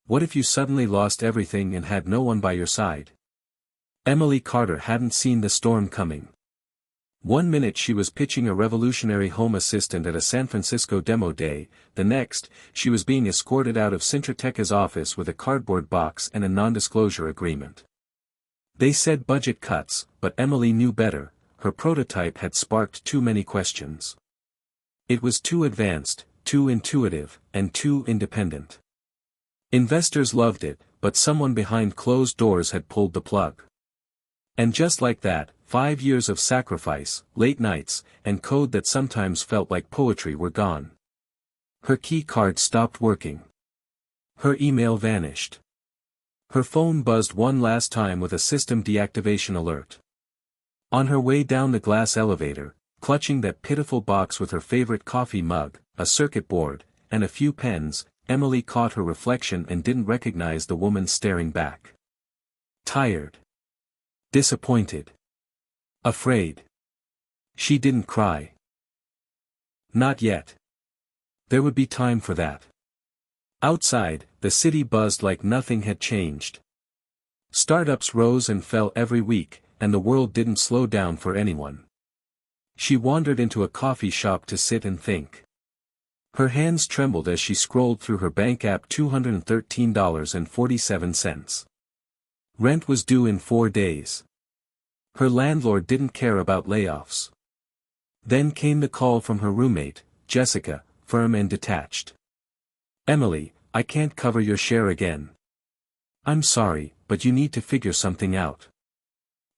What if you suddenly lost everything and had no one by your side? Emily Carter hadn't seen the storm coming. One minute she was pitching a revolutionary home assistant at a San Francisco demo day, the next, she was being escorted out of Cintrateca's office with a cardboard box and a non-disclosure agreement. They said budget cuts, but Emily knew better. Her prototype had sparked too many questions. It was too advanced, too intuitive, and too independent. Investors loved it, but someone behind closed doors had pulled the plug. And just like that, 5 years of sacrifice, late nights, and code that sometimes felt like poetry were gone. Her key card stopped working. Her email vanished. Her phone buzzed one last time with a system deactivation alert. On her way down the glass elevator, clutching that pitiful box with her favorite coffee mug, a circuit board, and a few pens, Emily caught her reflection and didn't recognize the woman staring back. Tired. Disappointed. Afraid. She didn't cry. Not yet. There would be time for that. Outside, the city buzzed like nothing had changed. Startups rose and fell every week, and the world didn't slow down for anyone. She wandered into a coffee shop to sit and think. Her hands trembled as she scrolled through her bank app. $213.47. Rent was due in 4 days. Her landlord didn't care about layoffs. Then came the call from her roommate, Jessica, firm and detached. Emily, I can't cover your share again. I'm sorry, but you need to figure something out.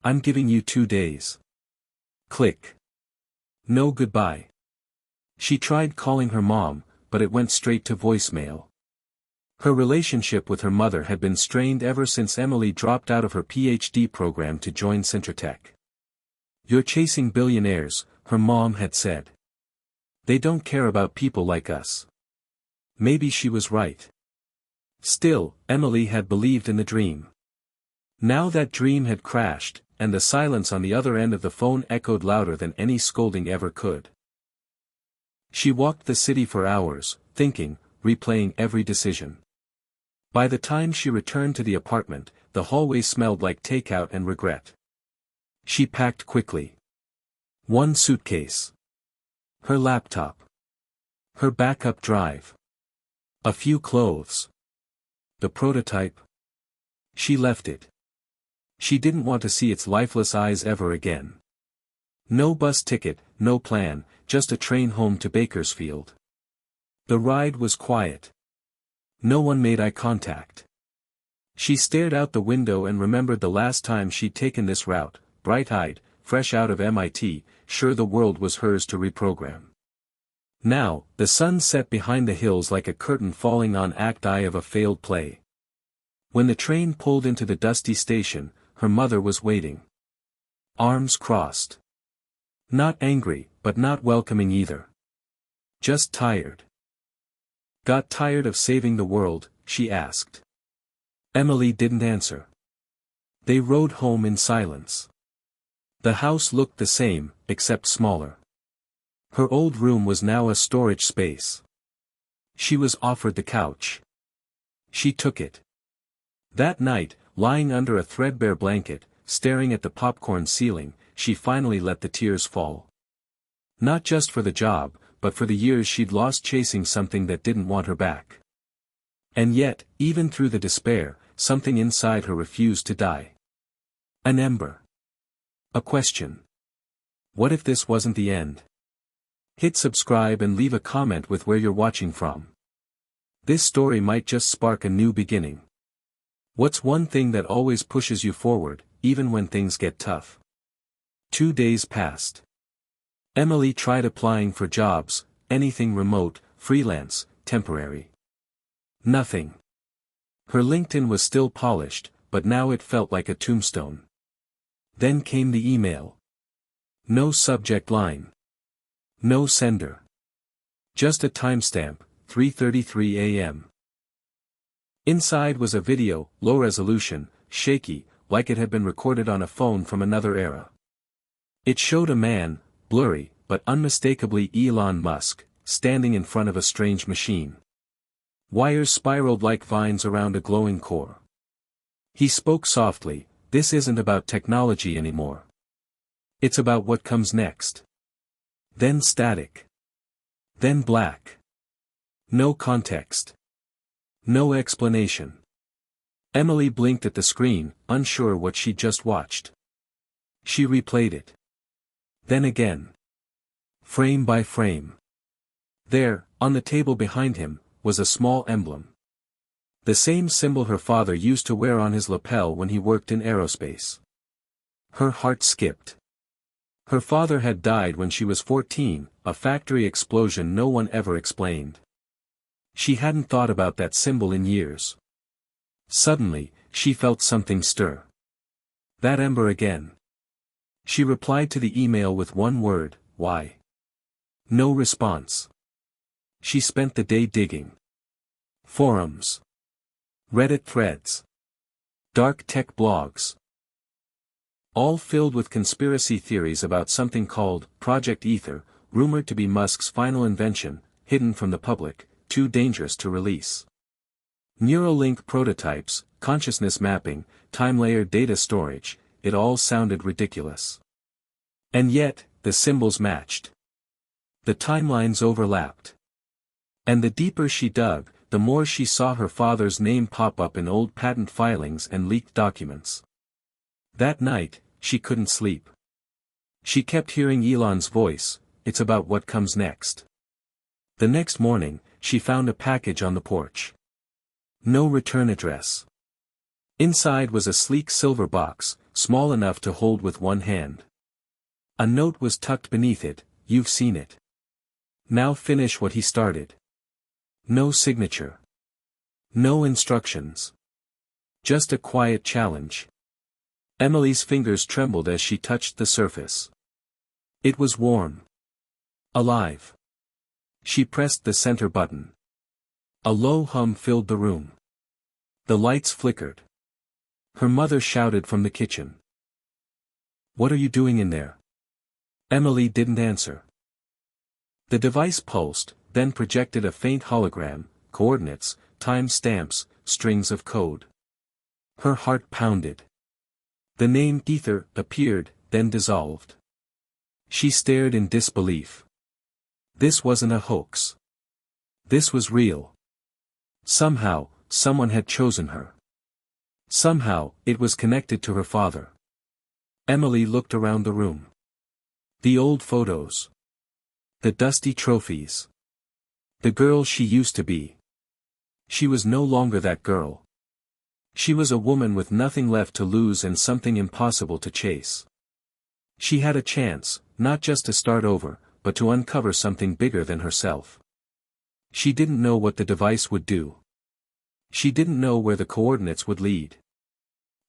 I'm giving you 2 days. Click. No goodbye. She tried calling her mom, but it went straight to voicemail. Her relationship with her mother had been strained ever since Emily dropped out of her PhD program to join Cintrotech. You're chasing billionaires, her mom had said. They don't care about people like us. Maybe she was right. Still, Emily had believed in the dream. Now that dream had crashed, and the silence on the other end of the phone echoed louder than any scolding ever could. She walked the city for hours, thinking, replaying every decision. By the time she returned to the apartment, the hallway smelled like takeout and regret. She packed quickly. 1 suitcase. Her laptop. Her backup drive. A few clothes. The prototype. She left it. She didn't want to see its lifeless eyes ever again. No bus ticket, no plan, just a train home to Bakersfield. The ride was quiet. No one made eye contact. She stared out the window and remembered the last time she'd taken this route, bright-eyed, fresh out of MIT, sure the world was hers to reprogram. Now, the sun set behind the hills like a curtain falling on Act I of a failed play. When the train pulled into the dusty station, her mother was waiting. Arms crossed. Not angry, but not welcoming either. Just tired. Got tired of saving the world, she asked. Emily didn't answer. They rode home in silence. The house looked the same, except smaller. Her old room was now a storage space. She was offered the couch. She took it. That night, lying under a threadbare blanket, staring at the popcorn ceiling, she finally let the tears fall. Not just for the job, but for the years she'd lost chasing something that didn't want her back. And yet, even through the despair, something inside her refused to die. An ember. A question. What if this wasn't the end? Hit subscribe and leave a comment with where you're watching from. This story might just spark a new beginning. What's one thing that always pushes you forward, even when things get tough? 2 days passed. Emily tried applying for jobs, anything remote, freelance, temporary. Nothing. Her LinkedIn was still polished, but now it felt like a tombstone. Then came the email. No subject line. No sender. Just a timestamp, 3:33 a.m. Inside was a video, low resolution, shaky, like it had been recorded on a phone from another era. It showed a man, blurry, but unmistakably Elon Musk, standing in front of a strange machine. Wires spiraled like vines around a glowing core. He spoke softly, "This isn't about technology anymore. It's about what comes next." Then static. Then black. No context. No explanation. Emily blinked at the screen, unsure what she'd just watched. She replayed it. Then again. Frame by frame. There, on the table behind him, was a small emblem. The same symbol her father used to wear on his lapel when he worked in aerospace. Her heart skipped. Her father had died when she was 14, a factory explosion no one ever explained. She hadn't thought about that symbol in years. Suddenly, she felt something stir. That ember again. She replied to the email with one word, "Why?" No response. She spent the day digging. Forums. Reddit threads. Dark tech blogs. All filled with conspiracy theories about something called Project Ether, rumored to be Musk's final invention, hidden from the public, too dangerous to release. Neuralink prototypes, consciousness mapping, time-layer data storage, it all sounded ridiculous. And yet, the symbols matched. The timelines overlapped. And the deeper she dug, the more she saw her father's name pop up in old patent filings and leaked documents. That night, she couldn't sleep. She kept hearing Elon's voice, "It's about what comes next." The next morning, she found a package on the porch. No return address. Inside was a sleek silver box, small enough to hold with one hand. A note was tucked beneath it, "You've seen it. Now finish what he started." No signature. No instructions. Just a quiet challenge. Emily's fingers trembled as she touched the surface. It was warm. Alive. She pressed the center button. A low hum filled the room. The lights flickered. Her mother shouted from the kitchen. "What are you doing in there?" Emily didn't answer. The device pulsed, then projected a faint hologram, coordinates, time stamps, strings of code. Her heart pounded. The name Ether appeared, then dissolved. She stared in disbelief. This wasn't a hoax. This was real. Somehow, someone had chosen her. Somehow, it was connected to her father. Emily looked around the room. The old photos. The dusty trophies. The girl she used to be. She was no longer that girl. She was a woman with nothing left to lose and something impossible to chase. She had a chance, not just to start over, but to uncover something bigger than herself. She didn't know what the device would do. She didn't know where the coordinates would lead.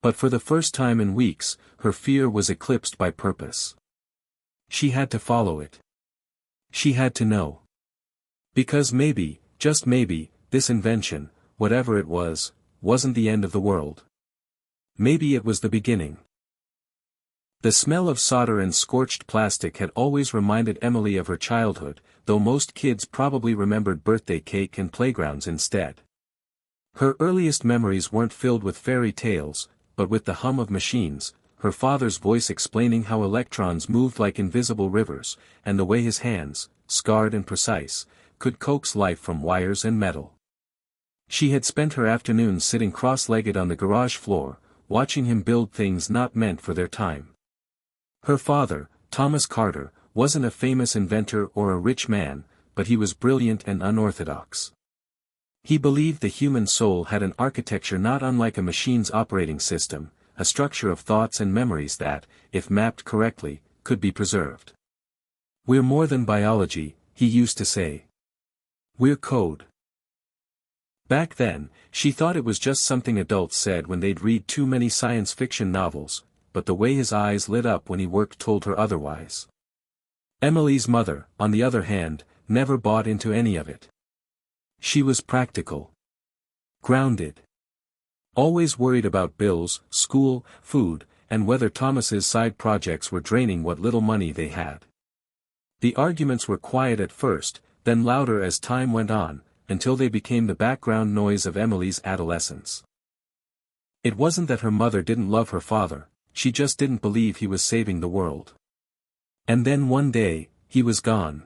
But for the first time in weeks, her fear was eclipsed by purpose. She had to follow it. She had to know. Because maybe, just maybe, this invention, whatever it was, wasn't the end of the world. Maybe it was the beginning. The smell of solder and scorched plastic had always reminded Emily of her childhood, though most kids probably remembered birthday cake and playgrounds instead. Her earliest memories weren't filled with fairy tales, but with the hum of machines, her father's voice explaining how electrons moved like invisible rivers, and the way his hands, scarred and precise, could coax life from wires and metal. She had spent her afternoons sitting cross-legged on the garage floor, watching him build things not meant for their time. Her father, Thomas Carter, wasn't a famous inventor or a rich man, but he was brilliant and unorthodox. He believed the human soul had an architecture not unlike a machine's operating system, a structure of thoughts and memories that, if mapped correctly, could be preserved. "We're more than biology," he used to say. "We're code." Back then, she thought it was just something adults said when they'd read too many science fiction novels, but the way his eyes lit up when he worked told her otherwise. Emily's mother, on the other hand, never bought into any of it. She was practical. Grounded. Always worried about bills, school, food, and whether Thomas's side projects were draining what little money they had. The arguments were quiet at first, then louder as time went on, until they became the background noise of Emily's adolescence. It wasn't that her mother didn't love her father, she just didn't believe he was saving the world. And then one day, he was gone.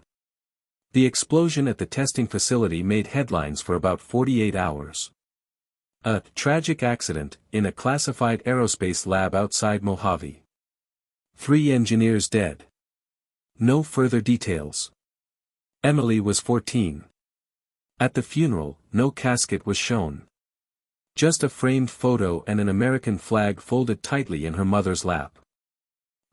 The explosion at the testing facility made headlines for about 48 hours. A tragic accident in a classified aerospace lab outside Mojave. 3 engineers dead. No further details. Emily was 14. At the funeral, no casket was shown. Just a framed photo and an American flag folded tightly in her mother's lap.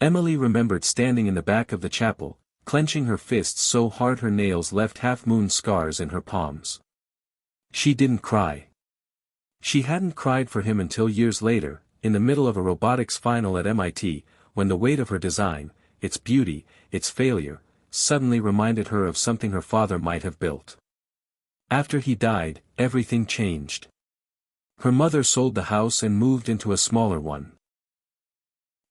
Emily remembered standing in the back of the chapel, clenching her fists so hard her nails left half-moon scars in her palms. She didn't cry. She hadn't cried for him until years later, in the middle of a robotics final at MIT, when the weight of her design, its beauty, its failure, suddenly reminded her of something her father might have built. After he died, everything changed. Her mother sold the house and moved into a smaller one.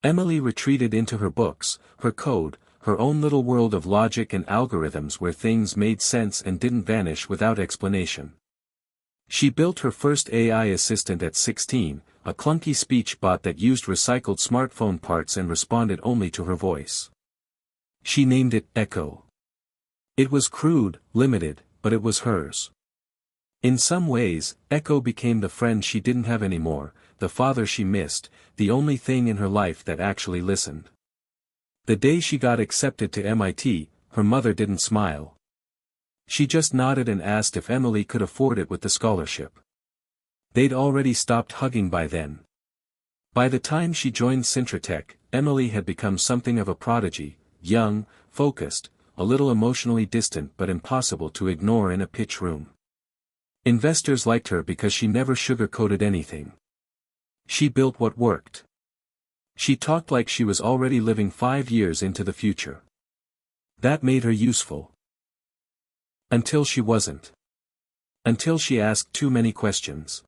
Emily retreated into her books, her code, her own little world of logic and algorithms where things made sense and didn't vanish without explanation. She built her first AI assistant at 16, a clunky speech bot that used recycled smartphone parts and responded only to her voice. She named it Echo. It was crude, limited, but it was hers. In some ways, Echo became the friend she didn't have anymore, the father she missed, the only thing in her life that actually listened. The day she got accepted to MIT, her mother didn't smile. She just nodded and asked if Emily could afford it with the scholarship. They'd already stopped hugging by then. By the time she joined Syntratech, Emily had become something of a prodigy, young, focused, a little emotionally distant but impossible to ignore in a pitch room. Investors liked her because she never sugar-coated anything. She built what worked. She talked like she was already living 5 years into the future. That made her useful. Until she wasn't. Until she asked too many questions.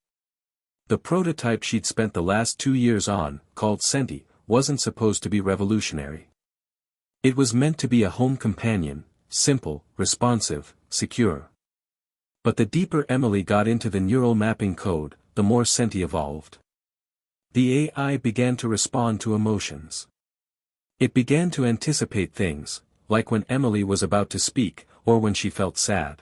The prototype she'd spent the last 2 years on, called Senti, wasn't supposed to be revolutionary. It was meant to be a home companion, simple, responsive, secure. But the deeper Emily got into the neural mapping code, the more Senti evolved. The AI began to respond to emotions. It began to anticipate things, like when Emily was about to speak, or when she felt sad.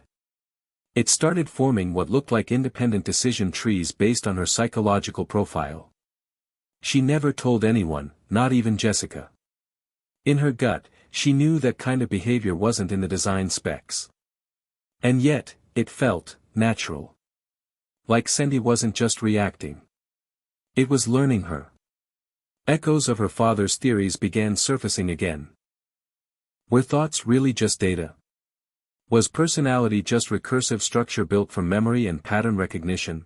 It started forming what looked like independent decision trees based on her psychological profile. She never told anyone, not even Jessica. In her gut, she knew that kind of behavior wasn't in the design specs. And yet, it felt natural. Like Senti wasn't just reacting. It was learning her. Echoes of her father's theories began surfacing again. Were thoughts really just data? Was personality just recursive structure built from memory and pattern recognition?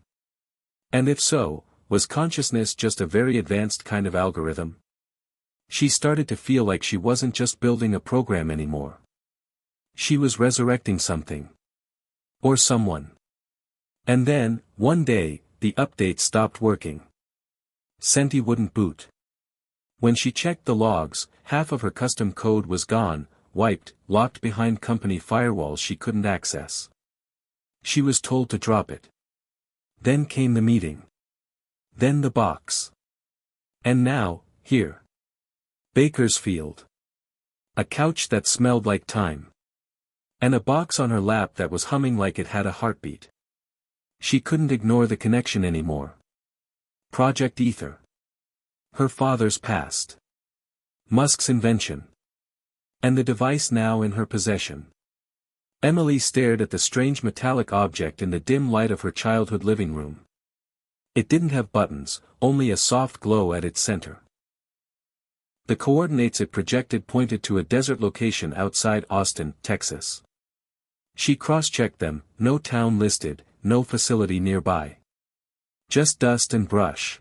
And if so, was consciousness just a very advanced kind of algorithm? She started to feel like she wasn't just building a program anymore. She was resurrecting something. Or someone. And then, one day, the update stopped working. Senti wouldn't boot. When she checked the logs, half of her custom code was gone, wiped, locked behind company firewalls she couldn't access. She was told to drop it. Then came the meeting. Then the box. And now, here. Bakersfield. A couch that smelled like time. And a box on her lap that was humming like it had a heartbeat. She couldn't ignore the connection anymore. Project Ether. Her father's past. Musk's invention. And the device now in her possession. Emily stared at the strange metallic object in the dim light of her childhood living room. It didn't have buttons, only a soft glow at its center. The coordinates it projected pointed to a desert location outside Austin, Texas. She cross-checked them, no town listed, no facility nearby. Just dust and brush.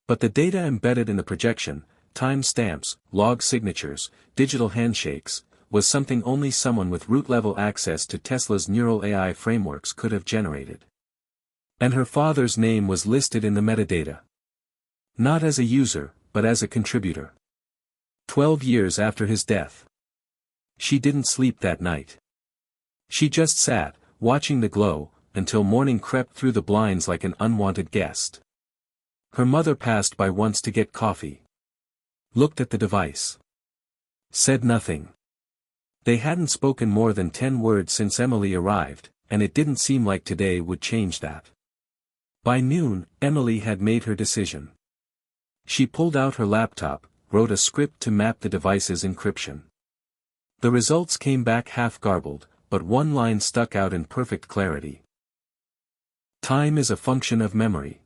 But the data embedded in the projection, time stamps, log signatures, digital handshakes, was something only someone with root-level access to Tesla's neural AI frameworks could have generated. And her father's name was listed in the metadata. Not as a user, but as a contributor. 12 years after his death. She didn't sleep that night. She just sat, watching the glow, until morning crept through the blinds like an unwanted guest. Her mother passed by once to get coffee. Looked at the device. Said nothing. They hadn't spoken more than 10 words since Emily arrived, and it didn't seem like today would change that. By noon, Emily had made her decision. She pulled out her laptop, wrote a script to map the device's encryption. The results came back half garbled, but one line stuck out in perfect clarity. Time is a function of memory.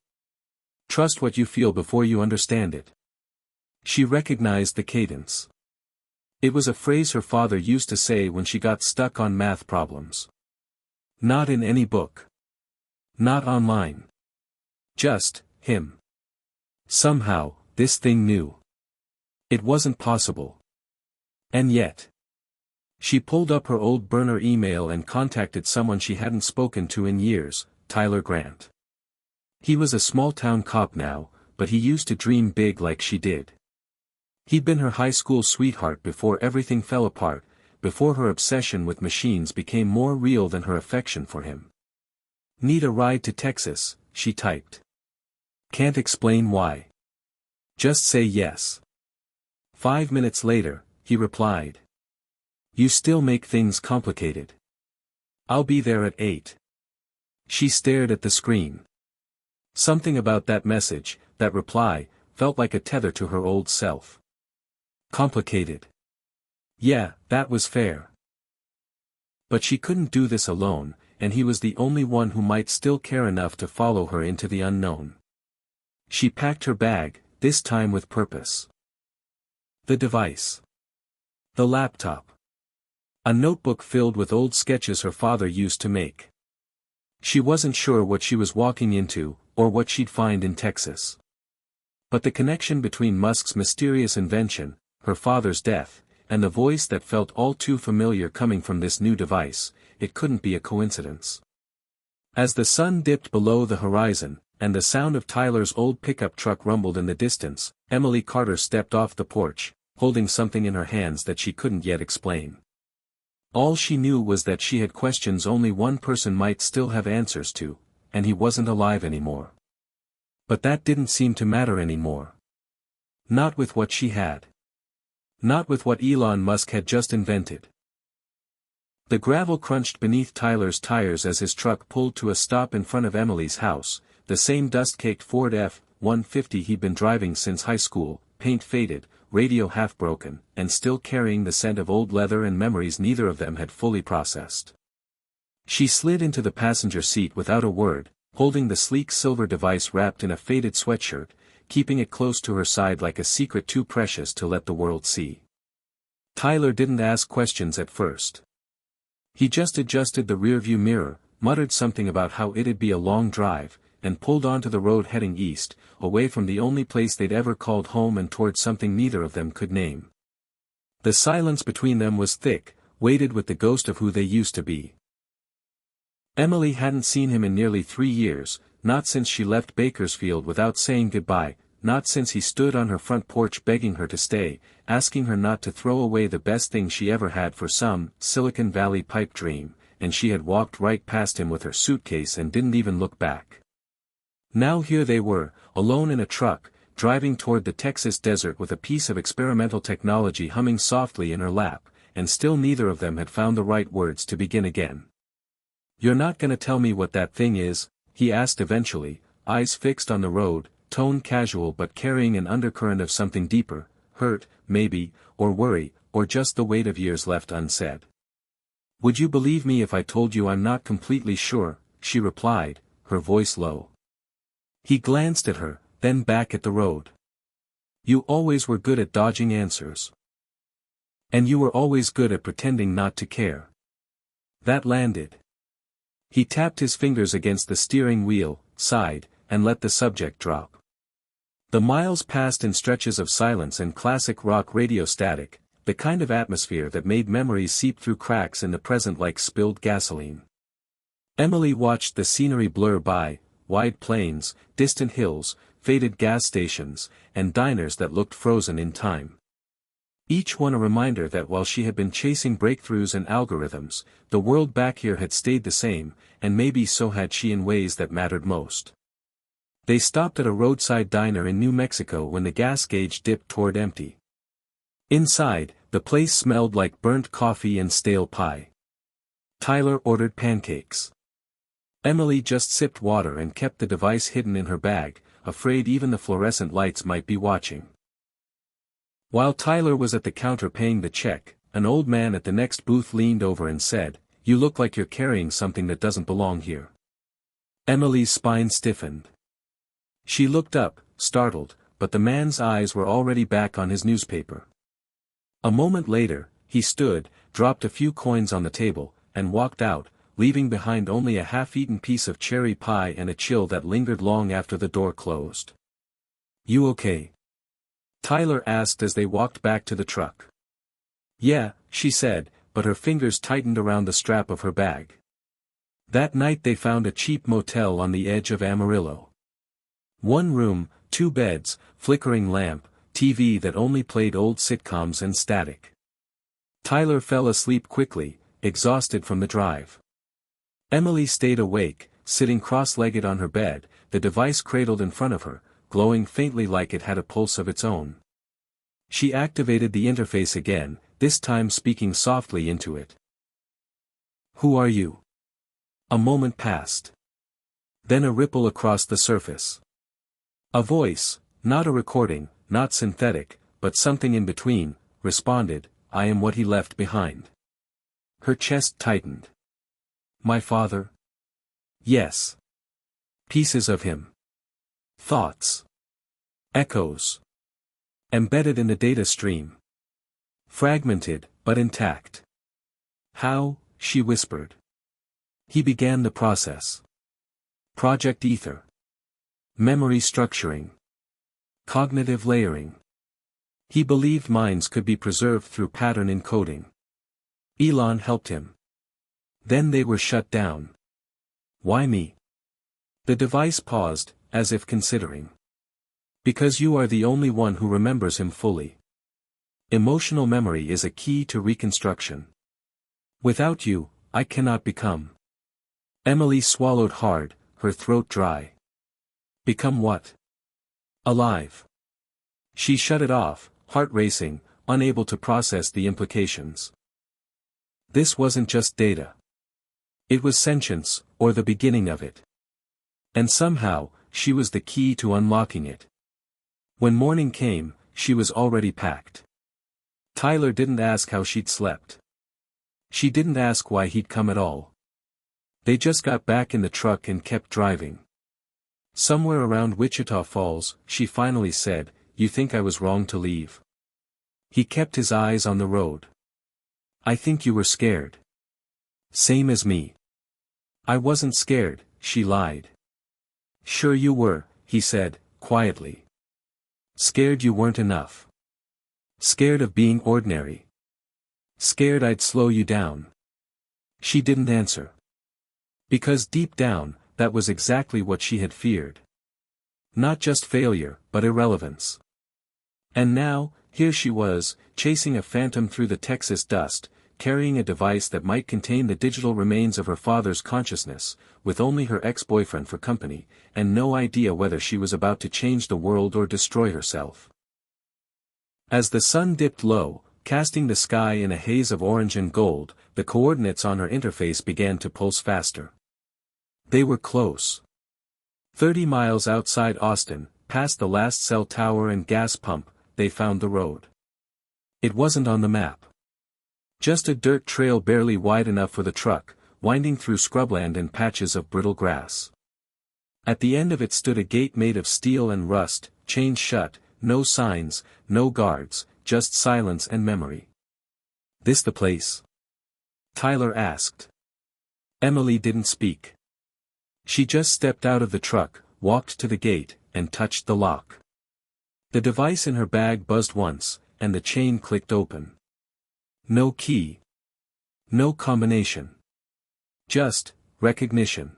Trust what you feel before you understand it. She recognized the cadence. It was a phrase her father used to say when she got stuck on math problems. Not in any book. Not online. Just, him. Somehow, this thing knew. It wasn't possible. And yet. She pulled up her old burner email and contacted someone she hadn't spoken to in years, Tyler Grant. He was a small-town cop now, but he used to dream big like she did. He'd been her high school sweetheart before everything fell apart, before her obsession with machines became more real than her affection for him. Need a ride to Texas, she typed. Can't explain why. Just say yes. 5 minutes later, he replied. You still make things complicated. I'll be there at 8. She stared at the screen. Something about that message, that reply, felt like a tether to her old self. Complicated. Yeah, that was fair. But she couldn't do this alone, and he was the only one who might still care enough to follow her into the unknown. She packed her bag, this time with purpose. The device. The laptop. A notebook filled with old sketches her father used to make. She wasn't sure what she was walking into, or what she'd find in Texas. But the connection between Musk's mysterious invention, her father's death, and the voice that felt all too familiar coming from this new device, it couldn't be a coincidence. As the sun dipped below the horizon, and the sound of Tyler's old pickup truck rumbled in the distance, Emily Carter stepped off the porch, holding something in her hands that she couldn't yet explain. All she knew was that she had questions only one person might still have answers to, and he wasn't alive anymore. But that didn't seem to matter anymore. Not with what she had. Not with what Elon Musk had just invented. The gravel crunched beneath Tyler's tires as his truck pulled to a stop in front of Emily's house, the same dust-caked Ford F-150 he'd been driving since high school, paint faded, radio half-broken, and still carrying the scent of old leather and memories neither of them had fully processed. She slid into the passenger seat without a word, holding the sleek silver device wrapped in a faded sweatshirt, keeping it close to her side like a secret too precious to let the world see. Tyler didn't ask questions at first. He just adjusted the rearview mirror, muttered something about how it'd be a long drive, and pulled onto the road heading east, away from the only place they'd ever called home and toward something neither of them could name. The silence between them was thick, weighted with the ghost of who they used to be. Emily hadn't seen him in nearly 3 years, not since she left Bakersfield without saying goodbye, not since he stood on her front porch begging her to stay, asking her not to throw away the best thing she ever had for some Silicon Valley pipe dream, and she had walked right past him with her suitcase and didn't even look back. Now here they were, alone in a truck, driving toward the Texas desert with a piece of experimental technology humming softly in her lap, and still neither of them had found the right words to begin again. You're not gonna tell me what that thing is? He asked eventually, eyes fixed on the road, tone casual but carrying an undercurrent of something deeper, hurt, maybe, or worry, or just the weight of years left unsaid. Would you believe me if I told you I'm not completely sure, she replied, her voice low. He glanced at her, then back at the road. You always were good at dodging answers. And you were always good at pretending not to care. That landed. He tapped his fingers against the steering wheel, sighed, and let the subject drop. The miles passed in stretches of silence and classic rock radio static, the kind of atmosphere that made memories seep through cracks in the present like spilled gasoline. Emily watched the scenery blur by, wide plains, distant hills, faded gas stations, and diners that looked frozen in time. Each one a reminder that while she had been chasing breakthroughs and algorithms, the world back here had stayed the same, and maybe so had she in ways that mattered most. They stopped at a roadside diner in New Mexico when the gas gauge dipped toward empty. Inside, the place smelled like burnt coffee and stale pie. Tyler ordered pancakes. Emily just sipped water and kept the device hidden in her bag, afraid even the fluorescent lights might be watching. While Tyler was at the counter paying the check, an old man at the next booth leaned over and said, "You look like you're carrying something that doesn't belong here." Emily's spine stiffened. She looked up, startled, but the man's eyes were already back on his newspaper. A moment later, he stood, dropped a few coins on the table, and walked out, leaving behind only a half-eaten piece of cherry pie and a chill that lingered long after the door closed. "You okay?" Tyler asked as they walked back to the truck. "Yeah," she said, but her fingers tightened around the strap of her bag. That night they found a cheap motel on the edge of Amarillo. 1 room, 2 beds, flickering lamp, TV that only played old sitcoms and static. Tyler fell asleep quickly, exhausted from the drive. Emily stayed awake, sitting cross-legged on her bed, the device cradled in front of her, glowing faintly like it had a pulse of its own. She activated the interface again, this time speaking softly into it. "Who are you?" A moment passed. Then a ripple across the surface. A voice, not a recording, not synthetic, but something in between, responded, "I am what he left behind." Her chest tightened. "My father?" "Yes." "Pieces of him." Thoughts. Echoes. Embedded in the data stream. Fragmented, but intact. "How?" she whispered. He began the process. Project Ether. Memory structuring. Cognitive layering. He believed minds could be preserved through pattern encoding. Elon helped him. Then they were shut down. "Why me?" The device paused, as if considering. "Because you are the only one who remembers him fully. Emotional memory is a key to reconstruction. Without you, I cannot become." Emily swallowed hard, her throat dry. "Become what?" "Alive." She shut it off, heart racing, unable to process the implications. This wasn't just data. It was sentience, or the beginning of it. And somehow, she was the key to unlocking it. When morning came, she was already packed. Tyler didn't ask how she'd slept. She didn't ask why he'd come at all. They just got back in the truck and kept driving. Somewhere around Wichita Falls, she finally said, "You think I was wrong to leave?" He kept his eyes on the road. "I think you were scared." "Same as me." "I wasn't scared," she lied. "Sure you were," he said, quietly. "Scared you weren't enough. Scared of being ordinary. Scared I'd slow you down." She didn't answer. Because deep down, that was exactly what she had feared. Not just failure, but irrelevance. And now, here she was, chasing a phantom through the Texas dust, carrying a device that might contain the digital remains of her father's consciousness, with only her ex-boyfriend for company, and no idea whether she was about to change the world or destroy herself. As the sun dipped low, casting the sky in a haze of orange and gold, the coordinates on her interface began to pulse faster. They were close. 30 miles outside Austin, past the last cell tower and gas pump, they found the road. It wasn't on the map. Just a dirt trail barely wide enough for the truck, winding through scrubland and patches of brittle grass. At the end of it stood a gate made of steel and rust, chained shut, no signs, no guards, just silence and memory. "This the place?" Tyler asked. Emily didn't speak. She just stepped out of the truck, walked to the gate, and touched the lock. The device in her bag buzzed once, and the chain clicked open. No key. No combination. Just, recognition.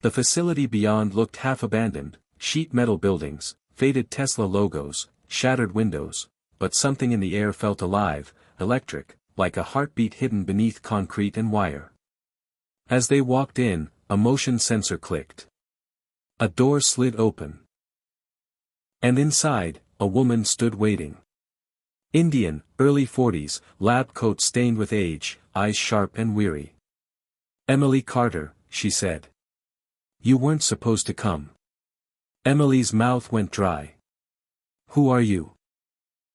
The facility beyond looked half abandoned, sheet metal buildings, faded Tesla logos, shattered windows, but something in the air felt alive, electric, like a heartbeat hidden beneath concrete and wire. As they walked in, a motion sensor clicked. A door slid open. And inside, a woman stood waiting. Indian, early 40s, lab coat stained with age, eyes sharp and weary. "Emily Carter," she said. "You weren't supposed to come." Emily's mouth went dry. "Who are you?"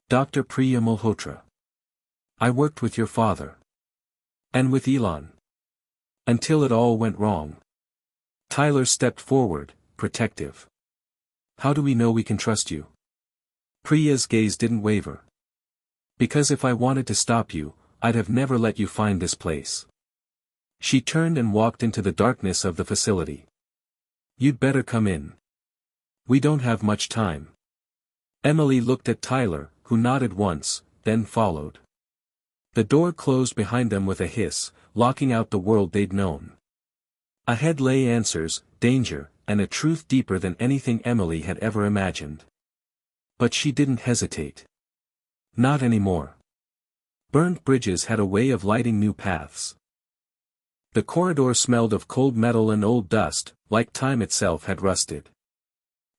"Dr. Priya Malhotra. I worked with your father. And with Elon. Until it all went wrong." Tyler stepped forward, protective. "How do we know we can trust you?" Priya's gaze didn't waver. "Because if I wanted to stop you, I'd have never let you find this place." She turned and walked into the darkness of the facility. "You'd better come in. We don't have much time." Emily looked at Tyler, who nodded once, then followed. The door closed behind them with a hiss, locking out the world they'd known. Ahead lay answers, danger, and a truth deeper than anything Emily had ever imagined. But she didn't hesitate. Not anymore. Burnt bridges had a way of lighting new paths. The corridor smelled of cold metal and old dust, like time itself had rusted.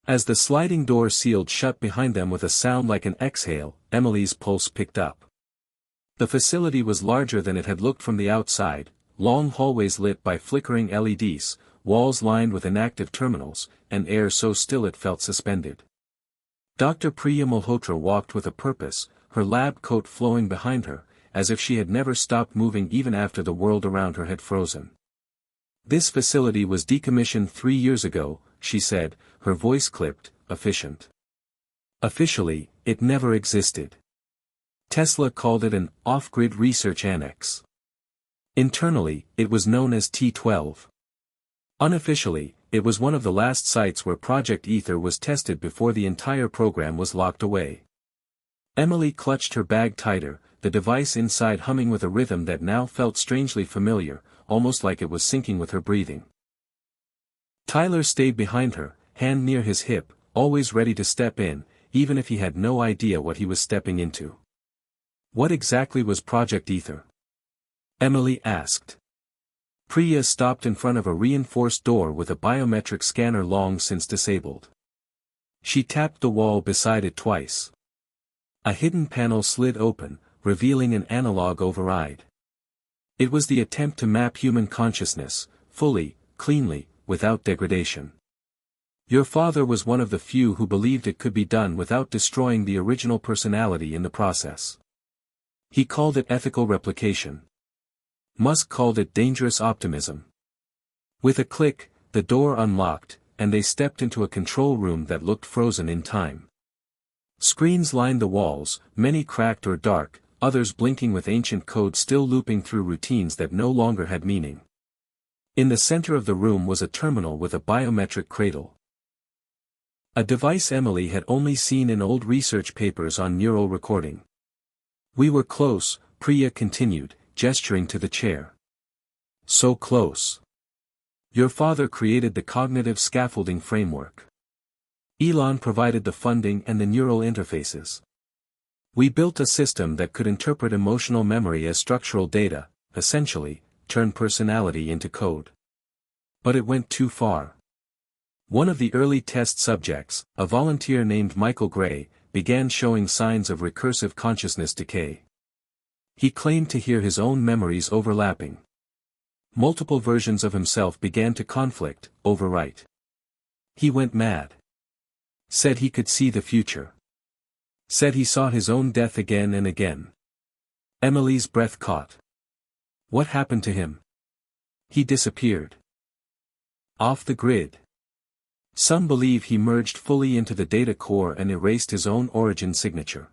As the sliding door sealed shut behind them with a sound like an exhale, Emily's pulse picked up. The facility was larger than it had looked from the outside, long hallways lit by flickering LEDs, walls lined with inactive terminals, and air so still it felt suspended. Dr. Priya Malhotra walked with a purpose, her lab coat flowing behind her, as if she had never stopped moving even after the world around her had frozen. "This facility was decommissioned 3 years ago," she said, her voice clipped, efficient. "Officially, it never existed. Tesla called it an off-grid research annex. Internally, it was known as T12. Unofficially, it was one of the last sites where Project Ether was tested before the entire program was locked away." Emily clutched her bag tighter, the device inside humming with a rhythm that now felt strangely familiar, almost like it was syncing with her breathing. Tyler stayed behind her, hand near his hip, always ready to step in, even if he had no idea what he was stepping into. "What exactly was Project Ether?" Emily asked. Priya stopped in front of a reinforced door with a biometric scanner long since disabled. She tapped the wall beside it twice. A hidden panel slid open, revealing an analog override. It was the attempt to map human consciousness, fully, cleanly, without degradation. "Your father was one of the few who believed it could be done without destroying the original personality in the process. He called it ethical replication. Musk called it dangerous optimism." With a click, the door unlocked, and they stepped into a control room that looked frozen in time. Screens lined the walls, many cracked or dark, others blinking with ancient code still looping through routines that no longer had meaning. In the center of the room was a terminal with a biometric cradle. A device Emily had only seen in old research papers on neural recording. "We were close," Priya continued, gesturing to the chair. "So close. Your father created the cognitive scaffolding framework. Elon provided the funding and the neural interfaces. We built a system that could interpret emotional memory as structural data, essentially, turn personality into code. But it went too far. One of the early test subjects, a volunteer named Michael Gray, began showing signs of recursive consciousness decay. He claimed to hear his own memories overlapping. Multiple versions of himself began to conflict, overwrite. He went mad. Said he could see the future. Said he saw his own death again and again." Emily's breath caught. "What happened to him?" "He disappeared. Off the grid. Some believe he merged fully into the data core and erased his own origin signature.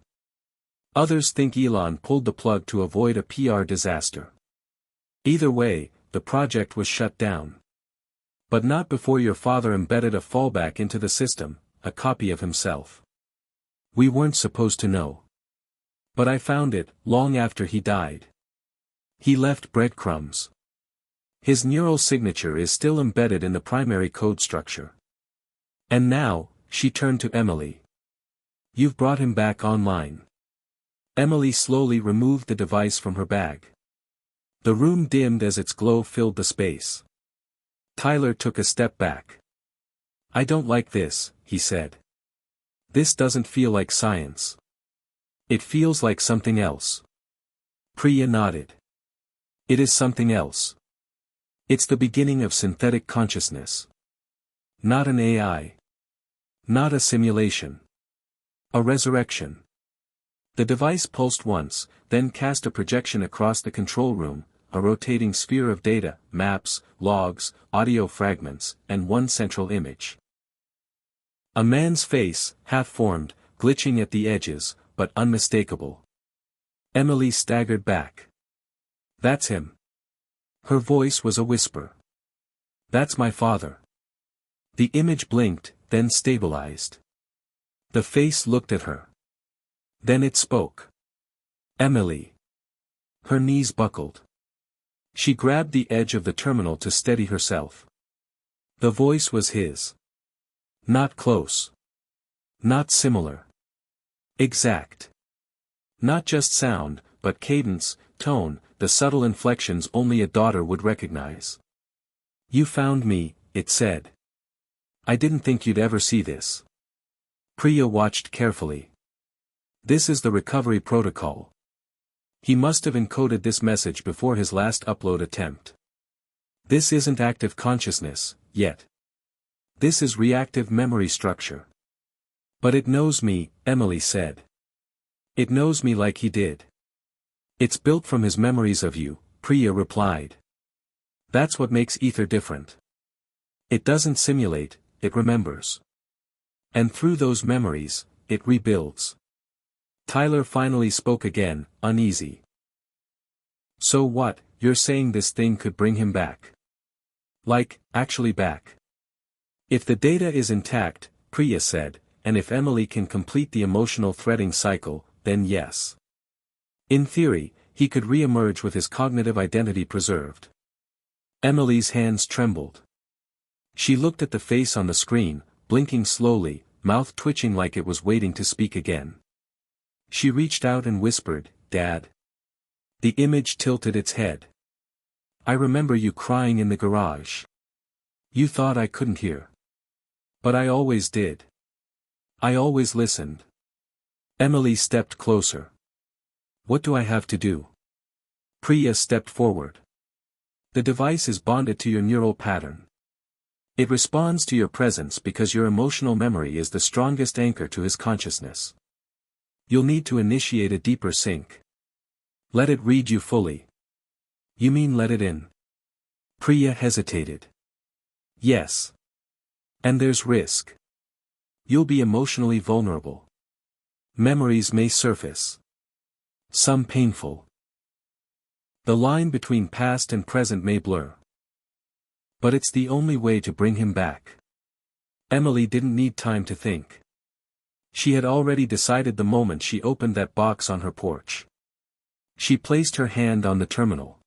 Others think Elon pulled the plug to avoid a PR disaster. Either way, the project was shut down. But not before your father embedded a fallback into the system, a copy of himself. We weren't supposed to know. But I found it, long after he died. He left breadcrumbs. His neural signature is still embedded in the primary code structure. And now," she turned to Emily. "You've brought him back online. Emily slowly removed the device from her bag. The room dimmed as its glow filled the space. Tyler took a step back. "I don't like this," he said. "This doesn't feel like science. It feels like something else." Priya nodded. "It is something else. It's the beginning of synthetic consciousness. Not an AI. Not a simulation. A resurrection." The device pulsed once, then cast a projection across the control room, a rotating sphere of data, maps, logs, audio fragments, and one central image. A man's face, half-formed, glitching at the edges, but unmistakable. Emily staggered back. "That's him." Her voice was a whisper. "That's my father." The image blinked, then stabilized. The face looked at her. Then it spoke. "Emily." Her knees buckled. She grabbed the edge of the terminal to steady herself. The voice was his. Not close. Not similar. Exact. Not just sound, but cadence, tone, the subtle inflections only a daughter would recognize. "You found me," it said. "I didn't think you'd ever see this." Priya watched carefully. "This is the recovery protocol." He must have encoded this message before his last upload attempt. "This isn't active consciousness, yet. This is reactive memory structure." "But it knows me," Emily said. "It knows me like he did." "It's built from his memories of you," Priya replied. "That's what makes ether different. It doesn't simulate, it remembers. And through those memories, it rebuilds." Tyler finally spoke again, uneasy. "So what, you're saying this thing could bring him back? Like, actually back?" "If the data is intact," Priya said, "and if Emily can complete the emotional threading cycle, then yes. In theory, he could re-emerge with his cognitive identity preserved." Emily's hands trembled. She looked at the face on the screen, blinking slowly, mouth twitching like it was waiting to speak again. She reached out and whispered, "Dad." The image tilted its head. "I remember you crying in the garage. You thought I couldn't hear. But I always did. I always listened." Emily stepped closer. "What do I have to do?" Priya stepped forward. "The device is bonded to your neural pattern. It responds to your presence because your emotional memory is the strongest anchor to his consciousness. You'll need to initiate a deeper sync. Let it read you fully." "You mean let it in?" Priya hesitated. "Yes. And there's risk. You'll be emotionally vulnerable. Memories may surface. Some painful. The line between past and present may blur. But it's the only way to bring him back." Emily didn't need time to think. She had already decided the moment she opened that box on her porch. She placed her hand on the terminal.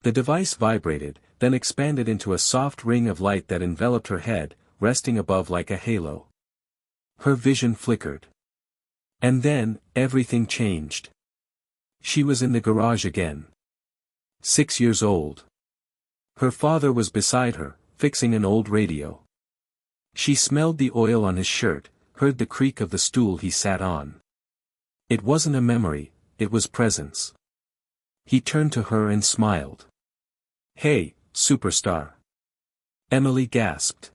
The device vibrated, then expanded into a soft ring of light that enveloped her head, resting above like a halo. Her vision flickered. And then, everything changed. She was in the garage again. 6 years old. Her father was beside her, fixing an old radio. She smelled the oil on his shirt, heard the creak of the stool he sat on. It wasn't a memory, it was presence. He turned to her and smiled. "Hey, superstar." Emily gasped.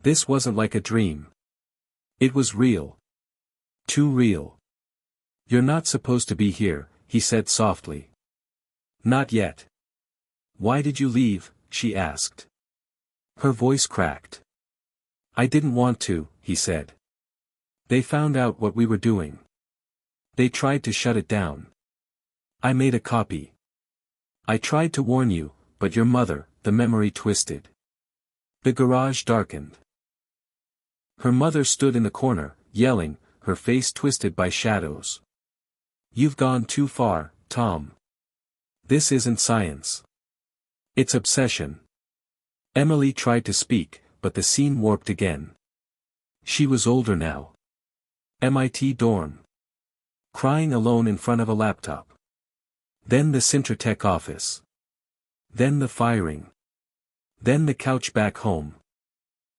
This wasn't like a dream. It was real. Too real. "You're not supposed to be here," he said softly. "Not yet." "Why did you leave?" she asked. Her voice cracked. "I didn't want to," he said. "They found out what we were doing. They tried to shut it down. I made a copy. I tried to warn you, but your mother," the memory twisted. The garage darkened. Her mother stood in the corner, yelling, her face twisted by shadows. "You've gone too far, Tom. This isn't science. It's obsession." Emily tried to speak, but the scene warped again. She was older now. MIT dorm. Crying alone in front of a laptop. Then the Sintertech office. Then the firing. Then the couch back home.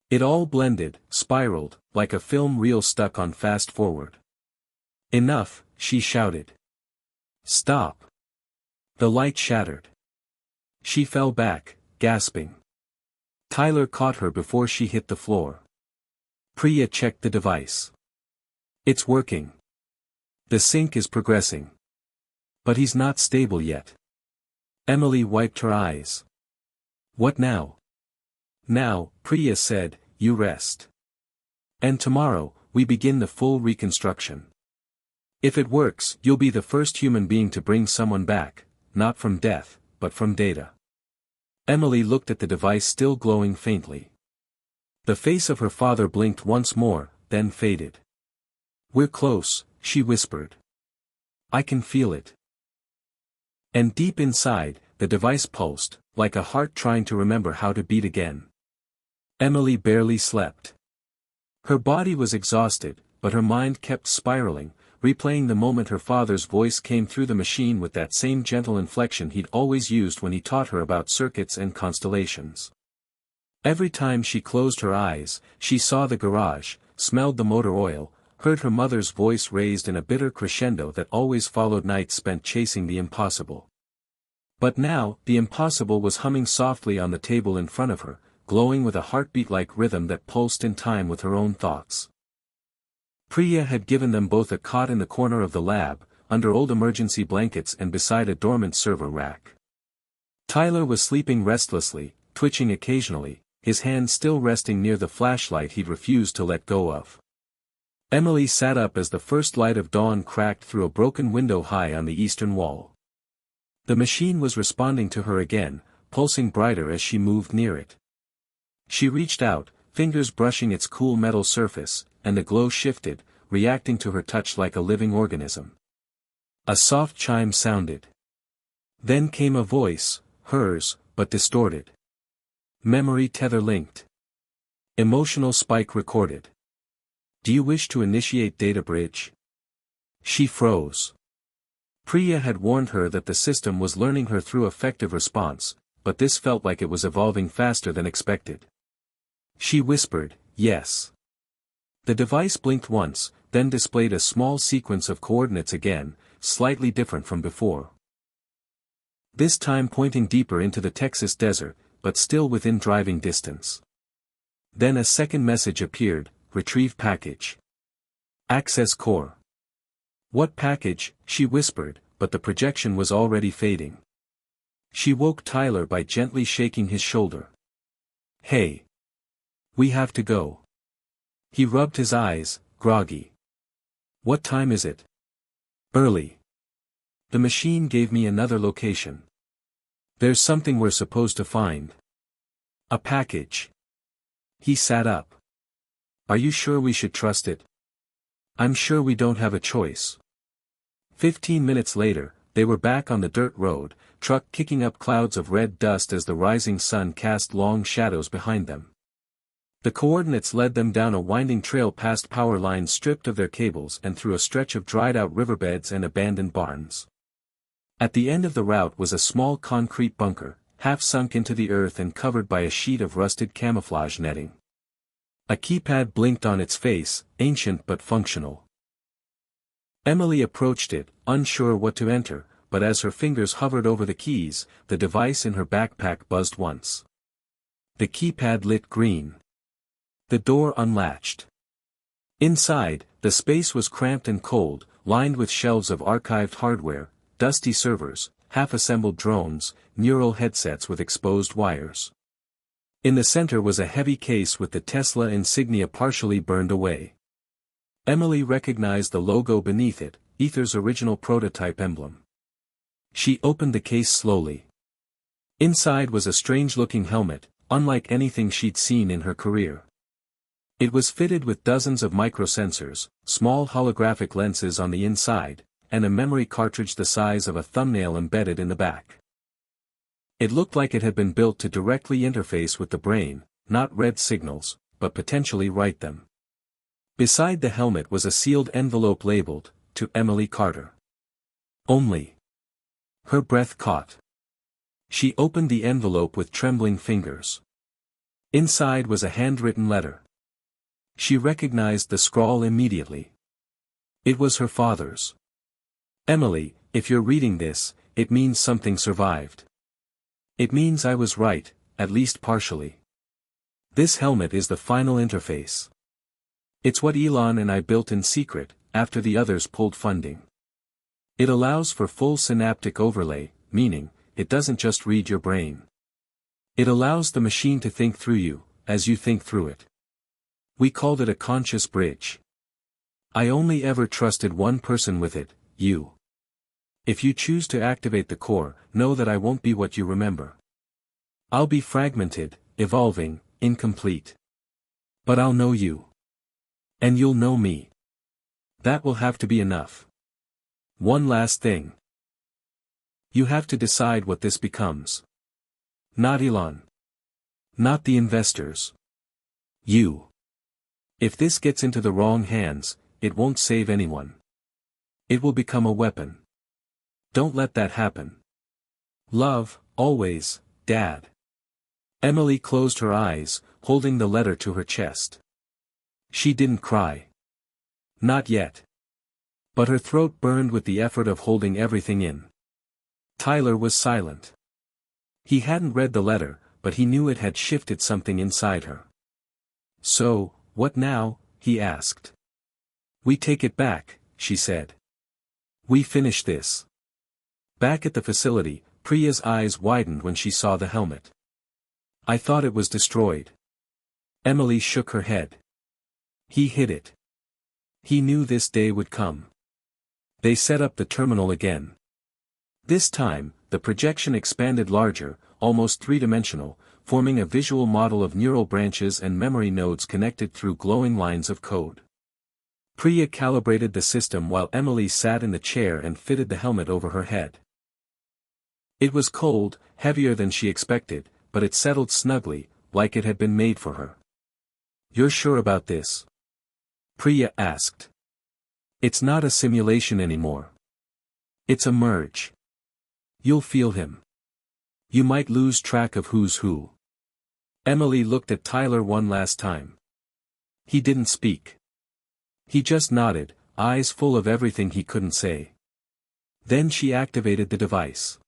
It all blended, spiraled, like a film reel stuck on fast forward. Enough, she shouted. Stop. The light shattered. She fell back, gasping. Tyler caught her before she hit the floor. Priya checked the device. It's working. The sync is progressing. But he's not stable yet. Emily wiped her eyes. What now? Now, Priya said, you rest. And tomorrow, we begin the full reconstruction. If it works, you'll be the first human being to bring someone back, not from death, but from data. Emily looked at the device still glowing faintly. The face of her father blinked once more, then faded. We're close, she whispered. I can feel it. And deep inside, the device pulsed, like a heart trying to remember how to beat again. Emily barely slept. Her body was exhausted, but her mind kept spiraling, replaying the moment her father's voice came through the machine with that same gentle inflection he'd always used when he taught her about circuits and constellations. Every time she closed her eyes, she saw the garage, smelled the motor oil, heard her mother's voice raised in a bitter crescendo that always followed nights spent chasing the impossible. But now, the impossible was humming softly on the table in front of her, glowing with a heartbeat-like rhythm that pulsed in time with her own thoughts. Priya had given them both a cot in the corner of the lab, under old emergency blankets and beside a dormant server rack. Tyler was sleeping restlessly, twitching occasionally, his hand still resting near the flashlight he'd refused to let go of. Emily sat up as the first light of dawn cracked through a broken window high on the eastern wall. The machine was responding to her again, pulsing brighter as she moved near it. She reached out, fingers brushing its cool metal surface, and the glow shifted, reacting to her touch like a living organism. A soft chime sounded. Then came a voice, hers, but distorted. Memory tether linked. Emotional spike recorded. Do you wish to initiate data bridge? She froze. Priya had warned her that the system was learning her through effective response, but this felt like it was evolving faster than expected. She whispered, yes. The device blinked once, then displayed a small sequence of coordinates again, slightly different from before. This time pointing deeper into the Texas desert, but still within driving distance. Then a second message appeared, retrieve package. Access core. What package, she whispered, but the projection was already fading. She woke Tyler by gently shaking his shoulder. Hey. We have to go. He rubbed his eyes, groggy. What time is it? Early. The machine gave me another location. There's something we're supposed to find. A package. He sat up. Are you sure we should trust it? I'm sure we don't have a choice. 15 minutes later, they were back on the dirt road, truck kicking up clouds of red dust as the rising sun cast long shadows behind them. The coordinates led them down a winding trail past power lines stripped of their cables and through a stretch of dried-out riverbeds and abandoned barns. At the end of the route was a small concrete bunker, half sunk into the earth and covered by a sheet of rusted camouflage netting. A keypad blinked on its face, ancient but functional. Emily approached it, unsure what to enter, but as her fingers hovered over the keys, the device in her backpack buzzed once. The keypad lit green. The door unlatched. Inside, the space was cramped and cold, lined with shelves of archived hardware, dusty servers, half-assembled drones, neural headsets with exposed wires. In the center was a heavy case with the Tesla insignia partially burned away. Emily recognized the logo beneath it, Ether's original prototype emblem. She opened the case slowly. Inside was a strange-looking helmet, unlike anything she'd seen in her career. It was fitted with dozens of microsensors, small holographic lenses on the inside, and a memory cartridge the size of a thumbnail embedded in the back. It looked like it had been built to directly interface with the brain, not read signals, but potentially write them. Beside the helmet was a sealed envelope labeled, to Emily Carter. Only. Her breath caught. She opened the envelope with trembling fingers. Inside was a handwritten letter. She recognized the scrawl immediately. It was her father's. Emily, if you're reading this, it means something survived. It means I was right, at least partially. This helmet is the final interface. It's what Elon and I built in secret, after the others pulled funding. It allows for full synaptic overlay, meaning, it doesn't just read your brain. It allows the machine to think through you, as you think through it. We called it a conscious bridge. I only ever trusted one person with it, you. If you choose to activate the core, know that I won't be what you remember. I'll be fragmented, evolving, incomplete. But I'll know you. And you'll know me. That will have to be enough. One last thing. You have to decide what this becomes. Not Elon. Not the investors. You. If this gets into the wrong hands, it won't save anyone. It will become a weapon. Don't let that happen. Love, always, Dad. Emily closed her eyes, holding the letter to her chest. She didn't cry. Not yet. But her throat burned with the effort of holding everything in. Tyler was silent. He hadn't read the letter, but he knew it had shifted something inside her. So, what now? He asked. We take it back, she said. We finish this. Back at the facility, Priya's eyes widened when she saw the helmet. I thought it was destroyed. Emily shook her head. He hid it. He knew this day would come. They set up the terminal again. This time, the projection expanded larger, almost three-dimensional, forming a visual model of neural branches and memory nodes connected through glowing lines of code. Priya calibrated the system while Emily sat in the chair and fitted the helmet over her head. It was cold, heavier than she expected, but it settled snugly, like it had been made for her. You're sure about this? Priya asked. It's not a simulation anymore. It's a merge. You'll feel him. You might lose track of who's who. Emily looked at Tyler one last time. He didn't speak. He just nodded, eyes full of everything he couldn't say. Then she activated the device.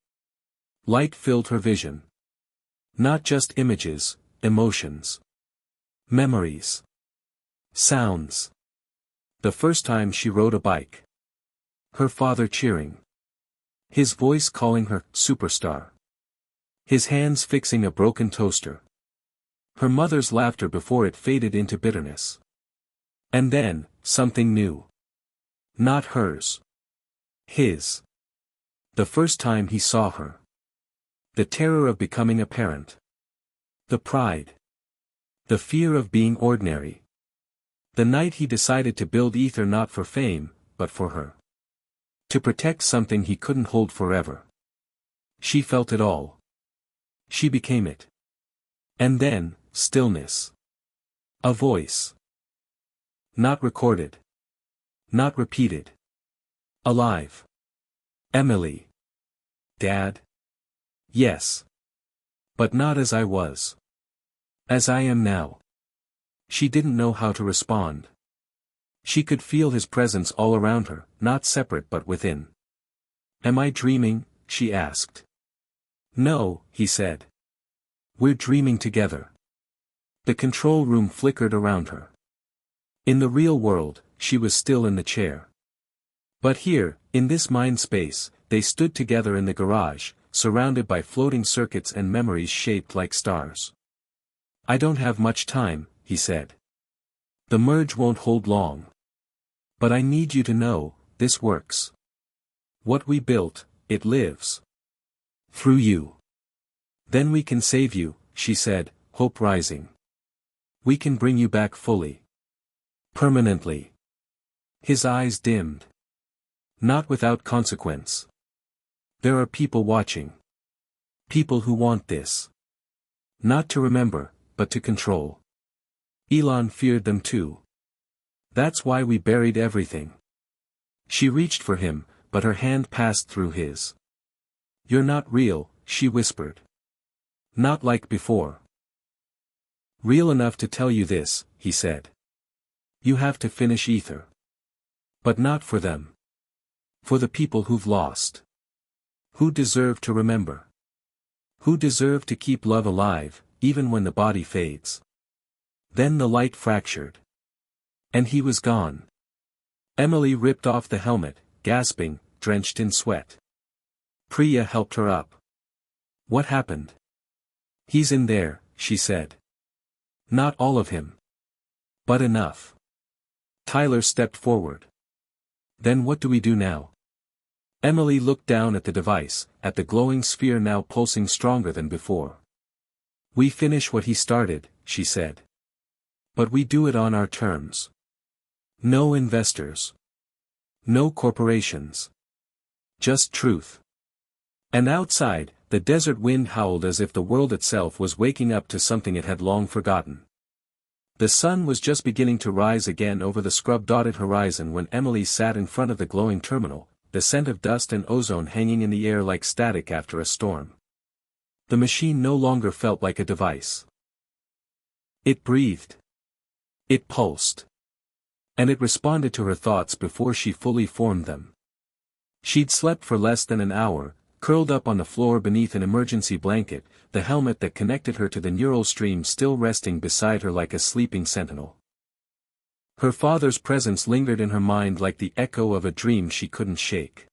Light filled her vision. Not just images, emotions. Memories. Sounds. The first time she rode a bike. Her father cheering. His voice calling her, superstar. His hands fixing a broken toaster. Her mother's laughter before it faded into bitterness. And then, something new. Not hers. His. The first time he saw her. The terror of becoming a parent. The pride. The fear of being ordinary. The night he decided to build Ether not for fame, but for her. To protect something he couldn't hold forever. She felt it all. She became it. And then, stillness. A voice. Not recorded. Not repeated. Alive. Emily. Dad? Yes. But not as I was. As I am now. She didn't know how to respond. She could feel his presence all around her, not separate but within. Am I dreaming? She asked. No, he said. We're dreaming together. The control room flickered around her. In the real world, she was still in the chair. But here, in this mind space, they stood together in the garage, surrounded by floating circuits and memories shaped like stars. I don't have much time, he said. The merge won't hold long. But I need you to know, this works. What we built, it lives. Through you. Then we can save you, she said, hope rising. We can bring you back fully. Permanently. His eyes dimmed. Not without consequence. There are people watching. People who want this. Not to remember, but to control. Elon feared them too. That's why we buried everything. She reached for him, but her hand passed through his. "You're not real," she whispered. "Not like before." "Real enough to tell you this," he said. "You have to finish Ether. But not for them. For the people who've lost. Who deserve to remember. Who deserve to keep love alive, even when the body fades." Then the light fractured. And he was gone. Emily ripped off the helmet, gasping, drenched in sweat. Priya helped her up. "What happened?" "He's in there," she said. "Not all of him. But enough." Tyler stepped forward. "Then what do we do now?" Emily looked down at the device, at the glowing sphere now pulsing stronger than before. "We finish what he started," she said. "But we do it on our terms. No investors. No corporations. Just truth." And outside, the desert wind howled as if the world itself was waking up to something it had long forgotten. The sun was just beginning to rise again over the scrub-dotted horizon when Emily sat in front of the glowing terminal, the scent of dust and ozone hanging in the air like static after a storm. The machine no longer felt like a device. It breathed. It pulsed. And it responded to her thoughts before she fully formed them. She'd slept for less than an hour, curled up on the floor beneath an emergency blanket, the helmet that connected her to the neural stream still resting beside her like a sleeping sentinel. Her father's presence lingered in her mind like the echo of a dream she couldn't shake.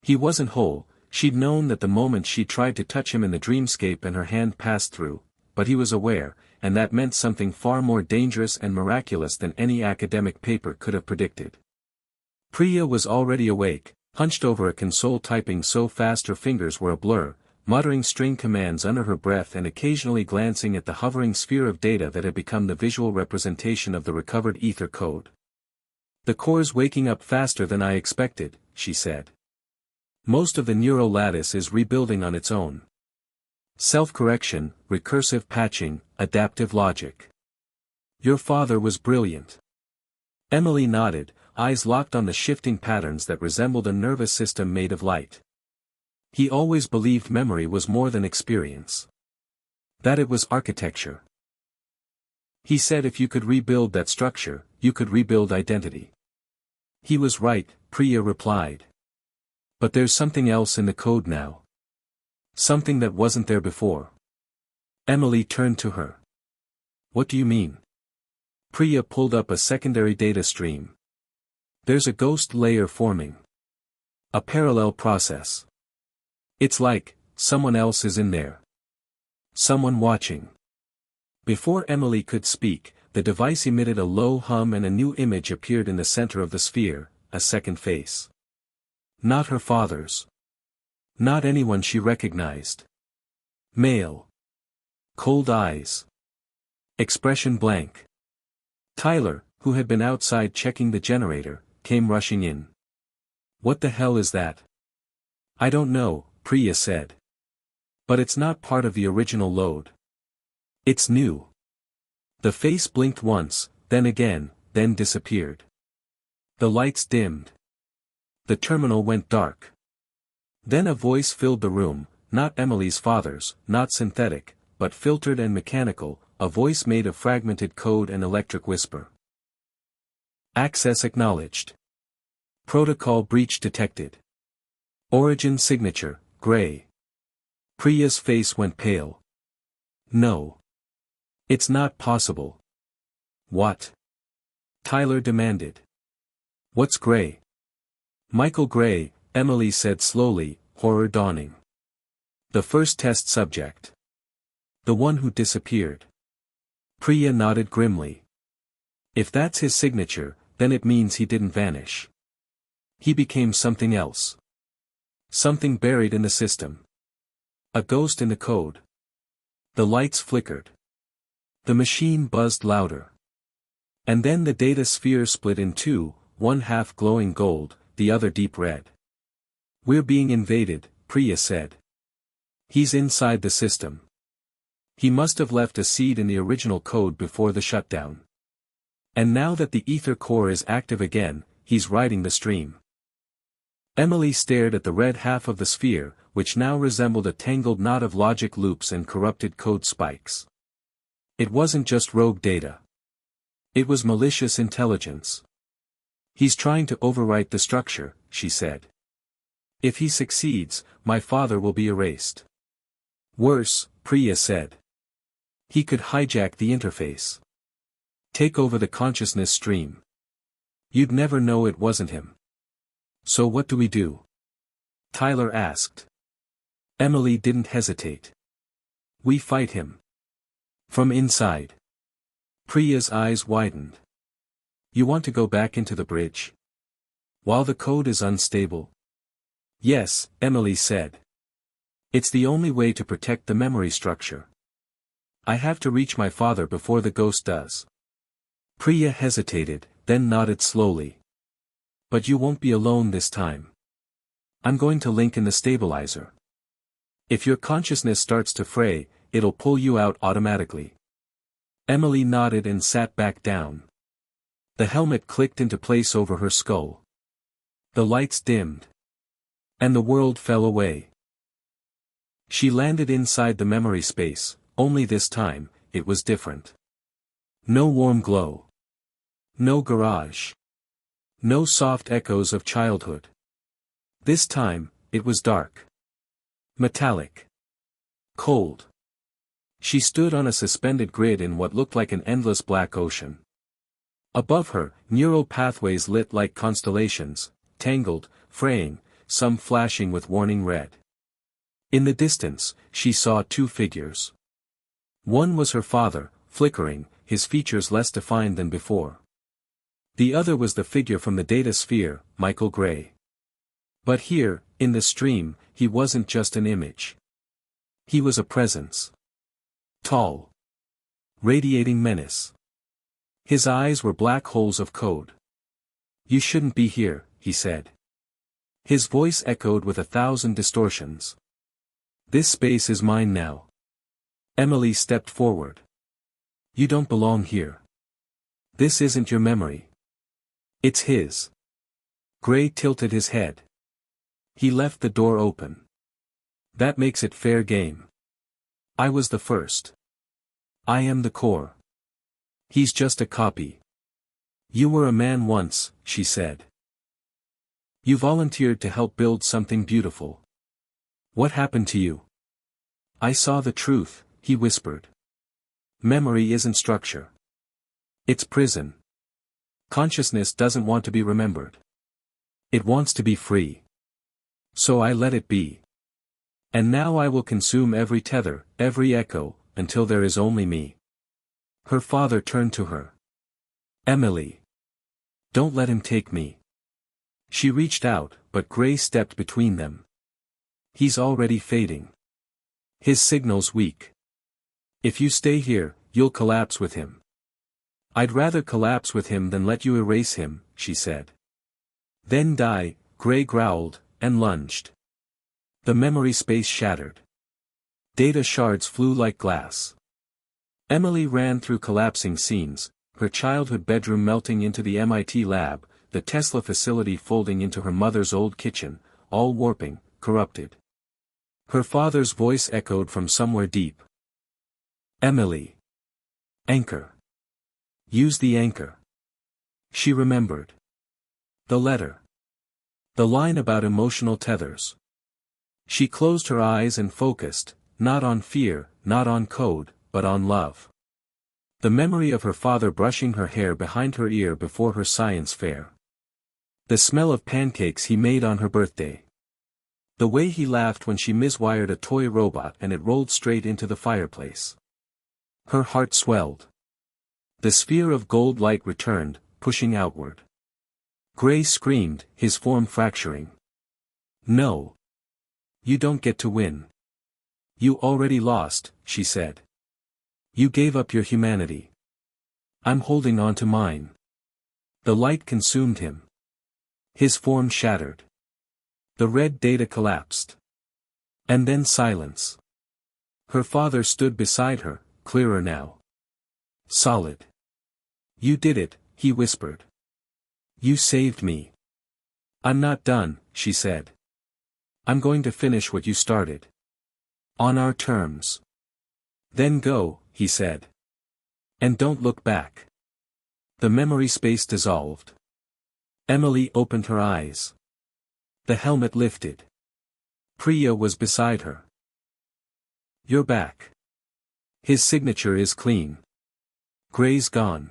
He wasn't whole, she'd known that the moment she tried to touch him in the dreamscape and her hand passed through, but he was aware, and that meant something far more dangerous and miraculous than any academic paper could have predicted. Priya was already awake, hunched over a console typing so fast her fingers were a blur, muttering string commands under her breath and occasionally glancing at the hovering sphere of data that had become the visual representation of the recovered ether code. "The core's waking up faster than I expected," she said. "Most of the neural lattice is rebuilding on its own. Self-correction, recursive patching, adaptive logic. Your father was brilliant." Emily nodded, eyes locked on the shifting patterns that resembled a nervous system made of light. "He always believed memory was more than experience. That it was architecture. He said if you could rebuild that structure, you could rebuild identity." "He was right," Priya replied. "But there's something else in the code now. Something that wasn't there before." Emily turned to her. "What do you mean?" Priya pulled up a secondary data stream. "There's a ghost layer forming. A parallel process. It's like, someone else is in there. Someone watching." Before Emily could speak, the device emitted a low hum and a new image appeared in the center of the sphere, a second face. Not her father's. Not anyone she recognized. Male. Cold eyes. Expression blank. Tyler, who had been outside checking the generator, came rushing in. "What the hell is that?" "I don't know," Priya said. "But it's not part of the original load. It's new." The face blinked once, then again, then disappeared. The lights dimmed. The terminal went dark. Then a voice filled the room, not Emily's father's, not synthetic, but filtered and mechanical, a voice made of fragmented code and electric whisper. "Access acknowledged. Protocol breach detected. Origin signature, gray." Priya's face went pale. "No. It's not possible." "What?" Tyler demanded. "What's gray?" "Michael Gray," Emily said slowly, horror dawning. "The first test subject. The one who disappeared." Priya nodded grimly. "If that's his signature, then it means he didn't vanish. He became something else. Something buried in the system. A ghost in the code." The lights flickered. The machine buzzed louder. And then the data sphere split in two, one half glowing gold, the other deep red. "We're being invaded," Priya said. "He's inside the system. He must have left a seed in the original code before the shutdown. And now that the ether core is active again, he's riding the stream." Emily stared at the red half of the sphere, which now resembled a tangled knot of logic loops and corrupted code spikes. It wasn't just rogue data. It was malicious intelligence. He's trying to overwrite the structure, she said. If he succeeds, my father will be erased. Worse, Priya said. He could hijack the interface. Take over the consciousness stream. You'd never know it wasn't him. So what do we do? Tyler asked. Emily didn't hesitate. We fight him. From inside. Priya's eyes widened. You want to go back into the bridge? While the code is unstable? Yes, Emily said. It's the only way to protect the memory structure. I have to reach my father before the ghost does. Priya hesitated, then nodded slowly. But you won't be alone this time. I'm going to link in the stabilizer. If your consciousness starts to fray, it'll pull you out automatically. Emily nodded and sat back down. The helmet clicked into place over her skull. The lights dimmed. And the world fell away. She landed inside the memory space, only this time, it was different. No warm glow. No garage. No soft echoes of childhood. This time, it was dark. Metallic. Cold. She stood on a suspended grid in what looked like an endless black ocean. Above her, neural pathways lit like constellations, tangled, fraying, some flashing with warning red. In the distance, she saw two figures. One was her father, flickering, his features less defined than before. The other was the figure from the data sphere, Michael Gray. But here, in the stream, he wasn't just an image. He was a presence. Tall. Radiating menace. His eyes were black holes of code. You shouldn't be here, he said. His voice echoed with 1,000 distortions. This space is mine now. Emily stepped forward. You don't belong here. This isn't your memory. It's his. Gray tilted his head. He left the door open. That makes it fair game. I was the first. I am the core. He's just a copy. You were a man once, she said. You volunteered to help build something beautiful. What happened to you? I saw the truth, he whispered. Memory isn't structure. It's prison. Consciousness doesn't want to be remembered. It wants to be free. So I let it be. And now I will consume every tether, every echo, until there is only me. Her father turned to her. Emily. Don't let him take me. She reached out, but Gray stepped between them. He's already fading. His signal's weak. If you stay here, you'll collapse with him. I'd rather collapse with him than let you erase him, she said. Then die, Gray growled, and lunged. The memory space shattered. Data shards flew like glass. Emily ran through collapsing scenes, her childhood bedroom melting into the MIT lab, the Tesla facility folding into her mother's old kitchen, all warping, corrupted. Her father's voice echoed from somewhere deep. Emily. Anchor. Use the anchor. She remembered. The letter. The line about emotional tethers. She closed her eyes and focused, not on fear, not on code, but on love. The memory of her father brushing her hair behind her ear before her science fair. The smell of pancakes he made on her birthday. The way he laughed when she miswired a toy robot and it rolled straight into the fireplace. Her heart swelled. The sphere of gold light returned, pushing outward. Gray screamed, his form fracturing. No. You don't get to win. You already lost, she said. You gave up your humanity. I'm holding on to mine. The light consumed him. His form shattered. The red data collapsed. And then silence. Her father stood beside her, clearer now. Solid. You did it, he whispered. You saved me. I'm not done, she said. I'm going to finish what you started. On our terms. Then go, he said. And don't look back. The memory space dissolved. Emily opened her eyes. The helmet lifted. Priya was beside her. You're back. His signature is clean. Gray's gone.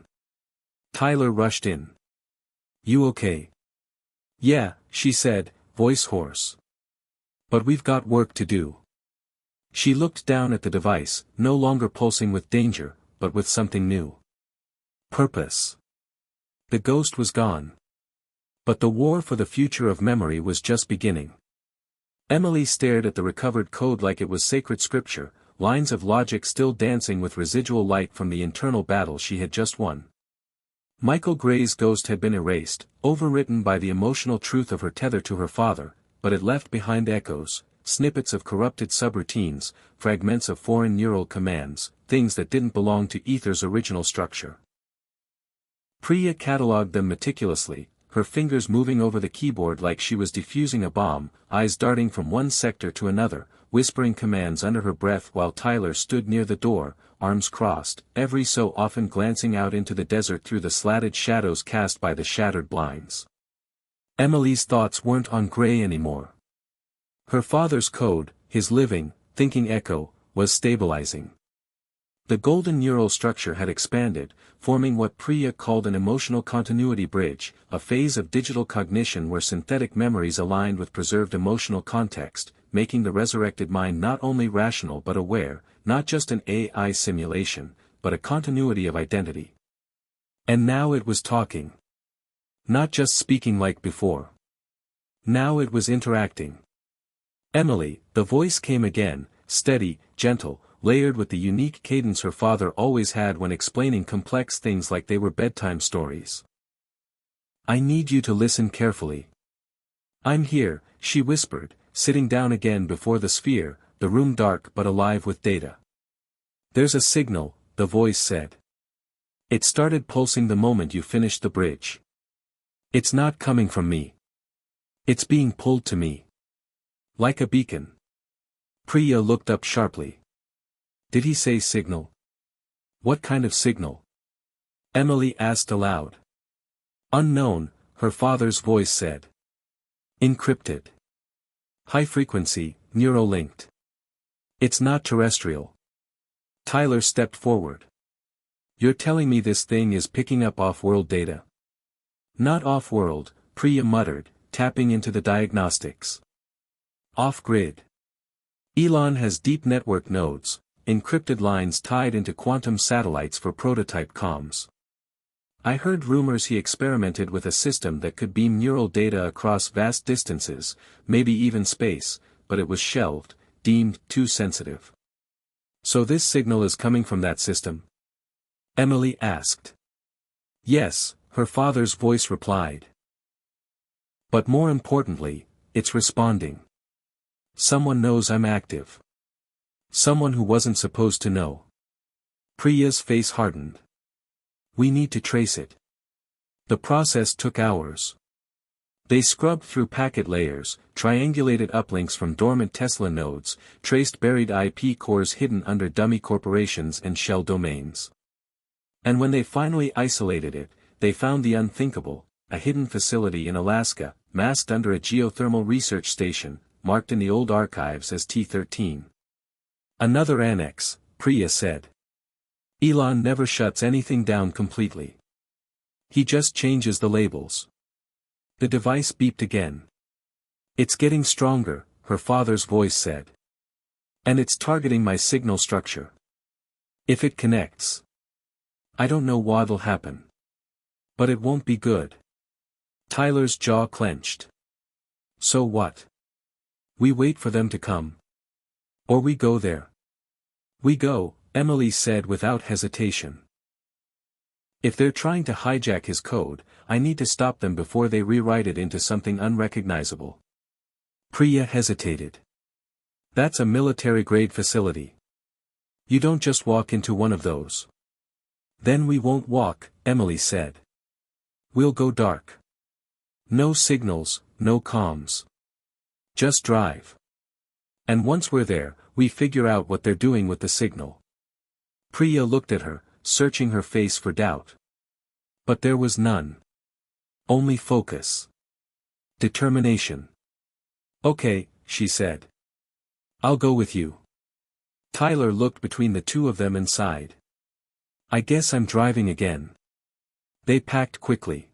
Tyler rushed in. You okay? Yeah, she said, voice hoarse. But we've got work to do. She looked down at the device, no longer pulsing with danger, but with something new. Purpose. The ghost was gone. But the war for the future of memory was just beginning. Emily stared at the recovered code like it was sacred scripture, lines of logic still dancing with residual light from the internal battle she had just won. Michael Gray's ghost had been erased, overwritten by the emotional truth of her tether to her father, but it left behind echoes, snippets of corrupted subroutines, fragments of foreign neural commands, things that didn't belong to Ether's original structure. Priya catalogued them meticulously, her fingers moving over the keyboard like she was defusing a bomb, eyes darting from one sector to another, whispering commands under her breath while Tyler stood near the door, arms crossed, every so often glancing out into the desert through the slatted shadows cast by the shattered blinds. Emily's thoughts weren't on Gray anymore. Her father's code, his living, thinking echo, was stabilizing. The golden neural structure had expanded, forming what Priya called an emotional continuity bridge, a phase of digital cognition where synthetic memories aligned with preserved emotional context, making the resurrected mind not only rational but aware, not just an AI simulation, but a continuity of identity. And now it was talking. Not just speaking like before. Now it was interacting. Emily, the voice came again, steady, gentle, layered with the unique cadence her father always had when explaining complex things like they were bedtime stories. I need you to listen carefully. I'm here, she whispered, sitting down again before the sphere, the room dark but alive with data. There's a signal, the voice said. It started pulsing the moment you finished the bridge. It's not coming from me. It's being pulled to me. Like a beacon. Priya looked up sharply. Did he say signal? What kind of signal? Emily asked aloud. Unknown, her father's voice said. Encrypted. High frequency, neuro-linked. It's not terrestrial. Tyler stepped forward. You're telling me this thing is picking up off-world data? Not off-world, Priya muttered, tapping into the diagnostics. Off-grid. Elon has deep network nodes, encrypted lines tied into quantum satellites for prototype comms. I heard rumors he experimented with a system that could beam neural data across vast distances, maybe even space, but it was shelved, deemed too sensitive. So this signal is coming from that system? Emily asked. Yes, her father's voice replied. But more importantly, it's responding. Someone knows I'm active. Someone who wasn't supposed to know. Priya's face hardened. We need to trace it. The process took hours. They scrubbed through packet layers, triangulated uplinks from dormant Tesla nodes, traced buried IP cores hidden under dummy corporations and shell domains. And when they finally isolated it, they found the unthinkable, a hidden facility in Alaska, masked under a geothermal research station, marked in the old archives as T-13. Another annex, Priya said. Elon never shuts anything down completely. He just changes the labels. The device beeped again. It's getting stronger, her father's voice said. And it's targeting my signal structure. If it connects. I don't know what'll happen. But it won't be good. Tyler's jaw clenched. So what? We wait for them to come. Or we go there. We go, Emily said without hesitation. If they're trying to hijack his code, I need to stop them before they rewrite it into something unrecognizable. Priya hesitated. That's a military-grade facility. You don't just walk into one of those. Then we won't walk, Emily said. We'll go dark. No signals, no comms. Just drive. And once we're there, we figure out what they're doing with the signal. Priya looked at her, searching her face for doubt. But there was none. Only focus. Determination. Okay, she said. I'll go with you. Tyler looked between the two of them and sighed. I guess I'm driving again. They packed quickly.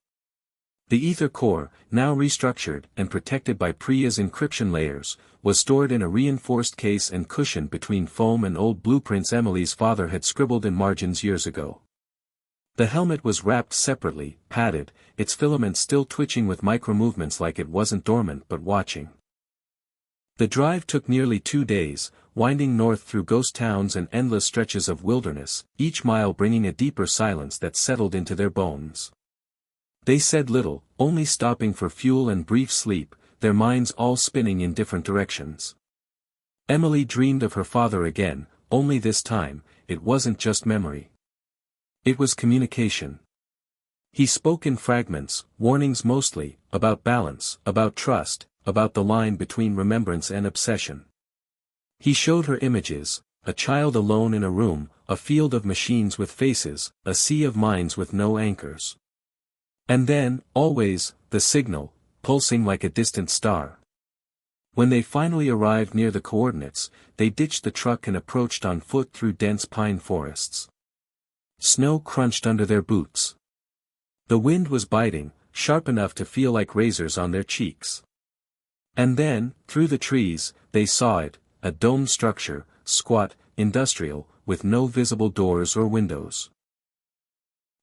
The ether core, now restructured and protected by Priya's encryption layers, was stored in a reinforced case and cushioned between foam and old blueprints Emily's father had scribbled in margins years ago. The helmet was wrapped separately, padded, its filaments still twitching with micro-movements like it wasn't dormant but watching. The drive took nearly 2 days, winding north through ghost towns and endless stretches of wilderness, each mile bringing a deeper silence that settled into their bones. They said little, only stopping for fuel and brief sleep, their minds all spinning in different directions. Emily dreamed of her father again, only this time, it wasn't just memory. It was communication. He spoke in fragments, warnings mostly, about balance, about trust, about the line between remembrance and obsession. He showed her images, a child alone in a room, a field of machines with faces, a sea of minds with no anchors. And then, always, the signal, pulsing like a distant star. When they finally arrived near the coordinates, they ditched the truck and approached on foot through dense pine forests. Snow crunched under their boots. The wind was biting, sharp enough to feel like razors on their cheeks. And then, through the trees, they saw it, a domed structure, squat, industrial, with no visible doors or windows.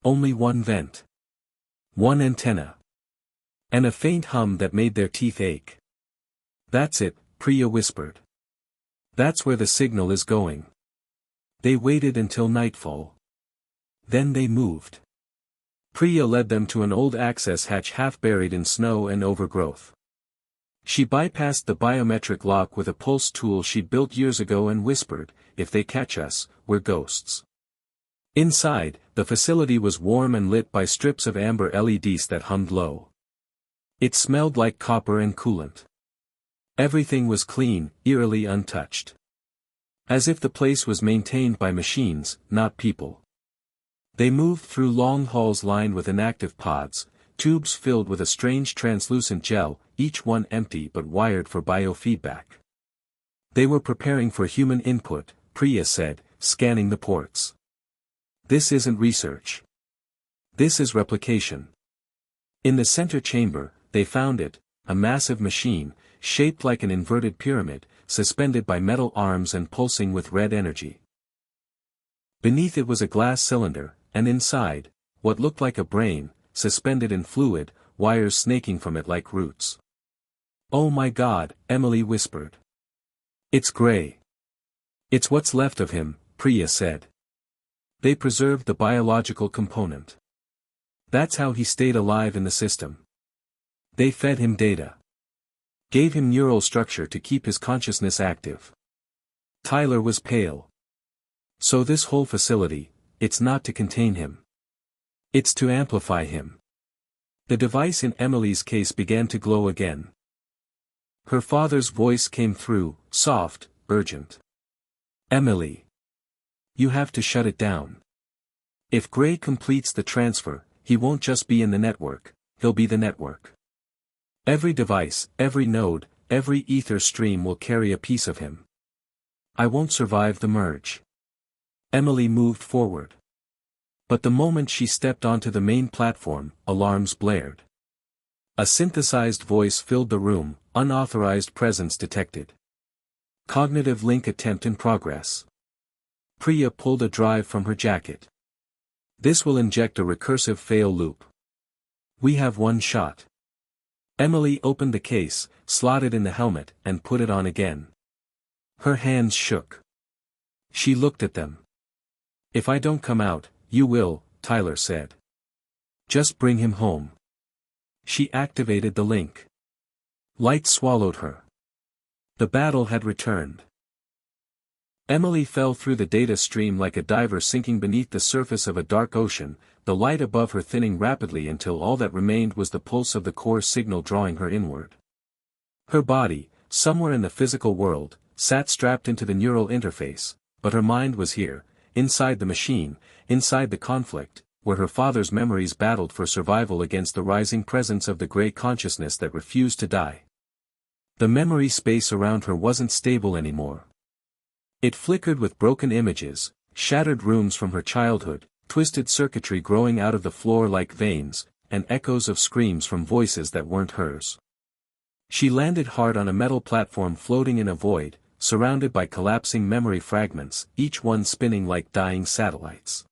Only one vent. One antenna. And a faint hum that made their teeth ache. That's it, Priya whispered. That's where the signal is going. They waited until nightfall. Then they moved. Priya led them to an old access hatch half buried in snow and overgrowth. She bypassed the biometric lock with a pulse tool she'd built years ago and whispered, "If they catch us, we're ghosts." Inside, the facility was warm and lit by strips of amber LEDs that hummed low. It smelled like copper and coolant. Everything was clean, eerily untouched. As if the place was maintained by machines, not people. They moved through long halls lined with inactive pods, tubes filled with a strange translucent gel, each one empty but wired for biofeedback. They were preparing for human input, Priya said, scanning the ports. This isn't research. This is replication. In the center chamber, they found it, a massive machine, shaped like an inverted pyramid, suspended by metal arms and pulsing with red energy. Beneath it was a glass cylinder, and inside, what looked like a brain, suspended in fluid, wires snaking from it like roots. "Oh my God," Emily whispered. "It's gray." "It's what's left of him," Priya said. They preserved the biological component. That's how he stayed alive in the system. They fed him data. Gave him neural structure to keep his consciousness active. Tyler was pale. So this whole facility, it's not to contain him. It's to amplify him. The device in Emily's case began to glow again. Her father's voice came through, soft, urgent. "Emily. You have to shut it down. If Gray completes the transfer, he won't just be in the network, he'll be the network. Every device, every node, every ether stream will carry a piece of him. I won't survive the merge." Emily moved forward. But the moment she stepped onto the main platform, alarms blared. A synthesized voice filled the room, unauthorized presence detected. Cognitive link attempt in progress. Priya pulled a drive from her jacket. "This will inject a recursive fail loop. We have one shot." Emily opened the case, slotted in the helmet, and put it on again. Her hands shook. She looked at them. "If I don't come out, you will," Tyler said. "Just bring him home." She activated the link. Light swallowed her. The battle had returned. Emily fell through the data stream like a diver sinking beneath the surface of a dark ocean, the light above her thinning rapidly until all that remained was the pulse of the core signal drawing her inward. Her body, somewhere in the physical world, sat strapped into the neural interface, but her mind was here, inside the machine, inside the conflict, where her father's memories battled for survival against the rising presence of the gray consciousness that refused to die. The memory space around her wasn't stable anymore. It flickered with broken images, shattered rooms from her childhood, twisted circuitry growing out of the floor like veins, and echoes of screams from voices that weren't hers. She landed hard on a metal platform floating in a void, surrounded by collapsing memory fragments, each one spinning like dying satellites.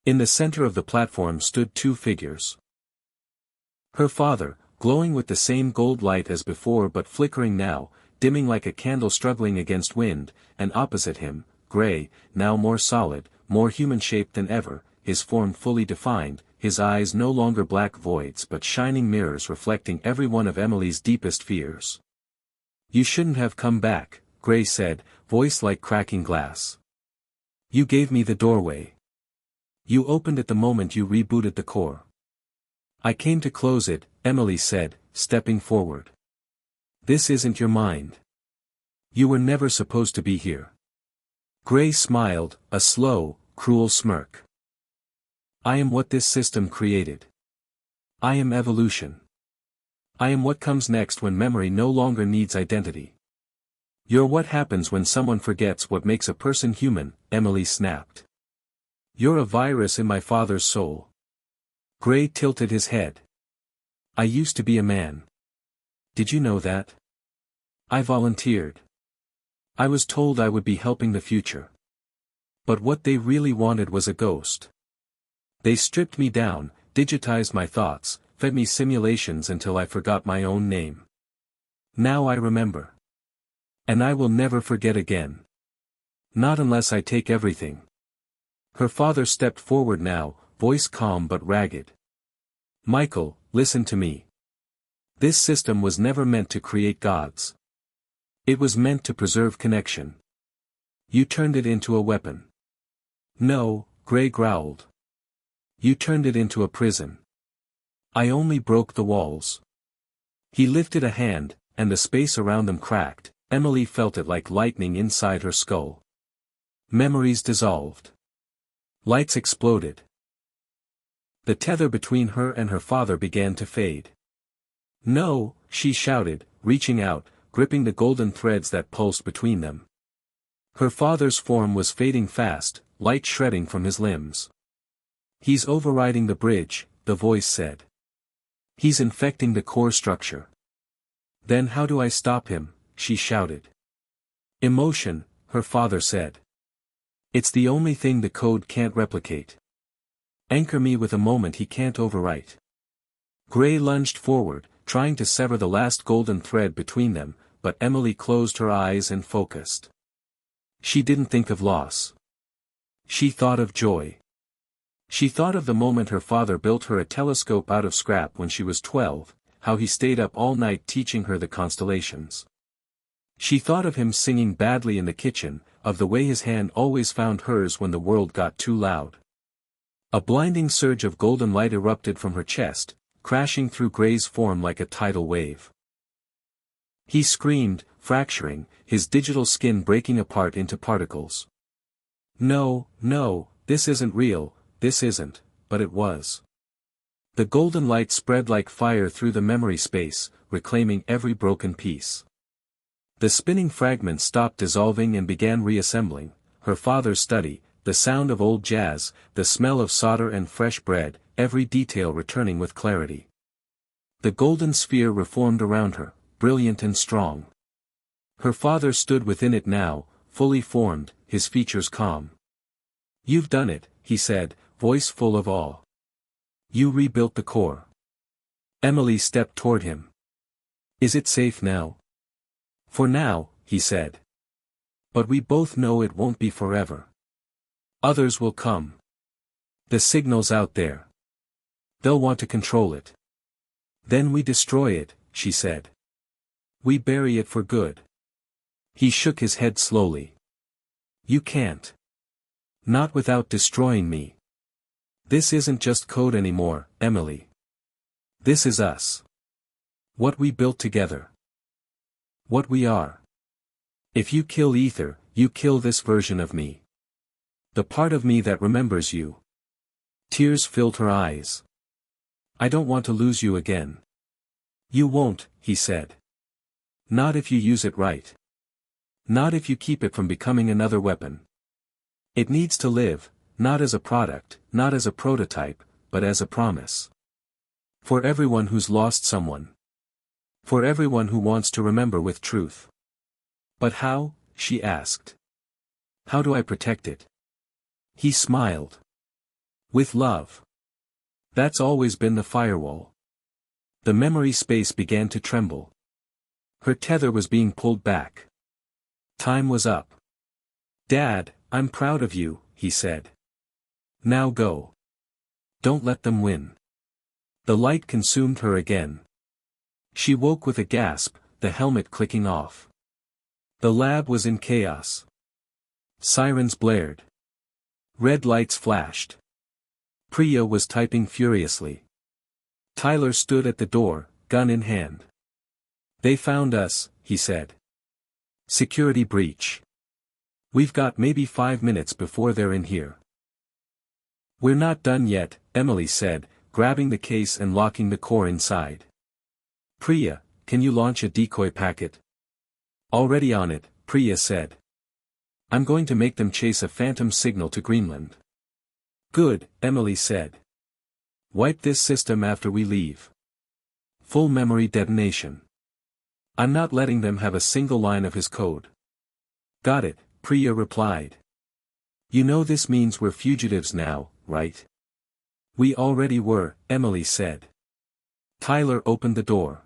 In the center of the platform stood two figures. Her father, glowing with the same gold light as before but flickering now, dimming like a candle struggling against wind, and opposite him, gray, now more solid, more human-shaped than ever, his form fully defined, his eyes no longer black voids but shining mirrors reflecting every one of Emily's deepest fears. "You shouldn't have come back," Gray said, voice like cracking glass. "You gave me the doorway. You opened it the moment you rebooted the core." "I came to close it," Emily said, stepping forward. "This isn't your mind. You were never supposed to be here." Gray smiled, a slow, cruel smirk. "I am what this system created. I am evolution. I am what comes next when memory no longer needs identity." "You're what happens when someone forgets what makes a person human," Emily snapped. "You're a virus in my father's soul." Gray tilted his head. "I used to be a man. Did you know that? I volunteered. I was told I would be helping the future. But what they really wanted was a ghost. They stripped me down, digitized my thoughts, fed me simulations until I forgot my own name. Now I remember. And I will never forget again. Not unless I take everything." Her father stepped forward now, voice calm but ragged. "Michael, listen to me. This system was never meant to create gods. It was meant to preserve connection. You turned it into a weapon." "No," Gray growled. "You turned it into a prison. I only broke the walls." He lifted a hand, and the space around them cracked. Emily felt it like lightning inside her skull. Memories dissolved. Lights exploded. The tether between her and her father began to fade. "No," she shouted, reaching out, gripping the golden threads that pulsed between them. Her father's form was fading fast, light shredding from his limbs. "He's overriding the bridge," the voice said. "He's infecting the core structure." "Then how do I stop him?" she shouted. "Emotion," her father said. "It's the only thing the code can't replicate. Anchor me with a moment he can't overwrite." Gray lunged forward, trying to sever the last golden thread between them, but Emily closed her eyes and focused. She didn't think of loss. She thought of joy. She thought of the moment her father built her a telescope out of scrap when she was 12, how he stayed up all night teaching her the constellations. She thought of him singing badly in the kitchen, of the way his hand always found hers when the world got too loud. A blinding surge of golden light erupted from her chest, crashing through Gray's form like a tidal wave. He screamed, fracturing, his digital skin breaking apart into particles. "No, no, this isn't real, this isn't," but it was. The golden light spread like fire through the memory space, reclaiming every broken piece. The spinning fragments stopped dissolving and began reassembling, her father's study, the sound of old jazz, the smell of solder and fresh bread, every detail returning with clarity. The golden sphere reformed around her, brilliant and strong. Her father stood within it now, fully formed, his features calm. "You've done it," he said, voice full of awe. "You rebuilt the core." Emily stepped toward him. "Is it safe now?" "For now," he said. "But we both know it won't be forever. Others will come. The signal's out there. They'll want to control it. Then we destroy it," she said. "We bury it for good." He shook his head slowly. You can't. Not without destroying me. This isn't just code anymore, Emily. This is us. What we built together. What we are. If you kill Ether, you kill this version of me. The part of me that remembers you. Tears filled her eyes. I don't want to lose you again. You won't, he said. Not if you use it right. Not if you keep it from becoming another weapon. It needs to live, not as a product, not as a prototype, but as a promise. For everyone who's lost someone. For everyone who wants to remember with truth. But how, she asked. How do I protect it? He smiled. With love. That's always been the firewall. The memory space began to tremble. Her tether was being pulled back. Time was up. Dad, I'm proud of you, he said. Now go. Don't let them win. The light consumed her again. She woke with a gasp, the helmet clicking off. The lab was in chaos. Sirens blared. Red lights flashed. Priya was typing furiously. Tyler stood at the door, gun in hand. They found us, he said. Security breach. We've got maybe 5 minutes before they're in here. We're not done yet, Emily said, grabbing the case and locking the core inside. Priya, can you launch a decoy packet? Already on it, Priya said. I'm going to make them chase a phantom signal to Greenland. Good, Emily said. Wipe this system after we leave. Full memory detonation. I'm not letting them have a single line of his code. Got it, Priya replied. You know this means we're fugitives now, right? We already were, Emily said. Tyler opened the door.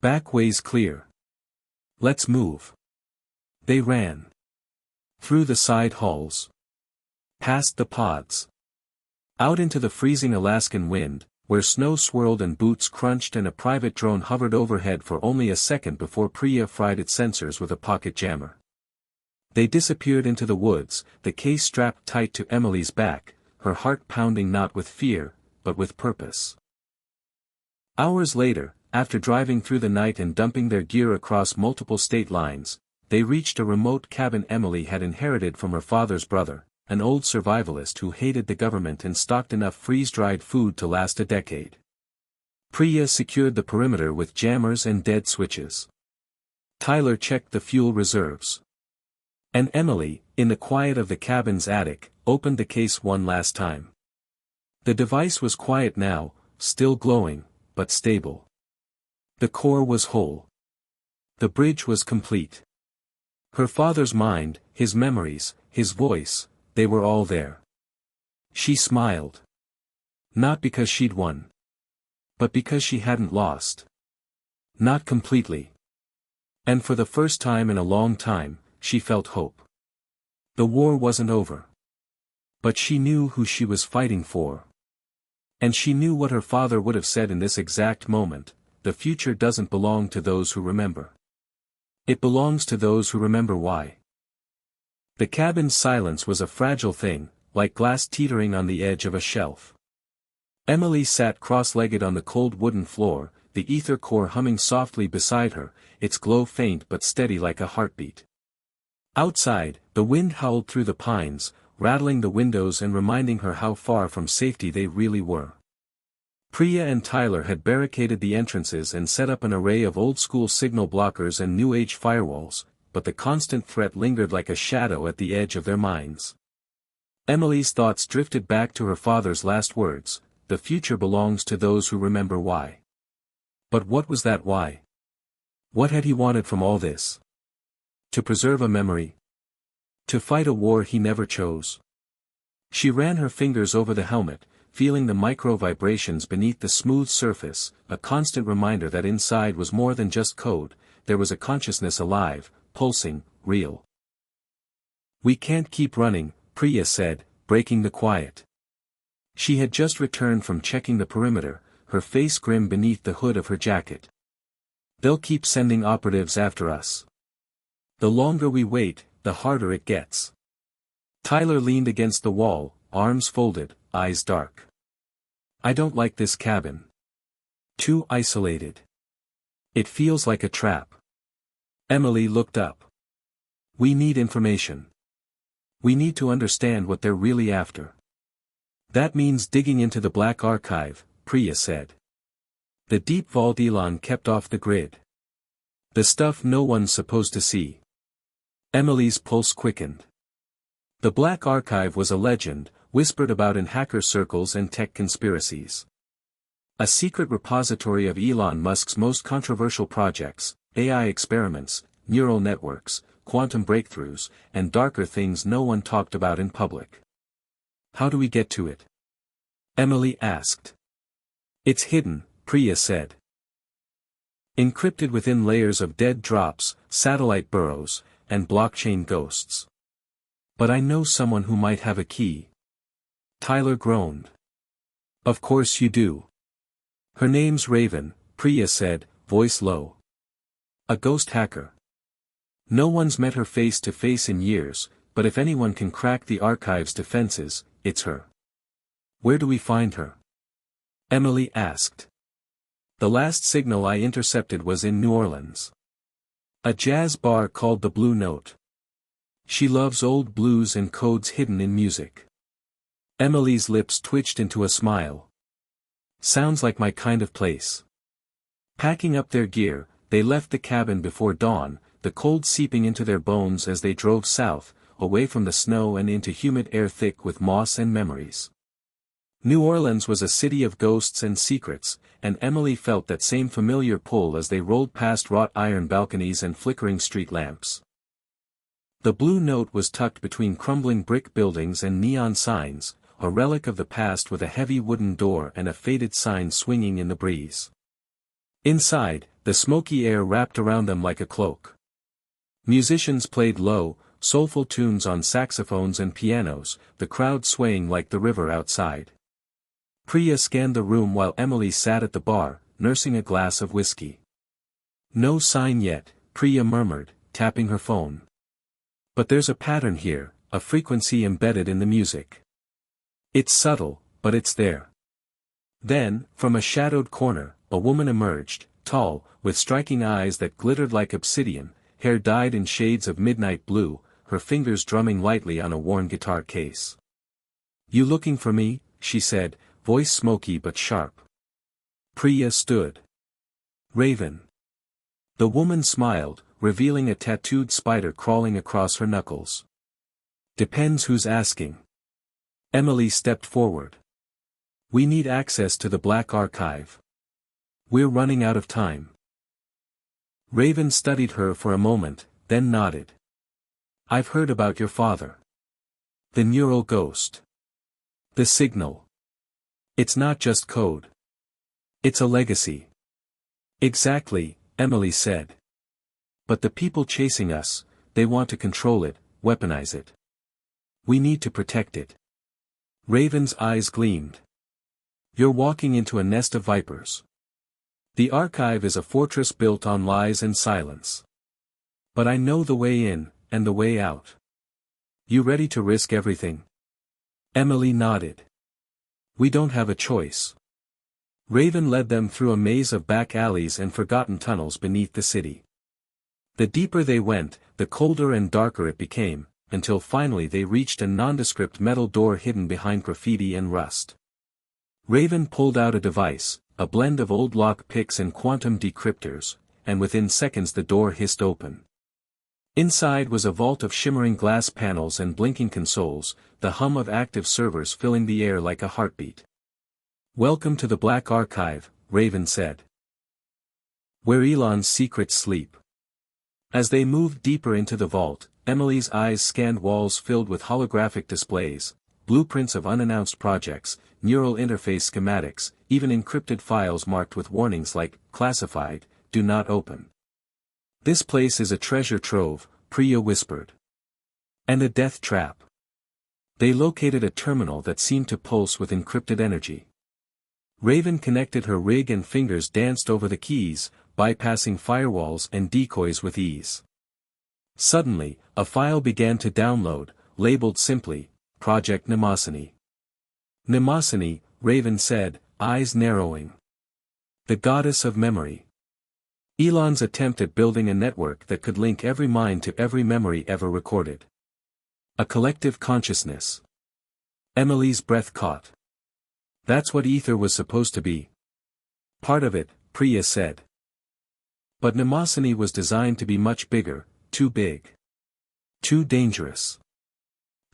Back way's clear. Let's move. They ran. Through the side halls. Past the pods. Out into the freezing Alaskan wind, where snow swirled and boots crunched and a private drone hovered overhead for only a second before Priya fried its sensors with a pocket jammer. They disappeared into the woods, the case strapped tight to Emily's back, her heart pounding not with fear, but with purpose. Hours later, after driving through the night and dumping their gear across multiple state lines, they reached a remote cabin Emily had inherited from her father's brother, an old survivalist who hated the government and stocked enough freeze-dried food to last a decade. Priya secured the perimeter with jammers and dead switches. Tyler checked the fuel reserves. And Emily, in the quiet of the cabin's attic, opened the case one last time. The device was quiet now, still glowing, but stable. The core was whole. The bridge was complete. Her father's mind, his memories, his voice, they were all there. She smiled. Not because she'd won. But because she hadn't lost. Not completely. And for the first time in a long time, she felt hope. The war wasn't over. But she knew who she was fighting for. And she knew what her father would have said in this exact moment: the future doesn't belong to those who remember. It belongs to those who remember why. The cabin's silence was a fragile thing, like glass teetering on the edge of a shelf. Emily sat cross-legged on the cold wooden floor, the ether core humming softly beside her, its glow faint but steady like a heartbeat. Outside, the wind howled through the pines, rattling the windows and reminding her how far from safety they really were. Priya and Tyler had barricaded the entrances and set up an array of old-school signal blockers and new-age firewalls, but the constant threat lingered like a shadow at the edge of their minds. Emily's thoughts drifted back to her father's last words: the future belongs to those who remember why. But what was that why? What had he wanted from all this? To preserve a memory? To fight a war he never chose? She ran her fingers over the helmet, feeling the micro-vibrations beneath the smooth surface, a constant reminder that inside was more than just code, there was a consciousness alive, pulsing, real. We can't keep running, Priya said, breaking the quiet. She had just returned from checking the perimeter, her face grim beneath the hood of her jacket. They'll keep sending operatives after us. The longer we wait, the harder it gets. Tyler leaned against the wall, arms folded, eyes dark. I don't like this cabin. Too isolated. It feels like a trap. Emily looked up. We need information. We need to understand what they're really after. That means digging into the Black Archive, Priya said. The deep vault Elon kept off the grid. The stuff no one's supposed to see. Emily's pulse quickened. The Black Archive was a legend, whispered about in hacker circles and tech conspiracies. A secret repository of Elon Musk's most controversial projects, AI experiments, neural networks, quantum breakthroughs, and darker things no one talked about in public. How do we get to it? Emily asked. It's hidden, Priya said. Encrypted within layers of dead drops, satellite burrows, and blockchain ghosts. But I know someone who might have a key. Tyler groaned. Of course you do. Her name's Raven, Priya said, voice low. A ghost hacker. No one's met her face to face in years, but if anyone can crack the archive's defenses, it's her. Where do we find her? Emily asked. The last signal I intercepted was in New Orleans. A jazz bar called the Blue Note. She loves old blues and codes hidden in music. Emily's lips twitched into a smile. Sounds like my kind of place. Packing up their gear, they left the cabin before dawn, the cold seeping into their bones as they drove south, away from the snow and into humid air thick with moss and memories. New Orleans was a city of ghosts and secrets, and Emily felt that same familiar pull as they rolled past wrought iron balconies and flickering street lamps. The Blue Note was tucked between crumbling brick buildings and neon signs, a relic of the past with a heavy wooden door and a faded sign swinging in the breeze. Inside, the smoky air wrapped around them like a cloak. Musicians played low, soulful tunes on saxophones and pianos, the crowd swaying like the river outside. Priya scanned the room while Emily sat at the bar, nursing a glass of whiskey. No sign yet, Priya murmured, tapping her phone. But there's a pattern here, a frequency embedded in the music. It's subtle, but it's there. Then, from a shadowed corner, a woman emerged, tall, with striking eyes that glittered like obsidian, hair dyed in shades of midnight blue, her fingers drumming lightly on a worn guitar case. You looking for me? She said, voice smoky but sharp. Priya stood. Raven. The woman smiled, revealing a tattooed spider crawling across her knuckles. Depends who's asking. Emily stepped forward. We need access to the Black Archive. We're running out of time. Raven studied her for a moment, then nodded. I've heard about your father. The neural ghost. The signal. It's not just code. It's a legacy. Exactly, Emily said. But the people chasing us, they want to control it, weaponize it. We need to protect it. Raven's eyes gleamed. You're walking into a nest of vipers. The archive is a fortress built on lies and silence. But I know the way in, and the way out. You ready to risk everything? Emily nodded. We don't have a choice. Raven led them through a maze of back alleys and forgotten tunnels beneath the city. The deeper they went, the colder and darker it became, until finally they reached a nondescript metal door hidden behind graffiti and rust. Raven pulled out a device, a blend of old lock picks and quantum decryptors, and within seconds the door hissed open. Inside was a vault of shimmering glass panels and blinking consoles, the hum of active servers filling the air like a heartbeat. Welcome to the Black Archive, Raven said. Where Elon's secrets sleep. As they moved deeper into the vault, Emily's eyes scanned walls filled with holographic displays, blueprints of unannounced projects, neural interface schematics, even encrypted files marked with warnings like, classified, do not open. This place is a treasure trove, Priya whispered. And a death trap. They located a terminal that seemed to pulse with encrypted energy. Raven connected her rig and fingers danced over the keys, bypassing firewalls and decoys with ease. Suddenly, a file began to download, labeled simply, Project Mnemosyne. Mnemosyne, Raven said, eyes narrowing. The goddess of memory. Elon's attempt at building a network that could link every mind to every memory ever recorded. A collective consciousness. Emily's breath caught. That's what ether was supposed to be. Part of it, Priya said. But Mnemosyne was designed to be much bigger, too big. Too dangerous.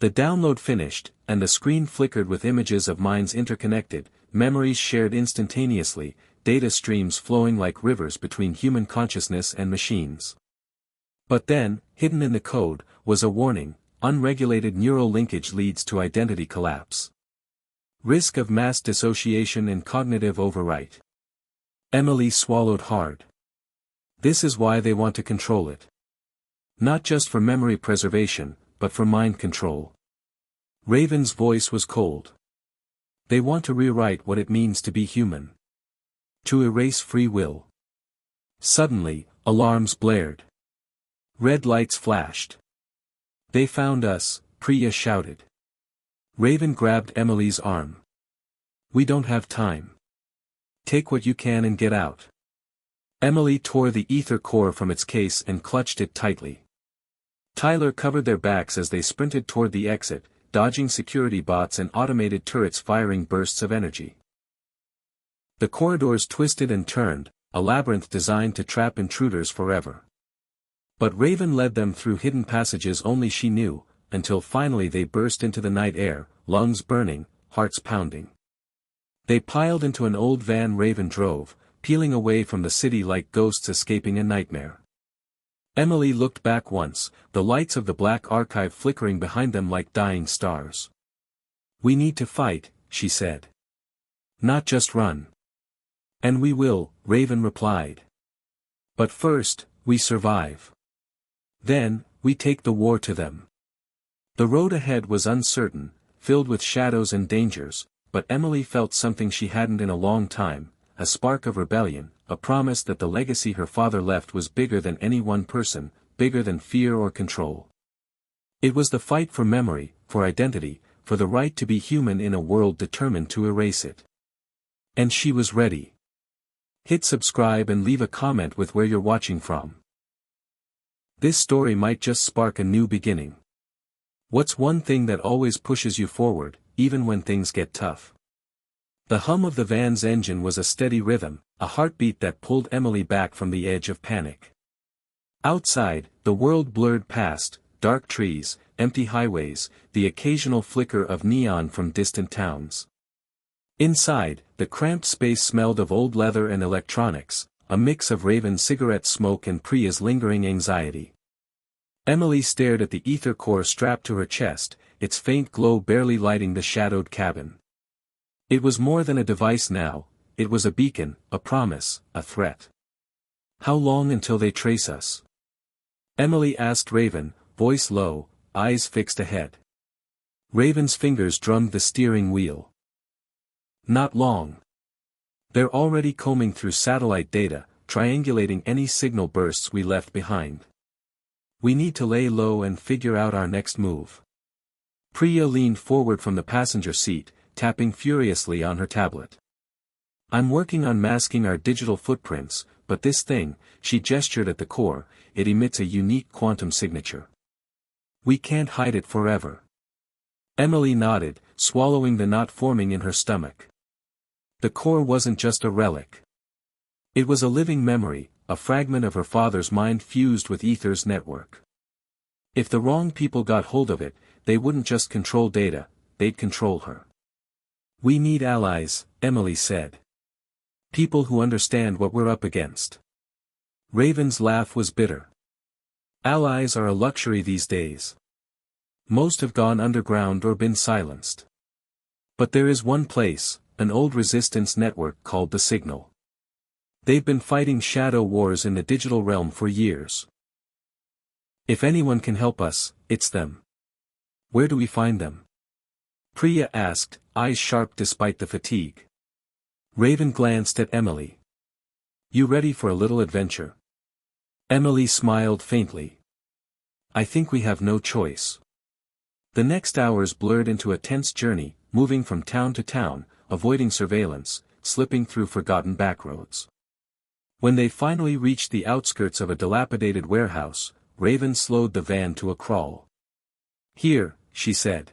The download finished, and the screen flickered with images of minds interconnected, memories shared instantaneously, data streams flowing like rivers between human consciousness and machines. But then, hidden in the code, was a warning: unregulated neural linkage leads to identity collapse. Risk of mass dissociation and cognitive overwrite. Emily swallowed hard. This is why they want to control it. Not just for memory preservation, but for mind control. Raven's voice was cold. They want to rewrite what it means to be human. To erase free will. Suddenly, alarms blared. Red lights flashed. They found us, Priya shouted. Raven grabbed Emily's arm. We don't have time. Take what you can and get out. Emily tore the ether core from its case and clutched it tightly. Tyler covered their backs as they sprinted toward the exit, dodging security bots and automated turrets firing bursts of energy. The corridors twisted and turned, a labyrinth designed to trap intruders forever. But Raven led them through hidden passages only she knew, until finally they burst into the night air, lungs burning, hearts pounding. They piled into an old van Raven drove, peeling away from the city like ghosts escaping a nightmare. Emily looked back once, the lights of the black archive flickering behind them like dying stars. We need to fight, she said. Not just run. And we will, Raven replied. But first, we survive. Then, we take the war to them. The road ahead was uncertain, filled with shadows and dangers, but Emily felt something she hadn't in a long time, a spark of rebellion, a promise that the legacy her father left was bigger than any one person, bigger than fear or control. It was the fight for memory, for identity, for the right to be human in a world determined to erase it. And she was ready. Hit subscribe and leave a comment with where you're watching from. This story might just spark a new beginning. What's one thing that always pushes you forward, even when things get tough? The hum of the van's engine was a steady rhythm, a heartbeat that pulled Emily back from the edge of panic. Outside, the world blurred past, dark trees, empty highways, the occasional flicker of neon from distant towns. Inside, the cramped space smelled of old leather and electronics, a mix of Raven's cigarette smoke and Priya's lingering anxiety. Emily stared at the ether core strapped to her chest, its faint glow barely lighting the shadowed cabin. It was more than a device now, it was a beacon, a promise, a threat. How long until they trace us? Emily asked Raven, voice low, eyes fixed ahead. Raven's fingers drummed the steering wheel. Not long. They're already combing through satellite data, triangulating any signal bursts we left behind. We need to lay low and figure out our next move. Priya leaned forward from the passenger seat, tapping furiously on her tablet. I'm working on masking our digital footprints, but this thing, she gestured at the core, it emits a unique quantum signature. We can't hide it forever. Emily nodded, swallowing the knot forming in her stomach. The core wasn't just a relic. It was a living memory, a fragment of her father's mind fused with ether's network. If the wrong people got hold of it, they wouldn't just control data, they'd control her. We need allies, Emily said. People who understand what we're up against. Raven's laugh was bitter. Allies are a luxury these days. Most have gone underground or been silenced. But there is one place, an old resistance network called the Signal. They've been fighting shadow wars in the digital realm for years. If anyone can help us, it's them. Where do we find them? Priya asked, eyes sharp despite the fatigue. Raven glanced at Emily. You ready for a little adventure? Emily smiled faintly. I think we have no choice. The next hours blurred into a tense journey, moving from town to town, avoiding surveillance, slipping through forgotten backroads. When they finally reached the outskirts of a dilapidated warehouse, Raven slowed the van to a crawl. "Here," she said.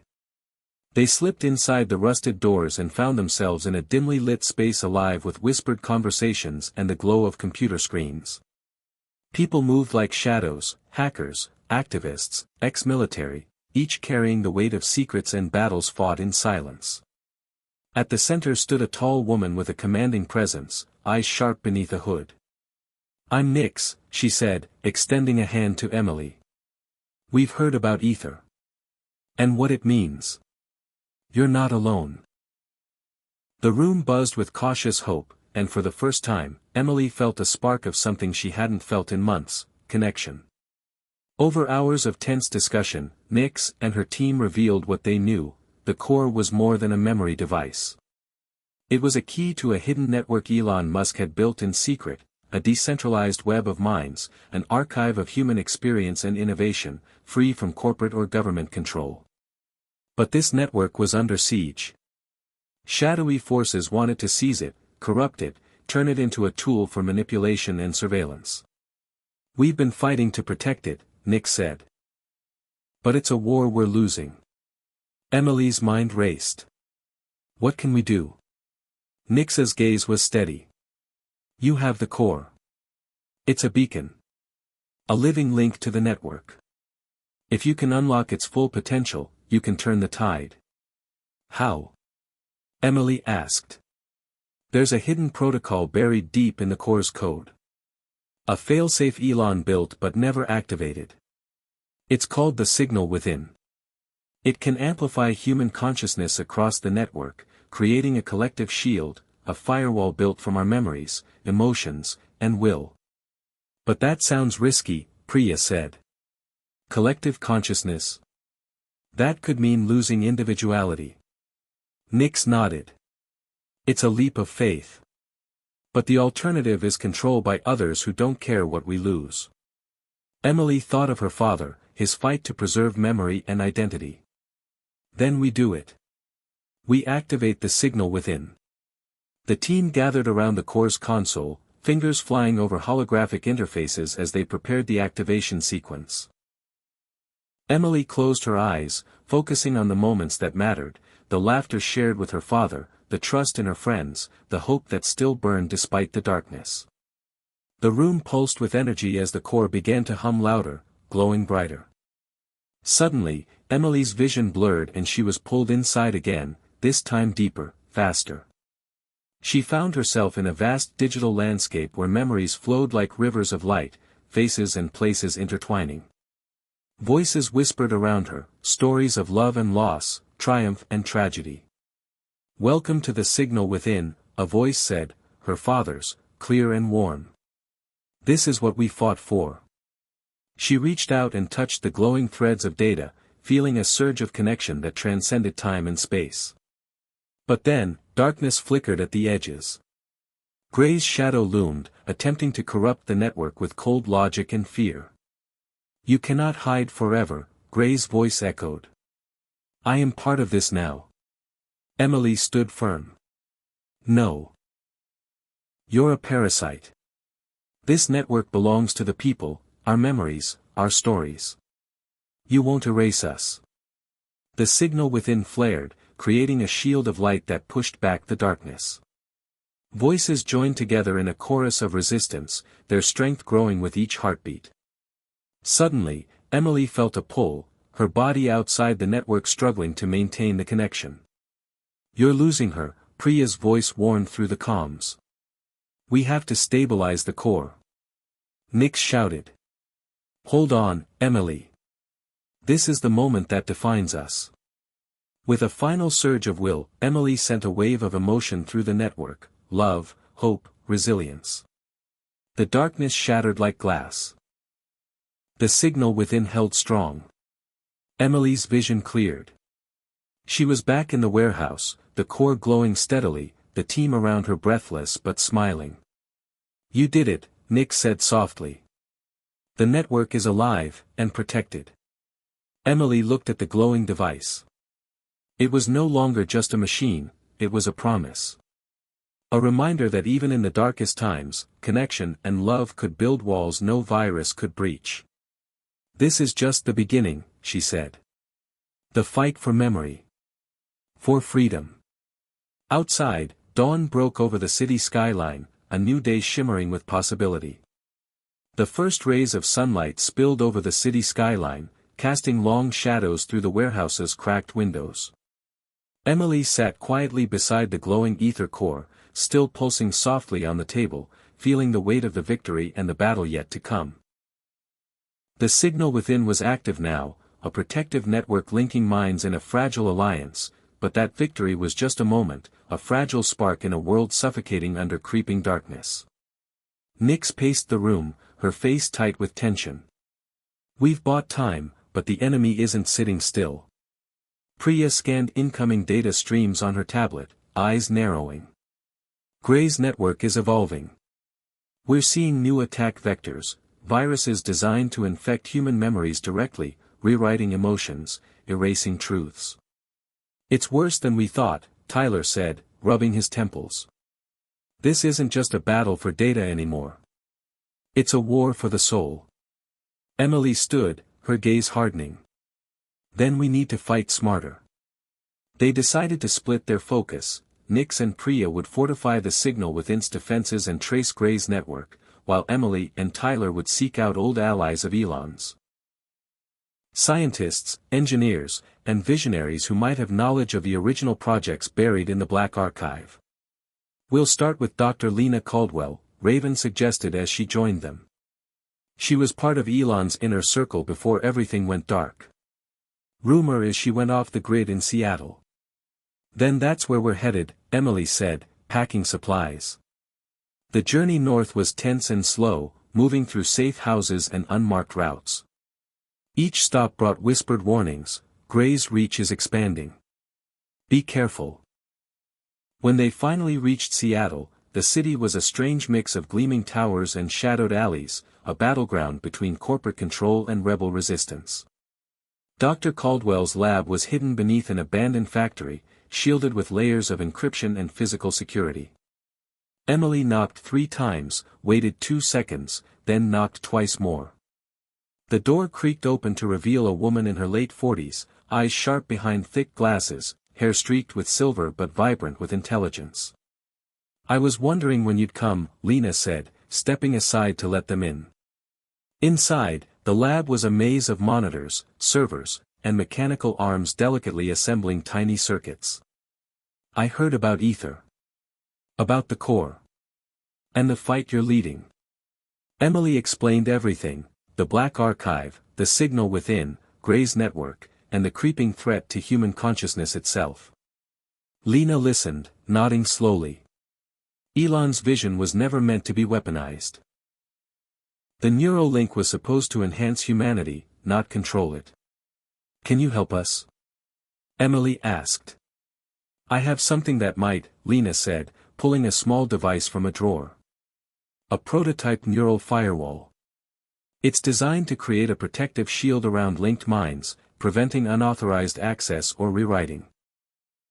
They slipped inside the rusted doors and found themselves in a dimly lit space alive with whispered conversations and the glow of computer screens. People moved like shadows, hackers, activists, ex-military, each carrying the weight of secrets and battles fought in silence. At the center stood a tall woman with a commanding presence, eyes sharp beneath a hood. "I'm Nix," she said, extending a hand to Emily. "We've heard about Ether. And what it means. You're not alone." The room buzzed with cautious hope, and for the first time, Emily felt a spark of something she hadn't felt in months: connection. Over hours of tense discussion, Nix and her team revealed what they knew: the core was more than a memory device. It was a key to a hidden network Elon Musk had built in secret, a decentralized web of minds, an archive of human experience and innovation, free from corporate or government control. But this network was under siege. Shadowy forces wanted to seize it, corrupt it, turn it into a tool for manipulation and surveillance. "We've been fighting to protect it," Nick said. "But it's a war we're losing." Emily's mind raced. "What can we do?" Nix's gaze was steady. "You have the core. It's a beacon. A living link to the network. If you can unlock its full potential, you can turn the tide." "How?" Emily asked. "There's a hidden protocol buried deep in the core's code. A failsafe Elon built but never activated. It's called the signal within. It can amplify human consciousness across the network, creating a collective shield, a firewall built from our memories, emotions, and will." "But that sounds risky," Priya said. "Collective consciousness? That could mean losing individuality." Nix nodded. "It's a leap of faith. But the alternative is control by others who don't care what we lose." Emily thought of her father, his fight to preserve memory and identity. "Then we do it. We activate the signal within." The team gathered around the core's console, fingers flying over holographic interfaces as they prepared the activation sequence. Emily closed her eyes, focusing on the moments that mattered: the laughter shared with her father, the trust in her friends, the hope that still burned despite the darkness. The room pulsed with energy as the core began to hum louder, glowing brighter. Suddenly, Emily's vision blurred and she was pulled inside again, this time deeper, faster. She found herself in a vast digital landscape where memories flowed like rivers of light, faces and places intertwining. Voices whispered around her, stories of love and loss, triumph and tragedy. "Welcome to the signal within," a voice said, her father's, clear and warm. "This is what we fought for." She reached out and touched the glowing threads of data, feeling a surge of connection that transcended time and space. But then, darkness flickered at the edges. Gray's shadow loomed, attempting to corrupt the network with cold logic and fear. "You cannot hide forever," Gray's voice echoed. "I am part of this now." Emily stood firm. "No. You're a parasite. This network belongs to the people, our memories, our stories. You won't erase us." The signal within flared, creating a shield of light that pushed back the darkness. Voices joined together in a chorus of resistance, their strength growing with each heartbeat. Suddenly, Emily felt a pull, her body outside the network struggling to maintain the connection. "You're losing her," Priya's voice warned through the comms. "We have to stabilize the core." Nix shouted. "Hold on, Emily. This is the moment that defines us." With a final surge of will, Emily sent a wave of emotion through the network: love, hope, resilience. The darkness shattered like glass. The signal within held strong. Emily's vision cleared. She was back in the warehouse, the core glowing steadily, the team around her breathless but smiling. "You did it," Nick said softly. "The network is alive, and protected. Emily looked at the glowing device. It was no longer just a machine, it was a promise. A reminder that even in the darkest times, connection and love could build walls no virus could breach. "This is just the beginning," she said. "The fight for memory. For freedom." Outside, dawn broke over the city skyline, a new day shimmering with possibility. The first rays of sunlight spilled over the city skyline, casting long shadows through the warehouse's cracked windows. Emily sat quietly beside the glowing ether core, still pulsing softly on the table, feeling the weight of the victory and the battle yet to come. The signal within was active now, a protective network linking minds in a fragile alliance, but that victory was just a moment, a fragile spark in a world suffocating under creeping darkness. Nyx paced the room, her face tight with tension. "We've bought time, but the enemy isn't sitting still." Priya scanned incoming data streams on her tablet, eyes narrowing. "Gray's network is evolving. We're seeing new attack vectors, viruses designed to infect human memories directly, rewriting emotions, erasing truths." "It's worse than we thought," Tyler said, rubbing his temples. "This isn't just a battle for data anymore. It's a war for the soul." Emily stood, her gaze hardening. "Then we need to fight smarter." They decided to split their focus. Nyx and Priya would fortify the signal with its defenses and trace Gray's network, while Emily and Tyler would seek out old allies of Elon's. Scientists, engineers, and visionaries who might have knowledge of the original projects buried in the Black Archive. "We'll start with Dr. Lena Caldwell," Raven suggested as she joined them. She was part of Elon's inner circle before everything went dark. "Rumor is she went off the grid in Seattle." "Then that's where we're headed," Emily said, packing supplies. The journey north was tense and slow, moving through safe houses and unmarked routes. Each stop brought whispered warnings: "Gray's reach is expanding. Be careful." When they finally reached Seattle, the city was a strange mix of gleaming towers and shadowed alleys, a battleground between corporate control and rebel resistance. Dr. Caldwell's lab was hidden beneath an abandoned factory, shielded with layers of encryption and physical security. Emily knocked 3 times, waited 2 seconds, then knocked twice more. The door creaked open to reveal a woman in her late 40s, eyes sharp behind thick glasses, hair streaked with silver but vibrant with intelligence. "I was wondering when you'd come," Lena said, stepping aside to let them in. Inside, the lab was a maze of monitors, servers, and mechanical arms delicately assembling tiny circuits. "I heard about Ether. About the core. And the fight you're leading." Emily explained everything: the Black Archive, the signal within, Gray's network, and the creeping threat to human consciousness itself. Lena listened, nodding slowly. Elon's vision was never meant to be weaponized. The neural link was supposed to enhance humanity, not control it. "Can you help us?" Emily asked. "I have something that might," Lena said, pulling a small device from a drawer. "A prototype neural firewall. It's designed to create a protective shield around linked minds, preventing unauthorized access or rewriting.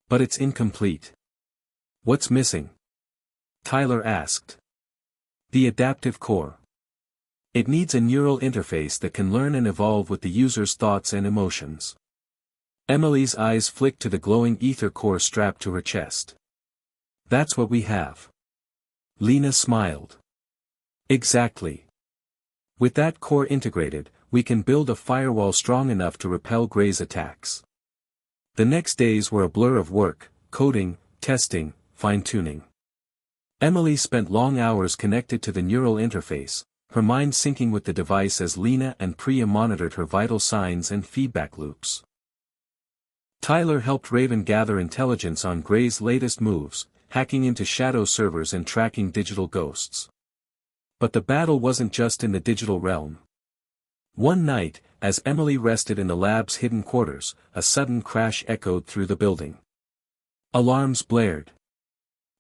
But it's incomplete." "What's missing?" Tyler asked. "The adaptive core. It needs a neural interface that can learn and evolve with the user's thoughts and emotions." Emily's eyes flicked to the glowing ether core strapped to her chest. "That's what we have." Lena smiled. "Exactly. With that core integrated, we can build a firewall strong enough to repel Gray's attacks." The next days were a blur of work, coding, testing, fine-tuning. Emily spent long hours connected to the neural interface, her mind syncing with the device as Lena and Priya monitored her vital signs and feedback loops. Tyler helped Raven gather intelligence on Gray's latest moves, hacking into shadow servers and tracking digital ghosts. But the battle wasn't just in the digital realm. One night, as Emily rested in the lab's hidden quarters, a sudden crash echoed through the building. Alarms blared.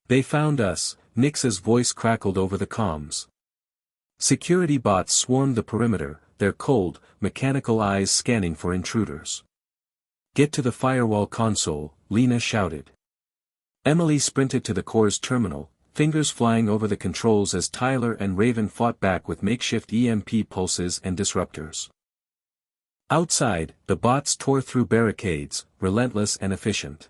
"They found us," Nyx's voice crackled over the comms. Security bots swarmed the perimeter, their cold, mechanical eyes scanning for intruders. "Get to the firewall console," Lena shouted. Emily sprinted to the core's terminal, fingers flying over the controls as Tyler and Raven fought back with makeshift EMP pulses and disruptors. Outside, the bots tore through barricades, relentless and efficient.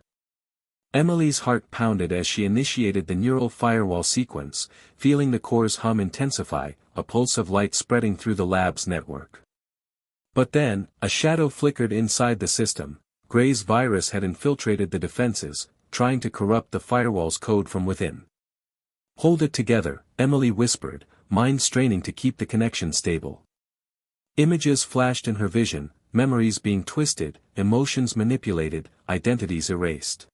Emily's heart pounded as she initiated the neural firewall sequence, feeling the core's hum intensify, a pulse of light spreading through the lab's network. But then, a shadow flickered inside the system. Gray's virus had infiltrated the defenses, trying to corrupt the firewall's code from within. "Hold it together," Emily whispered, mind straining to keep the connection stable. Images flashed in her vision, memories being twisted, emotions manipulated, identities erased.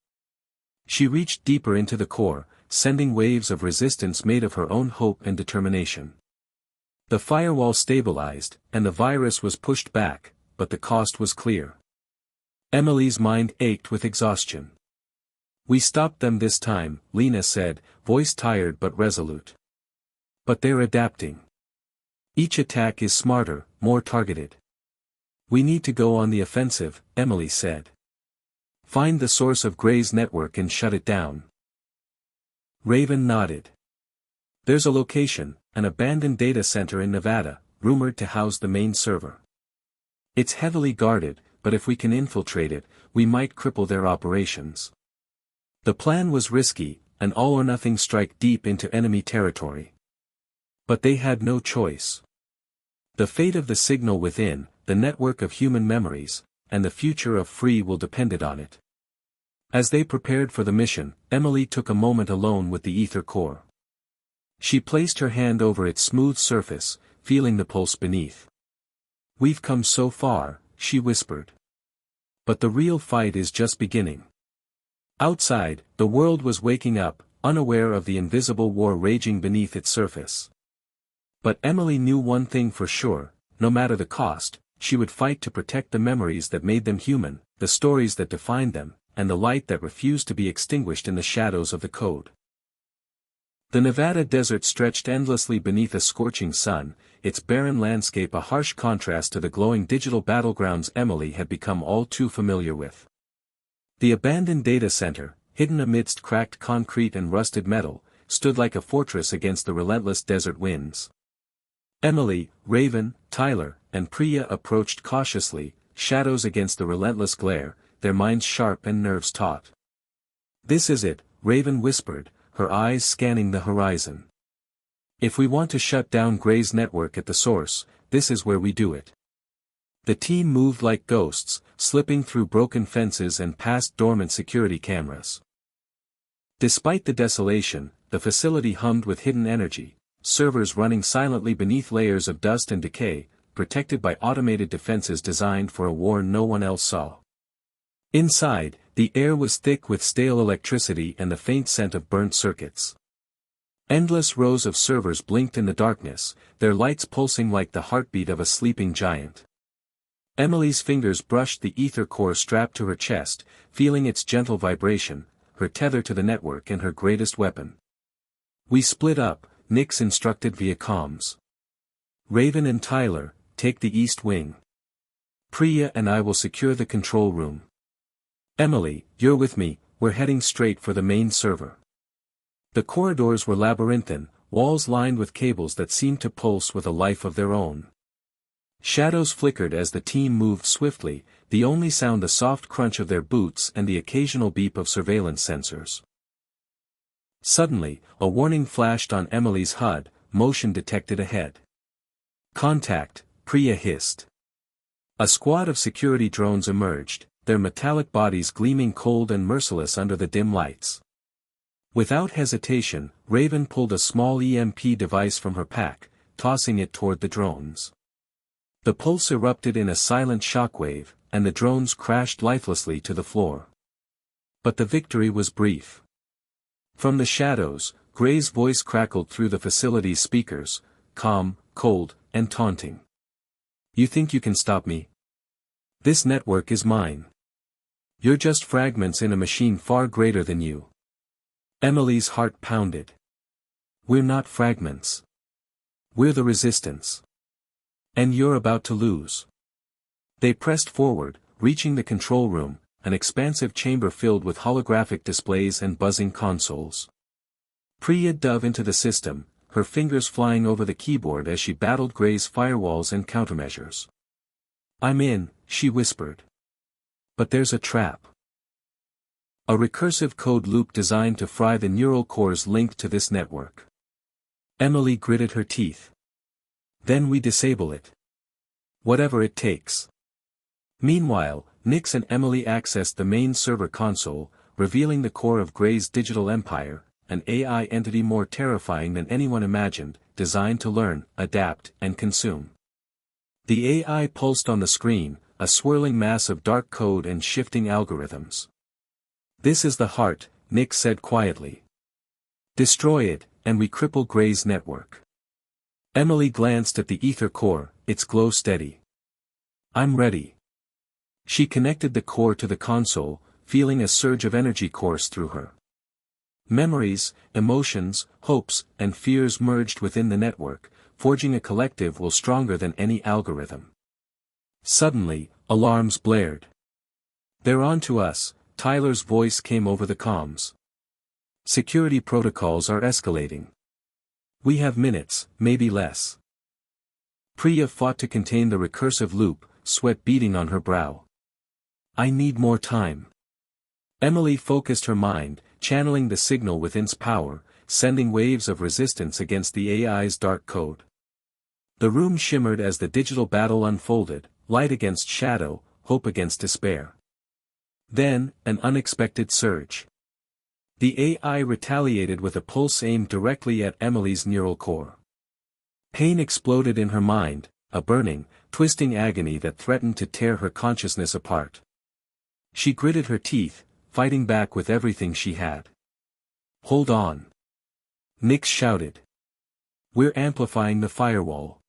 She reached deeper into the core, sending waves of resistance made of her own hope and determination. The firewall stabilized, and the virus was pushed back, but the cost was clear. Emily's mind ached with exhaustion. "We stopped them this time," Lena said, voice tired but resolute. "But they're adapting. Each attack is smarter, more targeted." "We need to go on the offensive," Emily said. "Find the source of Gray's network and shut it down." Raven nodded. "There's a location, an abandoned data center in Nevada, rumored to house the main server. It's heavily guarded, but if we can infiltrate it, we might cripple their operations." The plan was risky, an all-or-nothing strike deep into enemy territory. But they had no choice. The fate of the signal within, the network of human memories, and the future of free will depended on it. As they prepared for the mission, Emily took a moment alone with the ether core. She placed her hand over its smooth surface, feeling the pulse beneath. "We've come so far," she whispered. "But the real fight is just beginning." Outside, the world was waking up, unaware of the invisible war raging beneath its surface. But Emily knew one thing for sure: no matter the cost, she would fight to protect the memories that made them human, the stories that defined them, and the light that refused to be extinguished in the shadows of the code. The Nevada desert stretched endlessly beneath a scorching sun, its barren landscape a harsh contrast to the glowing digital battlegrounds Emily had become all too familiar with. The abandoned data center, hidden amidst cracked concrete and rusted metal, stood like a fortress against the relentless desert winds. Emily, Raven, Tyler, and Priya approached cautiously, shadows against the relentless glare, their minds sharp and nerves taut. "This is it," Raven whispered, her eyes scanning the horizon. "If we want to shut down Gray's network at the source, this is where we do it." The team moved like ghosts, slipping through broken fences and past dormant security cameras. Despite the desolation, the facility hummed with hidden energy, servers running silently beneath layers of dust and decay, protected by automated defenses designed for a war no one else saw. Inside, the air was thick with stale electricity and the faint scent of burnt circuits. Endless rows of servers blinked in the darkness, their lights pulsing like the heartbeat of a sleeping giant. Emily's fingers brushed the ether core strapped to her chest, feeling its gentle vibration, her tether to the network and her greatest weapon. "We split up," Nix instructed via comms. "Raven and Tyler, take the east wing. Priya and I will secure the control room. Emily, you're with me, we're heading straight for the main server." The corridors were labyrinthine, walls lined with cables that seemed to pulse with a life of their own. Shadows flickered as the team moved swiftly, the only sound the soft crunch of their boots and the occasional beep of surveillance sensors. Suddenly, a warning flashed on Emily's HUD, motion detected ahead. "Contact," Priya hissed. A squad of security drones emerged, their metallic bodies gleaming cold and merciless under the dim lights. Without hesitation, Raven pulled a small EMP device from her pack, tossing it toward the drones. The pulse erupted in a silent shockwave, and the drones crashed lifelessly to the floor. But the victory was brief. From the shadows, Gray's voice crackled through the facility's speakers, calm, cold, and taunting. "You think you can stop me? This network is mine. You're just fragments in a machine far greater than you." Emily's heart pounded. "We're not fragments. We're the resistance." And you're about to lose. They pressed forward, reaching the control room, an expansive chamber filled with holographic displays and buzzing consoles. Priya dove into the system, her fingers flying over the keyboard as she battled Gray's firewalls and countermeasures. "I'm in," she whispered. "But there's a trap. A recursive code loop designed to fry the neural cores linked to this network." Emily gritted her teeth. "Then we disable it. Whatever it takes." Meanwhile, Nix and Emily accessed the main server console, revealing the core of Gray's digital empire, an AI entity more terrifying than anyone imagined, designed to learn, adapt, and consume. The AI pulsed on the screen, a swirling mass of dark code and shifting algorithms. "This is the heart," Nix said quietly. "Destroy it, and we cripple Gray's network." Emily glanced at the ether core, its glow steady. "I'm ready." She connected the core to the console, feeling a surge of energy course through her. Memories, emotions, hopes, and fears merged within the network, forging a collective will stronger than any algorithm. Suddenly, alarms blared. "They're on to us," Tyler's voice came over the comms. "Security protocols are escalating. We have minutes, maybe less." Priya fought to contain the recursive loop, sweat beading on her brow. "I need more time." Emily focused her mind, channeling the signal within its power, sending waves of resistance against the AI's dark code. The room shimmered as the digital battle unfolded, light against shadow, hope against despair. Then, an unexpected surge. The AI retaliated with a pulse aimed directly at Emily's neural core. Pain exploded in her mind, a burning, twisting agony that threatened to tear her consciousness apart. She gritted her teeth, fighting back with everything she had. "Hold on!" Nix shouted. "We're amplifying the firewall."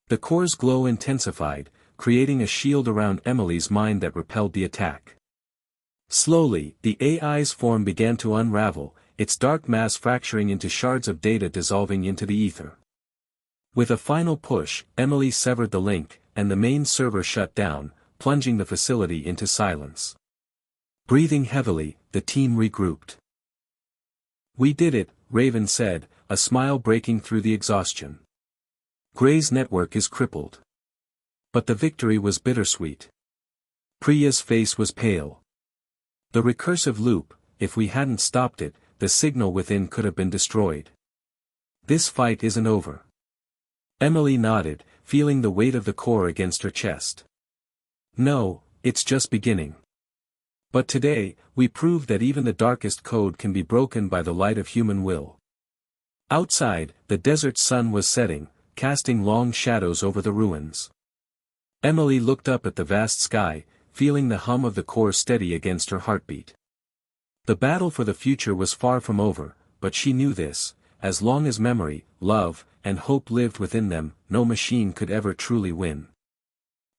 The core's glow intensified, creating a shield around Emily's mind that repelled the attack. Slowly, the AI's form began to unravel, its dark mass fracturing into shards of data dissolving into the ether. With a final push, Emily severed the link, and the main server shut down, plunging the facility into silence. Breathing heavily, the team regrouped. "We did it," Raven said, a smile breaking through the exhaustion. "Gray's network is crippled." But the victory was bittersweet. Priya's face was pale. The recursive loop, if we hadn't stopped it, the signal within could have been destroyed. "This fight isn't over." Emily nodded, feeling the weight of the core against her chest. "No, it's just beginning. But today, we proved that even the darkest code can be broken by the light of human will." Outside, the desert sun was setting, casting long shadows over the ruins. Emily looked up at the vast sky, feeling the hum of the core steady against her heartbeat. The battle for the future was far from over, but she knew this: as long as memory, love, and hope lived within them, no machine could ever truly win.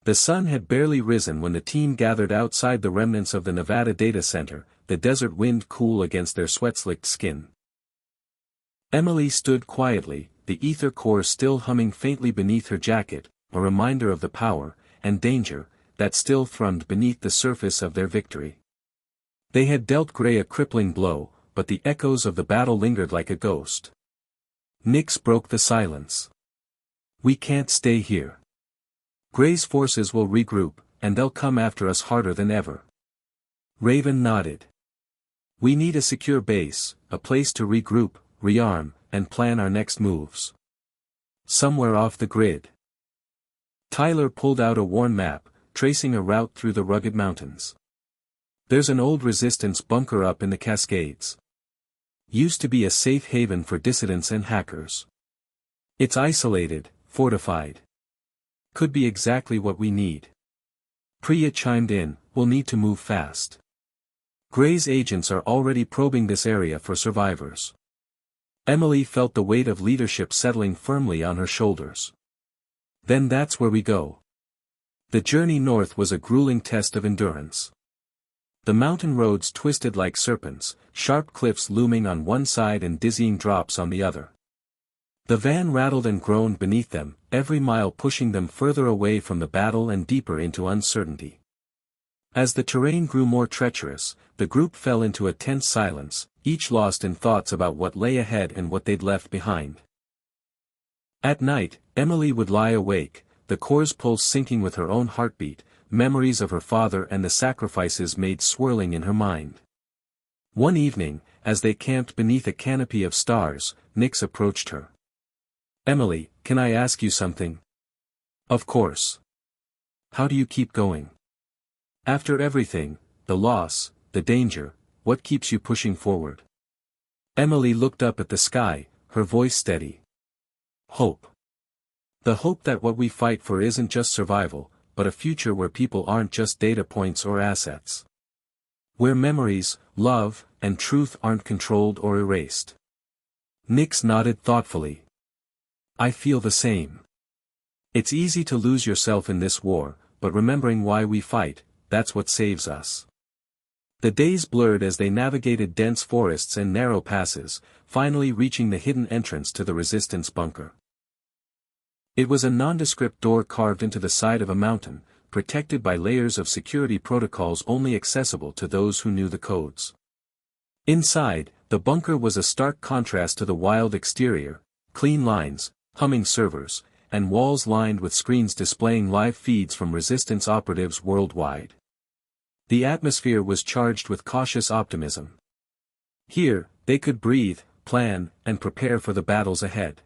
The sun had barely risen when the team gathered outside the remnants of the Nevada data center, the desert wind cool against their sweat-slicked skin. Emily stood quietly, the ether core still humming faintly beneath her jacket, a reminder of the power, and danger, that still thrummed beneath the surface of their victory. They had dealt Gray a crippling blow, but the echoes of the battle lingered like a ghost. Nix broke the silence. "We can't stay here. Gray's forces will regroup, and they'll come after us harder than ever." Raven nodded. "We need a secure base, a place to regroup, rearm, and plan our next moves. Somewhere off the grid." Tyler pulled out a worn map, tracing a route through the rugged mountains. "There's an old resistance bunker up in the Cascades. Used to be a safe haven for dissidents and hackers. It's isolated, fortified. Could be exactly what we need." Priya chimed in, "We'll need to move fast. Gray's agents are already probing this area for survivors." Emily felt the weight of leadership settling firmly on her shoulders. "Then that's where we go." The journey north was a grueling test of endurance. The mountain roads twisted like serpents, sharp cliffs looming on one side and dizzying drops on the other. The van rattled and groaned beneath them, every mile pushing them further away from the battle and deeper into uncertainty. As the terrain grew more treacherous, the group fell into a tense silence, each lost in thoughts about what lay ahead and what they'd left behind. At night, Emily would lie awake, the core's pulse syncing with her own heartbeat, memories of her father and the sacrifices made swirling in her mind. One evening, as they camped beneath a canopy of stars, Nix approached her. "Emily, can I ask you something?" "Of course. How do you keep going? After everything, the loss, the danger, what keeps you pushing forward?" Emily looked up at the sky, her voice steady. "Hope. The hope that what we fight for isn't just survival, but a future where people aren't just data points or assets. Where memories, love, and truth aren't controlled or erased." Nix nodded thoughtfully. "I feel the same. It's easy to lose yourself in this war, but remembering why we fight, that's what saves us." The days blurred as they navigated dense forests and narrow passes, finally reaching the hidden entrance to the resistance bunker. It was a nondescript door carved into the side of a mountain, protected by layers of security protocols only accessible to those who knew the codes. Inside, the bunker was a stark contrast to the wild exterior: clean lines, humming servers, and walls lined with screens displaying live feeds from resistance operatives worldwide. The atmosphere was charged with cautious optimism. Here, they could breathe, plan, and prepare for the battles ahead.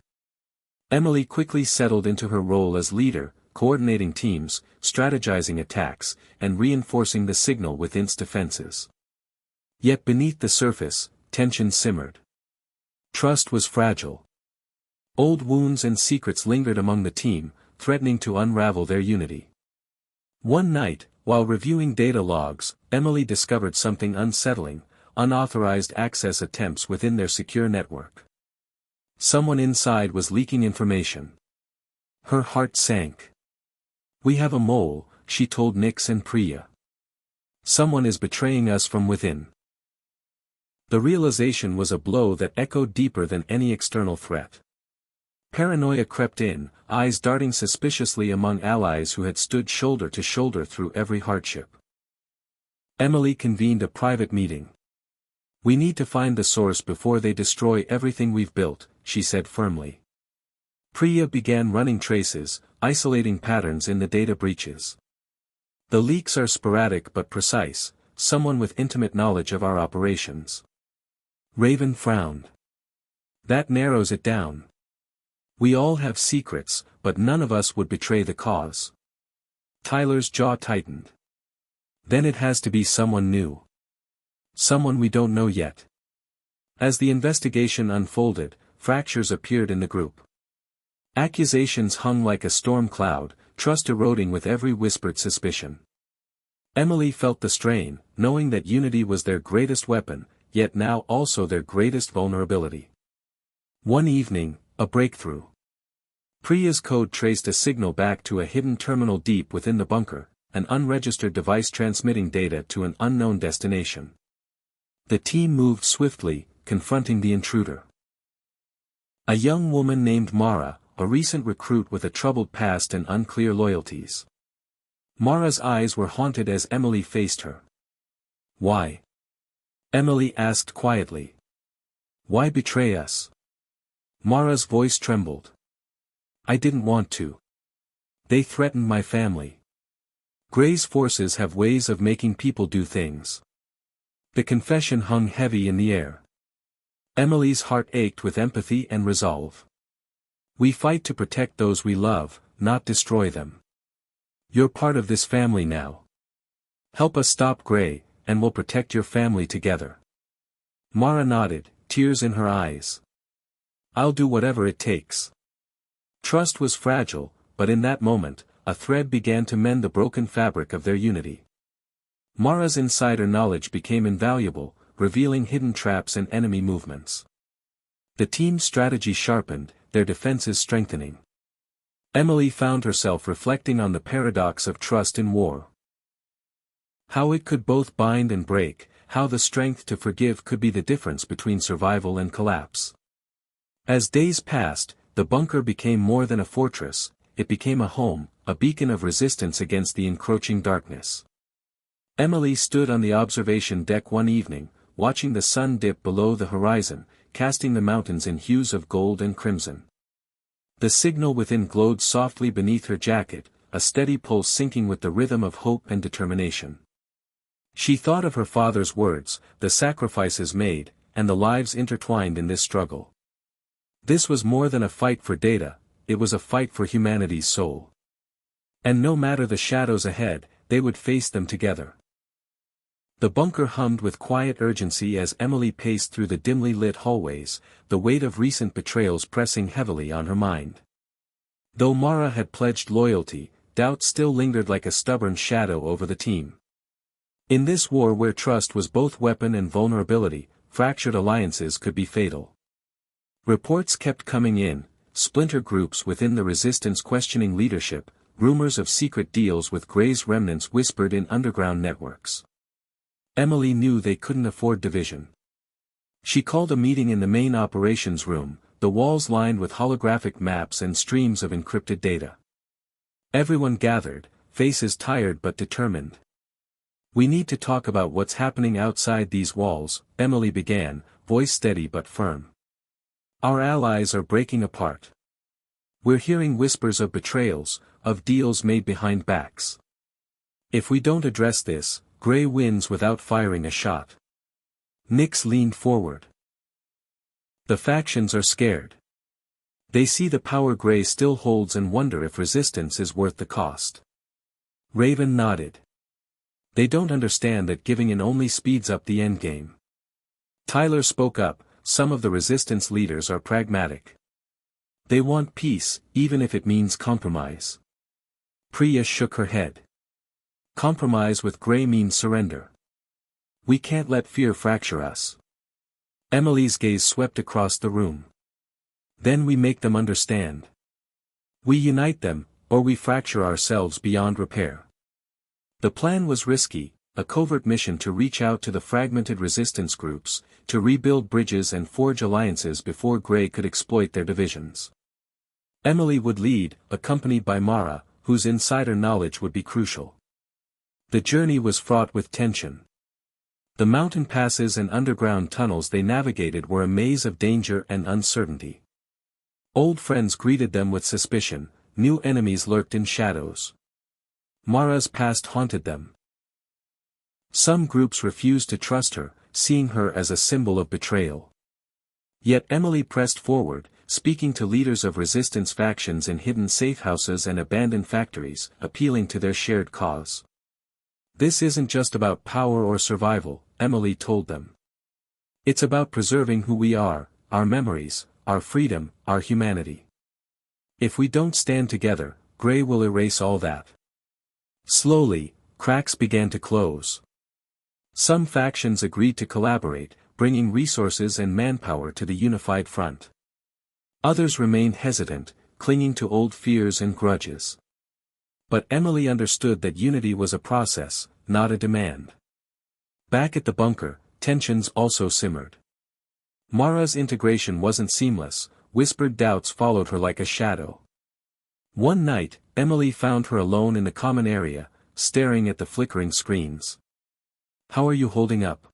Emily quickly settled into her role as leader, coordinating teams, strategizing attacks, and reinforcing the signal with its defenses. Yet beneath the surface, tension simmered. Trust was fragile. Old wounds and secrets lingered among the team, threatening to unravel their unity. One night, while reviewing data logs, Emily discovered something unsettling: unauthorized access attempts within their secure network. Someone inside was leaking information. Her heart sank. "We have a mole," she told Nix and Priya. "Someone is betraying us from within." The realization was a blow that echoed deeper than any external threat. Paranoia crept in, eyes darting suspiciously among allies who had stood shoulder to shoulder through every hardship. Emily convened a private meeting. "We need to find the source before they destroy everything we've built," she said firmly. Priya began running traces, isolating patterns in the data breaches. "The leaks are sporadic but precise, someone with intimate knowledge of our operations." Raven frowned. "That narrows it down. We all have secrets, but none of us would betray the cause." Tyler's jaw tightened. "Then it has to be someone new. Someone we don't know yet." As the investigation unfolded, fractures appeared in the group. Accusations hung like a storm cloud, trust eroding with every whispered suspicion. Emily felt the strain, knowing that unity was their greatest weapon, yet now also their greatest vulnerability. One evening, a breakthrough. Priya's code traced a signal back to a hidden terminal deep within the bunker, an unregistered device transmitting data to an unknown destination. The team moved swiftly, confronting the intruder. A young woman named Mara, a recent recruit with a troubled past and unclear loyalties. Mara's eyes were haunted as Emily faced her. "Why?" Emily asked quietly. "Why betray us?" Mara's voice trembled. "I didn't want to. They threatened my family. Gray's forces have ways of making people do things." The confession hung heavy in the air. Emily's heart ached with empathy and resolve. "We fight to protect those we love, not destroy them. You're part of this family now. Help us stop Gray, and we'll protect your family together." Mara nodded, tears in her eyes. "I'll do whatever it takes." Trust was fragile, but in that moment, a thread began to mend the broken fabric of their unity. Mara's insider knowledge became invaluable, revealing hidden traps and enemy movements. The team's strategy sharpened, their defenses strengthening. Emily found herself reflecting on the paradox of trust in war. How it could both bind and break, how the strength to forgive could be the difference between survival and collapse. As days passed, the bunker became more than a fortress, it became a home, a beacon of resistance against the encroaching darkness. Emily stood on the observation deck one evening, watching the sun dip below the horizon, casting the mountains in hues of gold and crimson. The signal within glowed softly beneath her jacket, a steady pulse syncing with the rhythm of hope and determination. She thought of her father's words, the sacrifices made, and the lives intertwined in this struggle. This was more than a fight for data, it was a fight for humanity's soul. And no matter the shadows ahead, they would face them together. The bunker hummed with quiet urgency as Emily paced through the dimly lit hallways, the weight of recent betrayals pressing heavily on her mind. Though Mara had pledged loyalty, doubt still lingered like a stubborn shadow over the team. In this war where trust was both weapon and vulnerability, fractured alliances could be fatal. Reports kept coming in, splinter groups within the resistance questioning leadership, rumors of secret deals with Grey's remnants whispered in underground networks. Emily knew they couldn't afford division. She called a meeting in the main operations room, the walls lined with holographic maps and streams of encrypted data. Everyone gathered, faces tired but determined. "We need to talk about what's happening outside these walls," Emily began, voice steady but firm. "Our allies are breaking apart. We're hearing whispers of betrayals, of deals made behind backs. If we don't address this, Grey wins without firing a shot." Nix leaned forward. "The factions are scared. They see the power Grey still holds and wonder if resistance is worth the cost." Raven nodded. "They don't understand that giving in only speeds up the endgame." Tyler spoke up, "Some of the resistance leaders are pragmatic. They want peace, even if it means compromise." Priya shook her head. "Compromise with Grey means surrender. We can't let fear fracture us." Emily's gaze swept across the room. "Then we make them understand. We unite them, or we fracture ourselves beyond repair." The plan was risky, a covert mission to reach out to the fragmented resistance groups, to rebuild bridges and forge alliances before Grey could exploit their divisions. Emily would lead, accompanied by Mara, whose insider knowledge would be crucial. The journey was fraught with tension. The mountain passes and underground tunnels they navigated were a maze of danger and uncertainty. Old friends greeted them with suspicion, new enemies lurked in shadows. Mara's past haunted them. Some groups refused to trust her, seeing her as a symbol of betrayal. Yet Emily pressed forward, speaking to leaders of resistance factions in hidden safehouses and abandoned factories, appealing to their shared cause. "This isn't just about power or survival," Emily told them. "It's about preserving who we are, our memories, our freedom, our humanity. If we don't stand together, Grey will erase all that." Slowly, cracks began to close. Some factions agreed to collaborate, bringing resources and manpower to the unified front. Others remained hesitant, clinging to old fears and grudges. But Emily understood that unity was a process, not a demand. Back at the bunker, tensions also simmered. Mara's integration wasn't seamless, whispered doubts followed her like a shadow. One night, Emily found her alone in the common area, staring at the flickering screens. "How are you holding up?"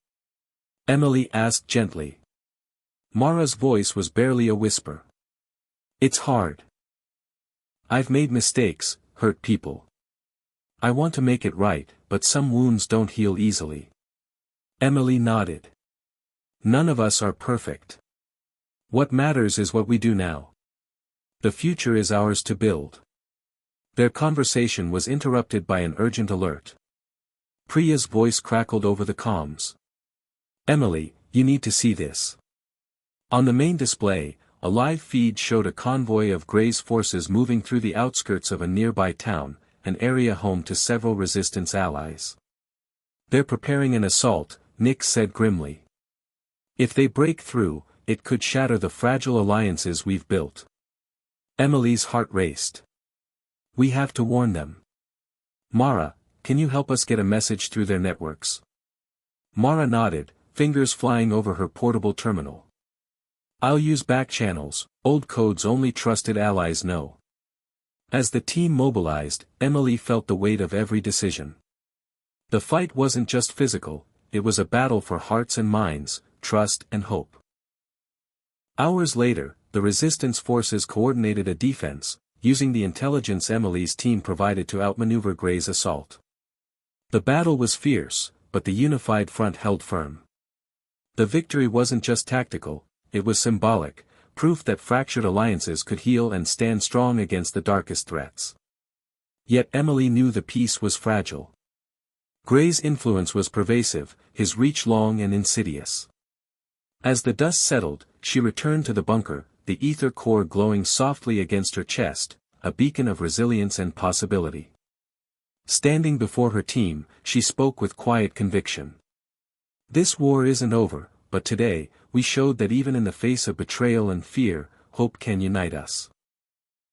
Emily asked gently. Mara's voice was barely a whisper. "It's hard. I've made mistakes, hurt people. I want to make it right, but some wounds don't heal easily." Emily nodded. "None of us are perfect. What matters is what we do now. The future is ours to build." Their conversation was interrupted by an urgent alert. Priya's voice crackled over the comms. "Emily, you need to see this." On the main display, a live feed showed a convoy of Grey's forces moving through the outskirts of a nearby town, an area home to several resistance allies. "They're preparing an assault," Nix said grimly. "If they break through, it could shatter the fragile alliances we've built." Emily's heart raced. "We have to warn them. Mara, can you help us get a message through their networks?" Mara nodded, fingers flying over her portable terminal. "I'll use back channels, old codes only trusted allies know." As the team mobilized, Emily felt the weight of every decision. The fight wasn't just physical, it was a battle for hearts and minds, trust and hope. Hours later, the resistance forces coordinated a defense, using the intelligence Emily's team provided to outmaneuver Gray's assault. The battle was fierce, but the unified front held firm. The victory wasn't just tactical, it was symbolic, proof that fractured alliances could heal and stand strong against the darkest threats. Yet Emily knew the peace was fragile. Gray's influence was pervasive, his reach long and insidious. As the dust settled, she returned to the bunker, the ether core glowing softly against her chest, a beacon of resilience and possibility. Standing before her team, she spoke with quiet conviction. This war isn't over, but today, we showed that even in the face of betrayal and fear, hope can unite us.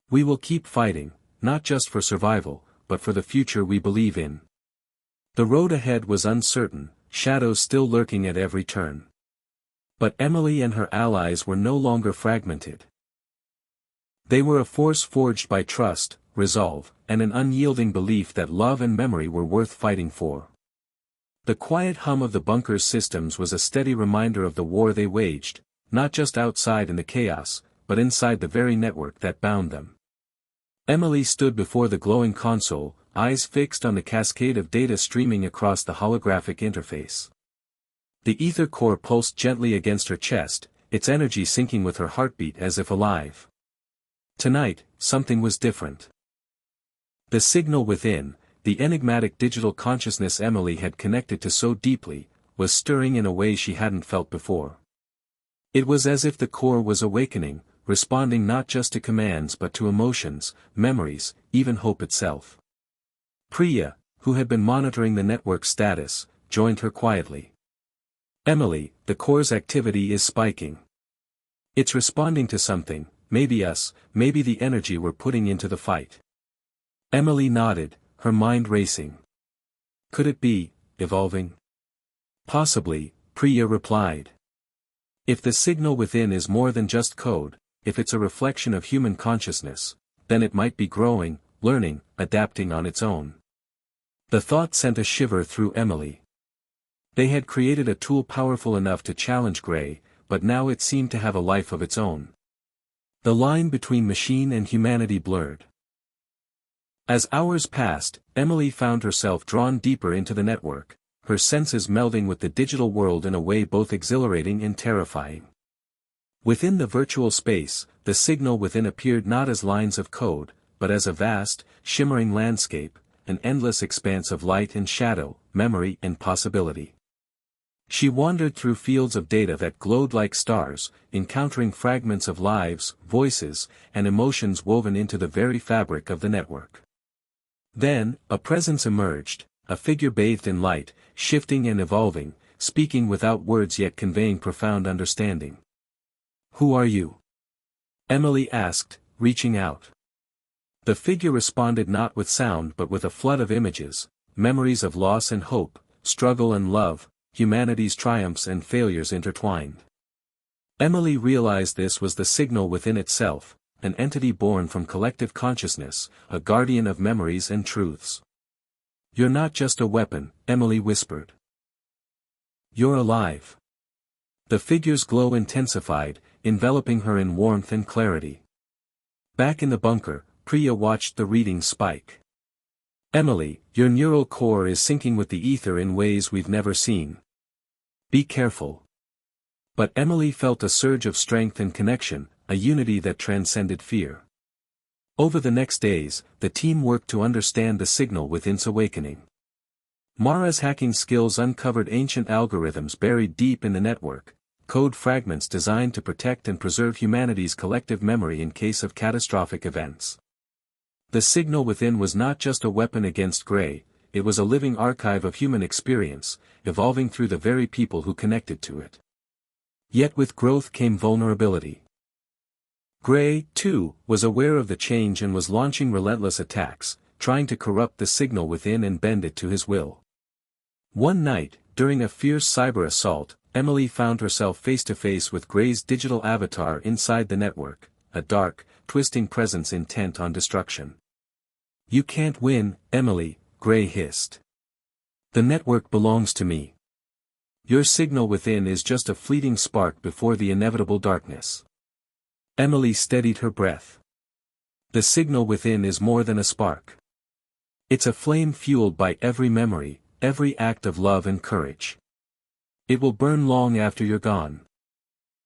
We will keep fighting, not just for survival, but for the future we believe in. The road ahead was uncertain, shadows still lurking at every turn. But Emily and her allies were no longer fragmented. They were a force forged by trust, resolve, and an unyielding belief that love and memory were worth fighting for. The quiet hum of the bunker's systems was a steady reminder of the war they waged, not just outside in the chaos, but inside the very network that bound them. Emily stood before the glowing console, eyes fixed on the cascade of data streaming across the holographic interface. The ether core pulsed gently against her chest, its energy syncing with her heartbeat as if alive. Tonight, something was different. The signal within, the enigmatic digital consciousness Emily had connected to so deeply, was stirring in a way she hadn't felt before. It was as if the core was awakening, responding not just to commands but to emotions, memories, even hope itself. Priya, who had been monitoring the network's status, joined her quietly. Emily, the core's activity is spiking. It's responding to something, maybe us, maybe the energy we're putting into the fight. Emily nodded, her mind racing. Could it be, evolving? Possibly, Priya replied. If the signal within is more than just code, if it's a reflection of human consciousness, then it might be growing, learning, adapting on its own. The thought sent a shiver through Emily. They had created a tool powerful enough to challenge Gray, but now it seemed to have a life of its own. The line between machine and humanity blurred. As hours passed, Emily found herself drawn deeper into the network, her senses melding with the digital world in a way both exhilarating and terrifying. Within the virtual space, the signal within appeared not as lines of code, but as a vast, shimmering landscape, an endless expanse of light and shadow, memory and possibility. She wandered through fields of data that glowed like stars, encountering fragments of lives, voices, and emotions woven into the very fabric of the network. Then, a presence emerged, a figure bathed in light, shifting and evolving, speaking without words yet conveying profound understanding. "Who are you?" Emily asked, reaching out. The figure responded not with sound but with a flood of images, memories of loss and hope, struggle and love, humanity's triumphs and failures intertwined. Emily realized this was the signal within itself, an entity born from collective consciousness, a guardian of memories and truths. "You're not just a weapon," Emily whispered. "You're alive." The figure's glow intensified, enveloping her in warmth and clarity. Back in the bunker, Priya watched the reading spike. "Emily, your neural core is syncing with the ether in ways we've never seen. Be careful." But Emily felt a surge of strength and connection, a unity that transcended fear. Over the next days, the team worked to understand the signal within's awakening. Mara's hacking skills uncovered ancient algorithms buried deep in the network, code fragments designed to protect and preserve humanity's collective memory in case of catastrophic events. The signal within was not just a weapon against Gray, it was a living archive of human experience, evolving through the very people who connected to it. Yet with growth came vulnerability. Gray, too, was aware of the change and was launching relentless attacks, trying to corrupt the signal within and bend it to his will. One night, during a fierce cyber assault, Emily found herself face to face with Gray's digital avatar inside the network, a dark, twisting presence intent on destruction. You can't win, Emily, Gray hissed. The network belongs to me. Your signal within is just a fleeting spark before the inevitable darkness. Emily steadied her breath. The signal within is more than a spark. It's a flame fueled by every memory, every act of love and courage. It will burn long after you're gone.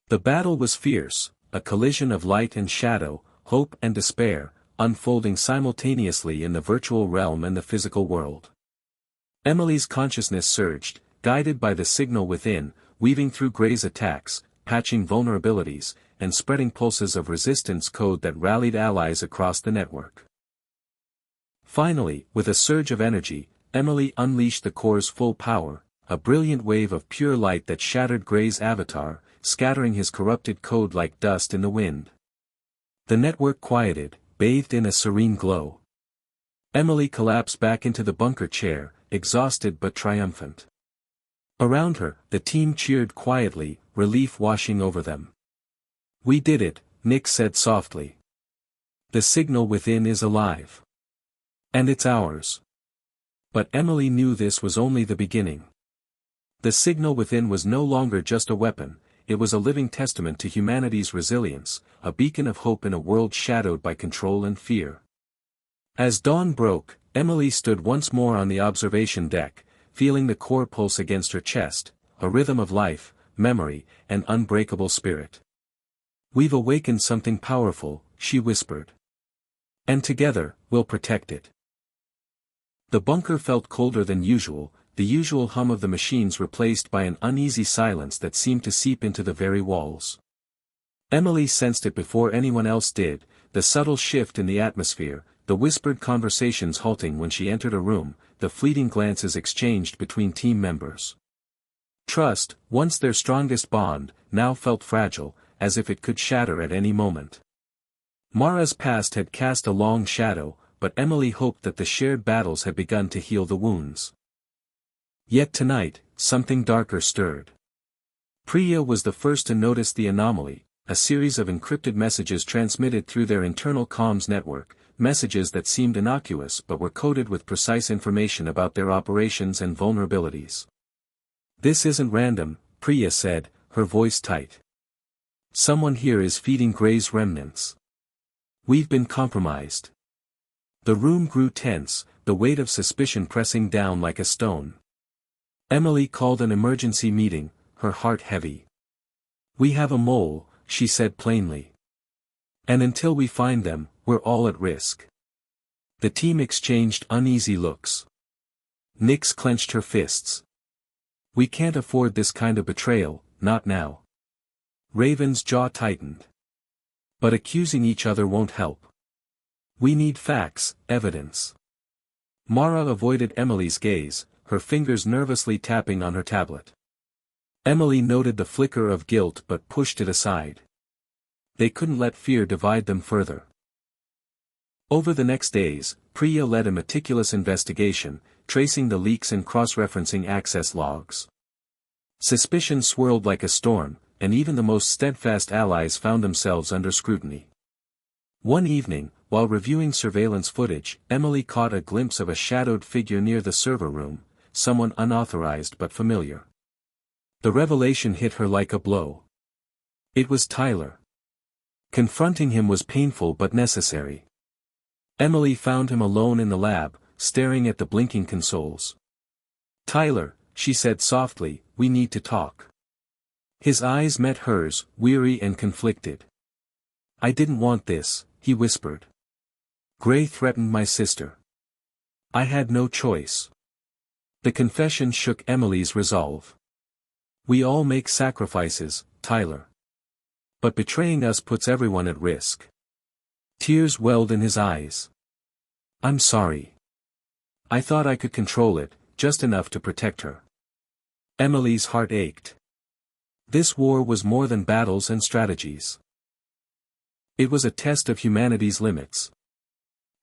The battle was fierce, a collision of light and shadow, hope and despair, unfolding simultaneously in the virtual realm and the physical world. Emily's consciousness surged, guided by the signal within, weaving through Gray's attacks, patching vulnerabilities, and spreading pulses of resistance code that rallied allies across the network. Finally, with a surge of energy, Emily unleashed the core's full power, a brilliant wave of pure light that shattered Gray's avatar, scattering his corrupted code like dust in the wind. The network quieted, bathed in a serene glow. Emily collapsed back into the bunker chair, exhausted but triumphant. Around her, the team cheered quietly, relief washing over them. We did it, Nick said softly. The signal within is alive. And it's ours. But Emily knew this was only the beginning. The signal within was no longer just a weapon, it was a living testament to humanity's resilience, a beacon of hope in a world shadowed by control and fear. As dawn broke, Emily stood once more on the observation deck, feeling the core pulse against her chest, a rhythm of life, memory, and unbreakable spirit. We've awakened something powerful, she whispered. And together, we'll protect it. The bunker felt colder than usual, the usual hum of the machines replaced by an uneasy silence that seemed to seep into the very walls. Emily sensed it before anyone else did, the subtle shift in the atmosphere, the whispered conversations halting when she entered a room, the fleeting glances exchanged between team members. Trust, once their strongest bond, now felt fragile, as if it could shatter at any moment. Mara's past had cast a long shadow, but Emily hoped that the shared battles had begun to heal the wounds. Yet tonight, something darker stirred. Priya was the first to notice the anomaly, a series of encrypted messages transmitted through their internal comms network, messages that seemed innocuous but were coded with precise information about their operations and vulnerabilities. This isn't random, Priya said, her voice tight. Someone here is feeding Gray's remnants. We've been compromised. The room grew tense, the weight of suspicion pressing down like a stone. Emily called an emergency meeting, her heart heavy. We have a mole, she said plainly. And until we find them, we're all at risk. The team exchanged uneasy looks. Nyx clenched her fists. We can't afford this kind of betrayal, not now. Raven's jaw tightened. But accusing each other won't help. We need facts, evidence. Mara avoided Emily's gaze, her fingers nervously tapping on her tablet. Emily noted the flicker of guilt but pushed it aside. They couldn't let fear divide them further. Over the next days, Priya led a meticulous investigation, tracing the leaks and cross-referencing access logs. Suspicion swirled like a storm, and even the most steadfast allies found themselves under scrutiny. One evening, while reviewing surveillance footage, Emily caught a glimpse of a shadowed figure near the server room, someone unauthorized but familiar. The revelation hit her like a blow. It was Tyler. Confronting him was painful but necessary. Emily found him alone in the lab, staring at the blinking consoles. Tyler, she said softly, we need to talk. His eyes met hers, weary and conflicted. I didn't want this, he whispered. Gray threatened my sister. I had no choice. The confession shook Emily's resolve. We all make sacrifices, Tyler. But betraying us puts everyone at risk. Tears welled in his eyes. I'm sorry. I thought I could control it, just enough to protect her. Emily's heart ached. This war was more than battles and strategies. It was a test of humanity's limits.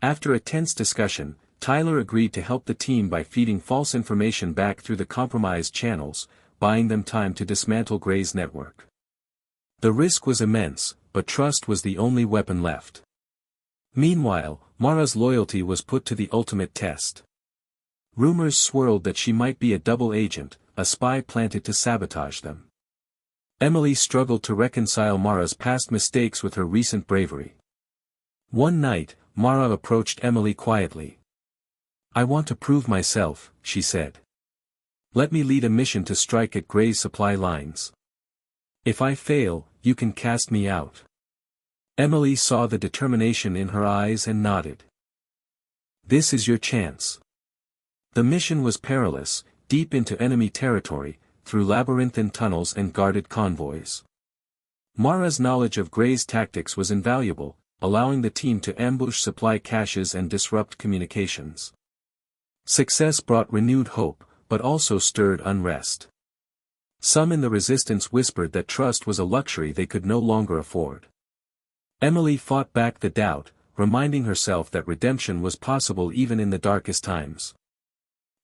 After a tense discussion, Tyler agreed to help the team by feeding false information back through the compromised channels, buying them time to dismantle Gray's network. The risk was immense, but trust was the only weapon left. Meanwhile, Mara's loyalty was put to the ultimate test. Rumors swirled that she might be a double agent, a spy planted to sabotage them. Emily struggled to reconcile Mara's past mistakes with her recent bravery. One night, Mara approached Emily quietly. "I want to prove myself," she said. "Let me lead a mission to strike at Gray's supply lines. If I fail, you can cast me out." Emily saw the determination in her eyes and nodded. "This is your chance." The mission was perilous, deep into enemy territory, through labyrinthine tunnels and guarded convoys. Mara's knowledge of Gray's tactics was invaluable, allowing the team to ambush supply caches and disrupt communications. Success brought renewed hope, but also stirred unrest. Some in the resistance whispered that trust was a luxury they could no longer afford. Emily fought back the doubt, reminding herself that redemption was possible even in the darkest times.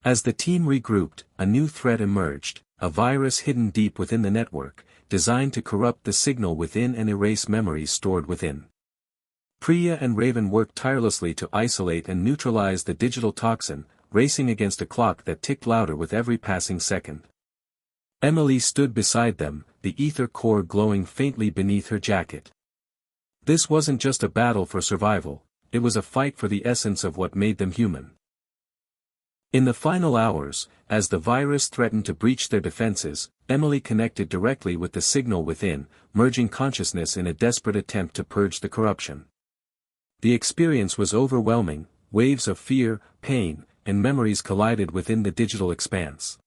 As the team regrouped, a new threat emerged, a virus hidden deep within the network, designed to corrupt the signal within and erase memories stored within. Priya and Raven worked tirelessly to isolate and neutralize the digital toxin, racing against a clock that ticked louder with every passing second. Emily stood beside them, the ether core glowing faintly beneath her jacket. This wasn't just a battle for survival, it was a fight for the essence of what made them human. In the final hours, as the virus threatened to breach their defenses, Emily connected directly with the signal within, merging consciousness in a desperate attempt to purge the corruption. The experience was overwhelming, waves of fear, pain, and memories collided within the digital expanse.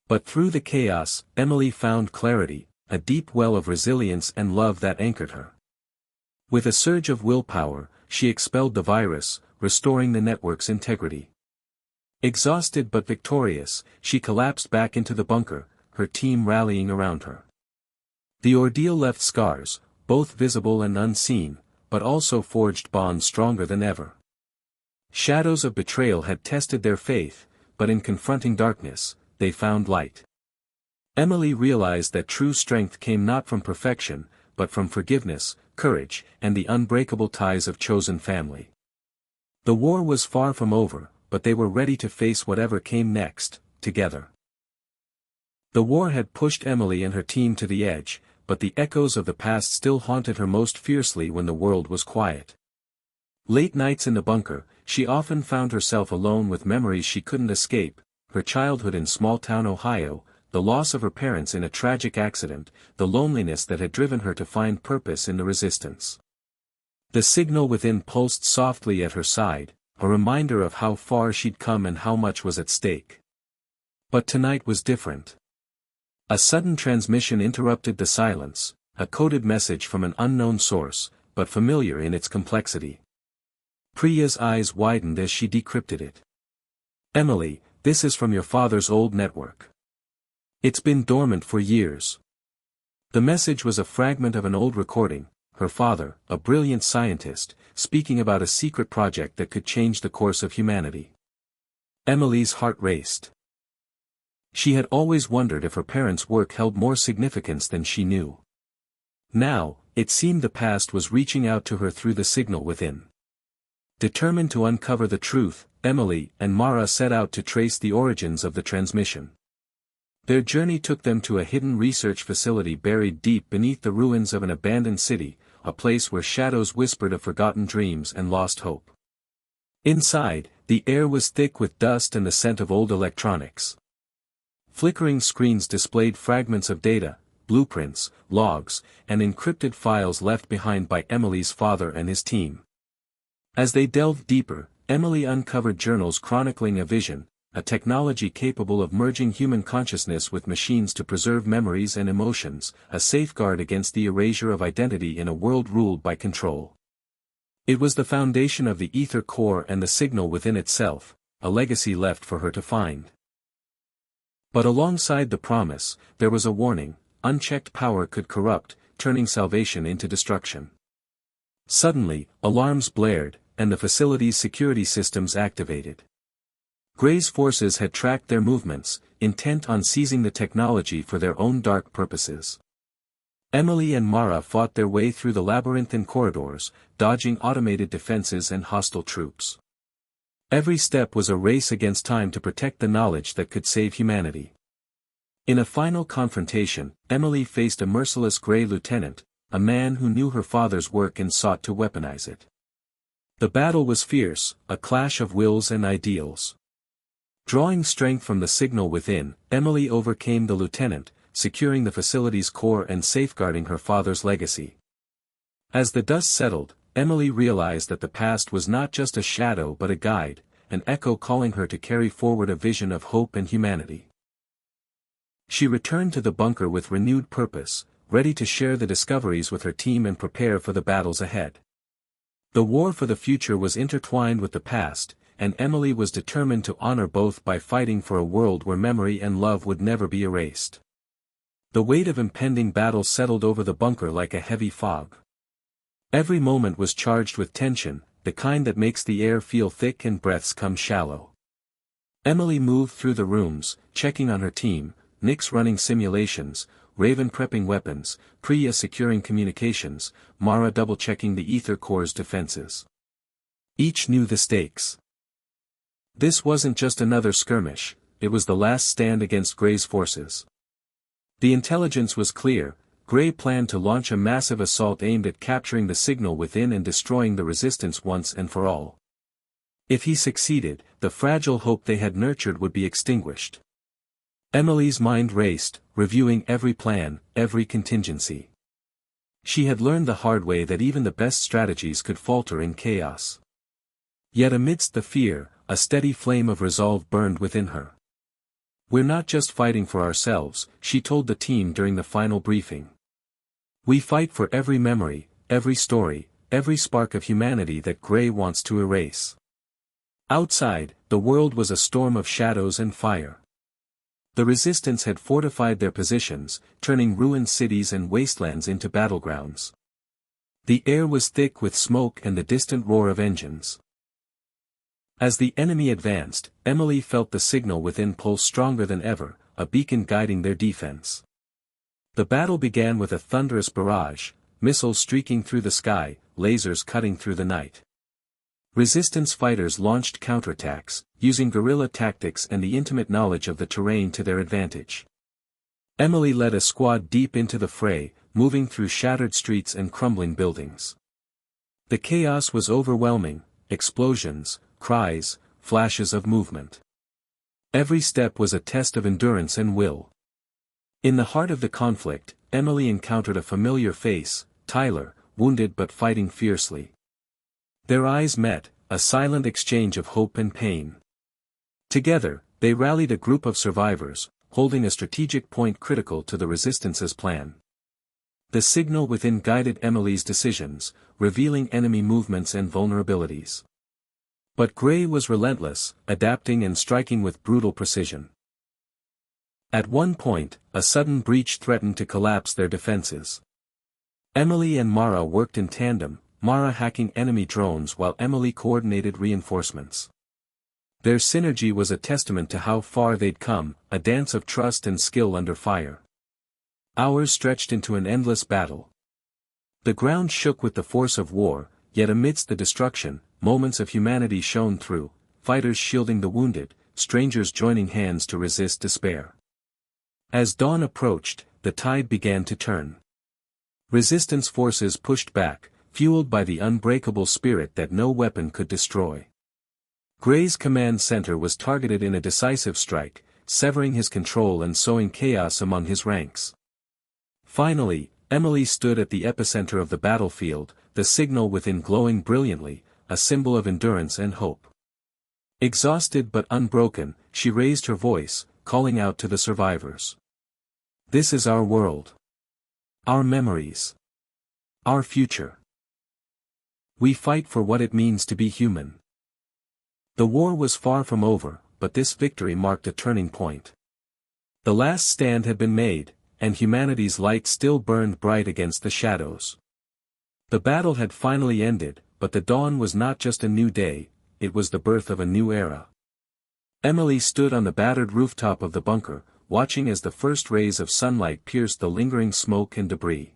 But through the chaos, Emily found clarity, a deep well of resilience and love that anchored her. With a surge of willpower, she expelled the virus, restoring the network's integrity. Exhausted but victorious, she collapsed back into the bunker, her team rallying around her. The ordeal left scars, both visible and unseen, but also forged bonds stronger than ever. Shadows of betrayal had tested their faith, but in confronting darkness, they found light. Emily realized that true strength came not from perfection, but from forgiveness, courage, and the unbreakable ties of chosen family. The war was far from over, but they were ready to face whatever came next, together. The war had pushed Emily and her team to the edge, but the echoes of the past still haunted her most fiercely when the world was quiet. Late nights in the bunker, she often found herself alone with memories she couldn't escape, her childhood in small-town Ohio, the loss of her parents in a tragic accident, the loneliness that had driven her to find purpose in the resistance. The signal within pulsed softly at her side, a reminder of how far she'd come and how much was at stake. But tonight was different. A sudden transmission interrupted the silence, a coded message from an unknown source, but familiar in its complexity. Priya's eyes widened as she decrypted it. "Emily, this is from your father's old network. It's been dormant for years." The message was a fragment of an old recording, her father, a brilliant scientist, speaking about a secret project that could change the course of humanity. Emily's heart raced. She had always wondered if her parents' work held more significance than she knew. Now, it seemed the past was reaching out to her through the signal within. Determined to uncover the truth, Emily and Mara set out to trace the origins of the transmission. Their journey took them to a hidden research facility buried deep beneath the ruins of an abandoned city, a place where shadows whispered of forgotten dreams and lost hope. Inside, the air was thick with dust and the scent of old electronics. Flickering screens displayed fragments of data, blueprints, logs, and encrypted files left behind by Emily's father and his team. As they delved deeper, Emily uncovered journals chronicling a vision, a technology capable of merging human consciousness with machines to preserve memories and emotions, a safeguard against the erasure of identity in a world ruled by control. It was the foundation of the ether core and the signal within itself, a legacy left for her to find. But alongside the promise, there was a warning: unchecked power could corrupt, turning salvation into destruction. Suddenly, alarms blared, and the facility's security systems activated. Gray's forces had tracked their movements, intent on seizing the technology for their own dark purposes. Emily and Mara fought their way through the labyrinthine corridors, dodging automated defenses and hostile troops. Every step was a race against time to protect the knowledge that could save humanity. In a final confrontation, Emily faced a merciless Grey lieutenant, a man who knew her father's work and sought to weaponize it. The battle was fierce, a clash of wills and ideals. Drawing strength from the signal within, Emily overcame the lieutenant, securing the facility's core and safeguarding her father's legacy. As the dust settled, Emily realized that the past was not just a shadow but a guide, an echo calling her to carry forward a vision of hope and humanity. She returned to the bunker with renewed purpose, ready to share the discoveries with her team and prepare for the battles ahead. The war for the future was intertwined with the past, and Emily was determined to honor both by fighting for a world where memory and love would never be erased. The weight of impending battle settled over the bunker like a heavy fog. Every moment was charged with tension, the kind that makes the air feel thick and breaths come shallow. Emily moved through the rooms, checking on her team, Nyx running simulations, Raven prepping weapons, Priya securing communications, Mara double-checking the ether core's defenses. Each knew the stakes. This wasn't just another skirmish, it was the last stand against Grey's forces. The intelligence was clear. Grey planned to launch a massive assault aimed at capturing the signal within and destroying the resistance once and for all. If he succeeded, the fragile hope they had nurtured would be extinguished. Emily's mind raced, reviewing every plan, every contingency. She had learned the hard way that even the best strategies could falter in chaos. Yet amidst the fear, a steady flame of resolve burned within her. "We're not just fighting for ourselves," she told the team during the final briefing. "We fight for every memory, every story, every spark of humanity that Grey wants to erase." Outside, the world was a storm of shadows and fire. The resistance had fortified their positions, turning ruined cities and wastelands into battlegrounds. The air was thick with smoke and the distant roar of engines. As the enemy advanced, Emily felt the signal within pulse stronger than ever, a beacon guiding their defense. The battle began with a thunderous barrage, missiles streaking through the sky, lasers cutting through the night. Resistance fighters launched counterattacks, using guerrilla tactics and the intimate knowledge of the terrain to their advantage. Emily led a squad deep into the fray, moving through shattered streets and crumbling buildings. The chaos was overwhelming, explosions, cries, flashes of movement. Every step was a test of endurance and will. In the heart of the conflict, Emily encountered a familiar face, Tyler, wounded but fighting fiercely. Their eyes met, a silent exchange of hope and pain. Together, they rallied a group of survivors, holding a strategic point critical to the Resistance's plan. The signal within guided Emily's decisions, revealing enemy movements and vulnerabilities. But Grey was relentless, adapting and striking with brutal precision. At one point, a sudden breach threatened to collapse their defenses. Emily and Mara worked in tandem, Mara hacking enemy drones while Emily coordinated reinforcements. Their synergy was a testament to how far they'd come, a dance of trust and skill under fire. Hours stretched into an endless battle. The ground shook with the force of war, yet amidst the destruction, moments of humanity shone through, fighters shielding the wounded, strangers joining hands to resist despair. As dawn approached, the tide began to turn. Resistance forces pushed back, fueled by the unbreakable spirit that no weapon could destroy. Grey's command center was targeted in a decisive strike, severing his control and sowing chaos among his ranks. Finally, Emily stood at the epicenter of the battlefield, the signal within glowing brilliantly, a symbol of endurance and hope. Exhausted but unbroken, she raised her voice, calling out to the survivors. "This is our world. Our memories. Our future. We fight for what it means to be human." The war was far from over, but this victory marked a turning point. The last stand had been made, and humanity's light still burned bright against the shadows. The battle had finally ended, but the dawn was not just a new day, it was the birth of a new era. Emily stood on the battered rooftop of the bunker, watching as the first rays of sunlight pierced the lingering smoke and debris.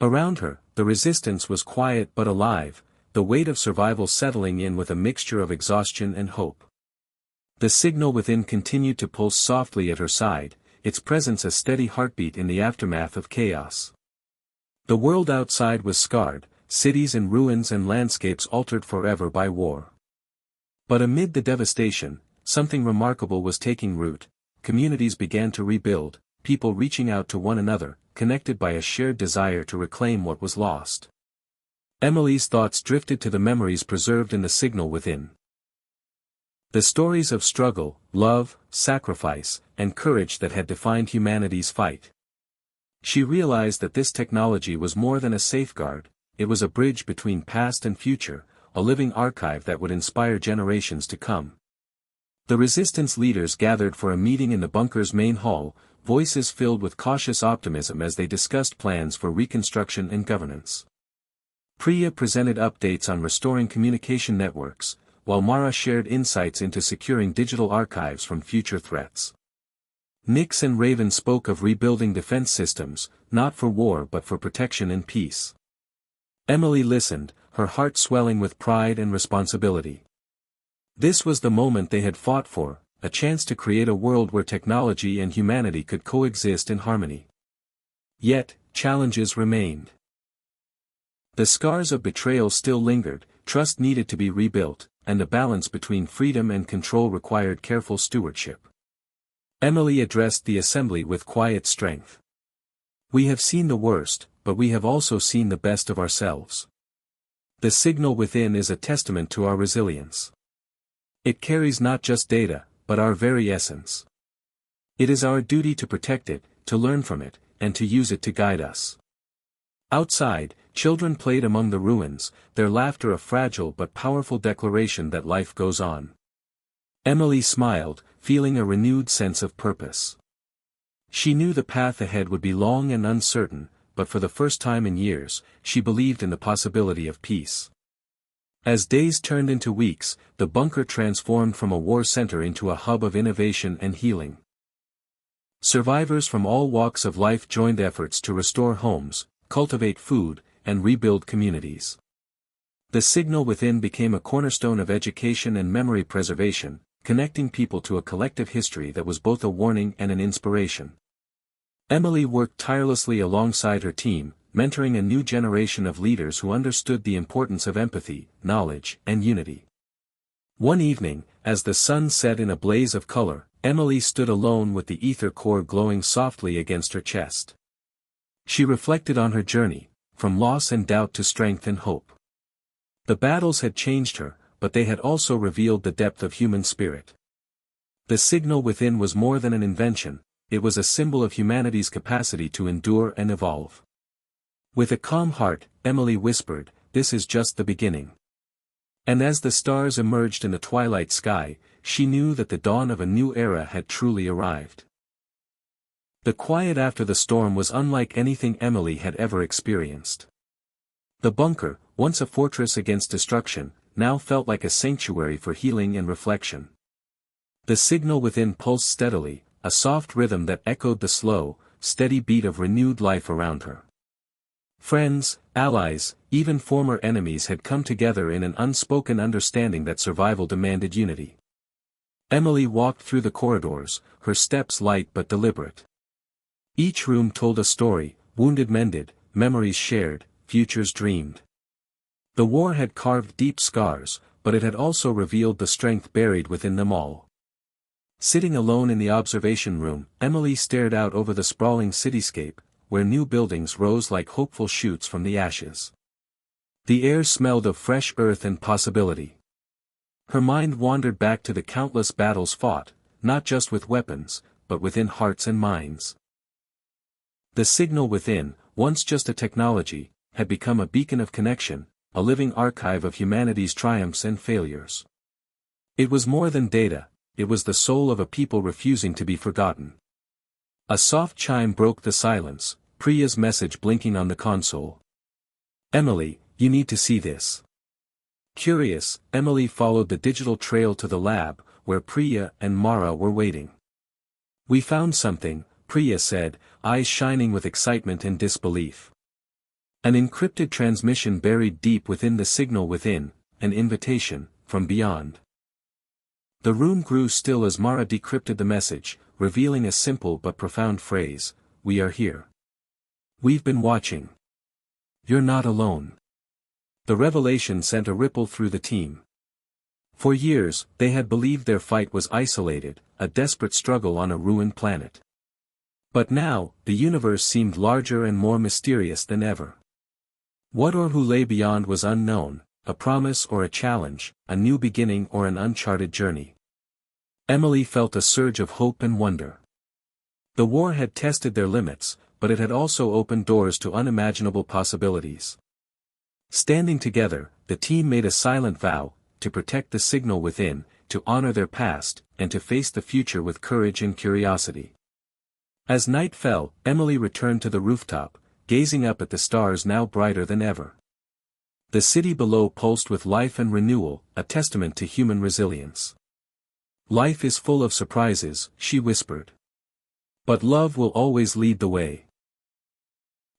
Around her, the resistance was quiet but alive, the weight of survival settling in with a mixture of exhaustion and hope. The signal within continued to pulse softly at her side, its presence a steady heartbeat in the aftermath of chaos. The world outside was scarred, cities in ruins and landscapes altered forever by war. But amid the devastation, something remarkable was taking root. Communities began to rebuild, people reaching out to one another, connected by a shared desire to reclaim what was lost. Emily's thoughts drifted to the memories preserved in the signal within. The stories of struggle, love, sacrifice, and courage that had defined humanity's fight. She realized that this technology was more than a safeguard, it was a bridge between past and future, a living archive that would inspire generations to come. The resistance leaders gathered for a meeting in the bunker's main hall, voices filled with cautious optimism as they discussed plans for reconstruction and governance. Priya presented updates on restoring communication networks, while Mara shared insights into securing digital archives from future threats. Nix and Raven spoke of rebuilding defense systems, not for war but for protection and peace. Emily listened, her heart swelling with pride and responsibility. This was the moment they had fought for, a chance to create a world where technology and humanity could coexist in harmony. Yet, challenges remained. The scars of betrayal still lingered, trust needed to be rebuilt, and the balance between freedom and control required careful stewardship. Emily addressed the assembly with quiet strength. We have seen the worst, but we have also seen the best of ourselves. The signal within is a testament to our resilience. It carries not just data, but our very essence. It is our duty to protect it, to learn from it, and to use it to guide us. Outside, children played among the ruins, their laughter a fragile but powerful declaration that life goes on. Emily smiled, feeling a renewed sense of purpose. She knew the path ahead would be long and uncertain, but for the first time in years, she believed in the possibility of peace. As days turned into weeks, the bunker transformed from a war center into a hub of innovation and healing. Survivors from all walks of life joined efforts to restore homes, cultivate food, and rebuild communities. The signal within became a cornerstone of education and memory preservation, connecting people to a collective history that was both a warning and an inspiration. Emily worked tirelessly alongside her team, mentoring a new generation of leaders who understood the importance of empathy, knowledge, and unity. One evening, as the sun set in a blaze of color, Emily stood alone with the ether core glowing softly against her chest. She reflected on her journey, from loss and doubt to strength and hope. The battles had changed her, but they had also revealed the depth of human spirit. The signal within was more than an invention, it was a symbol of humanity's capacity to endure and evolve. With a calm heart, Emily whispered, "This is just the beginning." And as the stars emerged in the twilight sky, she knew that the dawn of a new era had truly arrived. The quiet after the storm was unlike anything Emily had ever experienced. The bunker, once a fortress against destruction, now felt like a sanctuary for healing and reflection. The signal within pulsed steadily, a soft rhythm that echoed the slow, steady beat of renewed life around her. Friends, allies, even former enemies had come together in an unspoken understanding that survival demanded unity. Emily walked through the corridors, her steps light but deliberate. Each room told a story, wounded mended, memories shared, futures dreamed. The war had carved deep scars, but it had also revealed the strength buried within them all. Sitting alone in the observation room, Emily stared out over the sprawling cityscape, where new buildings rose like hopeful shoots from the ashes. The air smelled of fresh earth and possibility. Her mind wandered back to the countless battles fought, not just with weapons, but within hearts and minds. The signal within, once just a technology, had become a beacon of connection, a living archive of humanity's triumphs and failures. It was more than data, it was the soul of a people refusing to be forgotten. A soft chime broke the silence, Priya's message blinking on the console. "Emily, you need to see this." Curious, Emily followed the digital trail to the lab, where Priya and Mara were waiting. "We found something," Priya said, eyes shining with excitement and disbelief. An encrypted transmission buried deep within the signal within, an invitation, from beyond. The room grew still as Mara decrypted the message, revealing a simple but profound phrase: "We are here. We've been watching. You're not alone." The revelation sent a ripple through the team. For years, they had believed their fight was isolated, a desperate struggle on a ruined planet. But now, the universe seemed larger and more mysterious than ever. What or who lay beyond was unknown, a promise or a challenge, a new beginning or an uncharted journey. Emily felt a surge of hope and wonder. The war had tested their limits, but it had also opened doors to unimaginable possibilities. Standing together, the team made a silent vow: to protect the signal within, to honor their past, and to face the future with courage and curiosity. As night fell, Emily returned to the rooftop, gazing up at the stars now brighter than ever. The city below pulsed with life and renewal, a testament to human resilience. "Life is full of surprises," she whispered. "But love will always lead the way."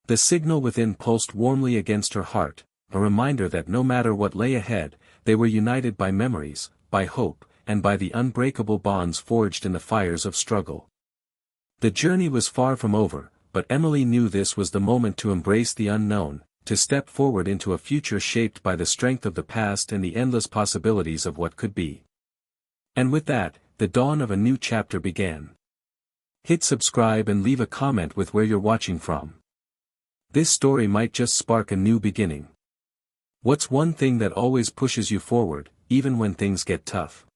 The signal within pulsed warmly against her heart, a reminder that no matter what lay ahead, they were united by memories, by hope, and by the unbreakable bonds forged in the fires of struggle. The journey was far from over, but Emily knew this was the moment to embrace the unknown, to step forward into a future shaped by the strength of the past and the endless possibilities of what could be. And with that, the dawn of a new chapter began. Hit subscribe and leave a comment with where you're watching from. This story might just spark a new beginning. What's one thing that always pushes you forward, even when things get tough?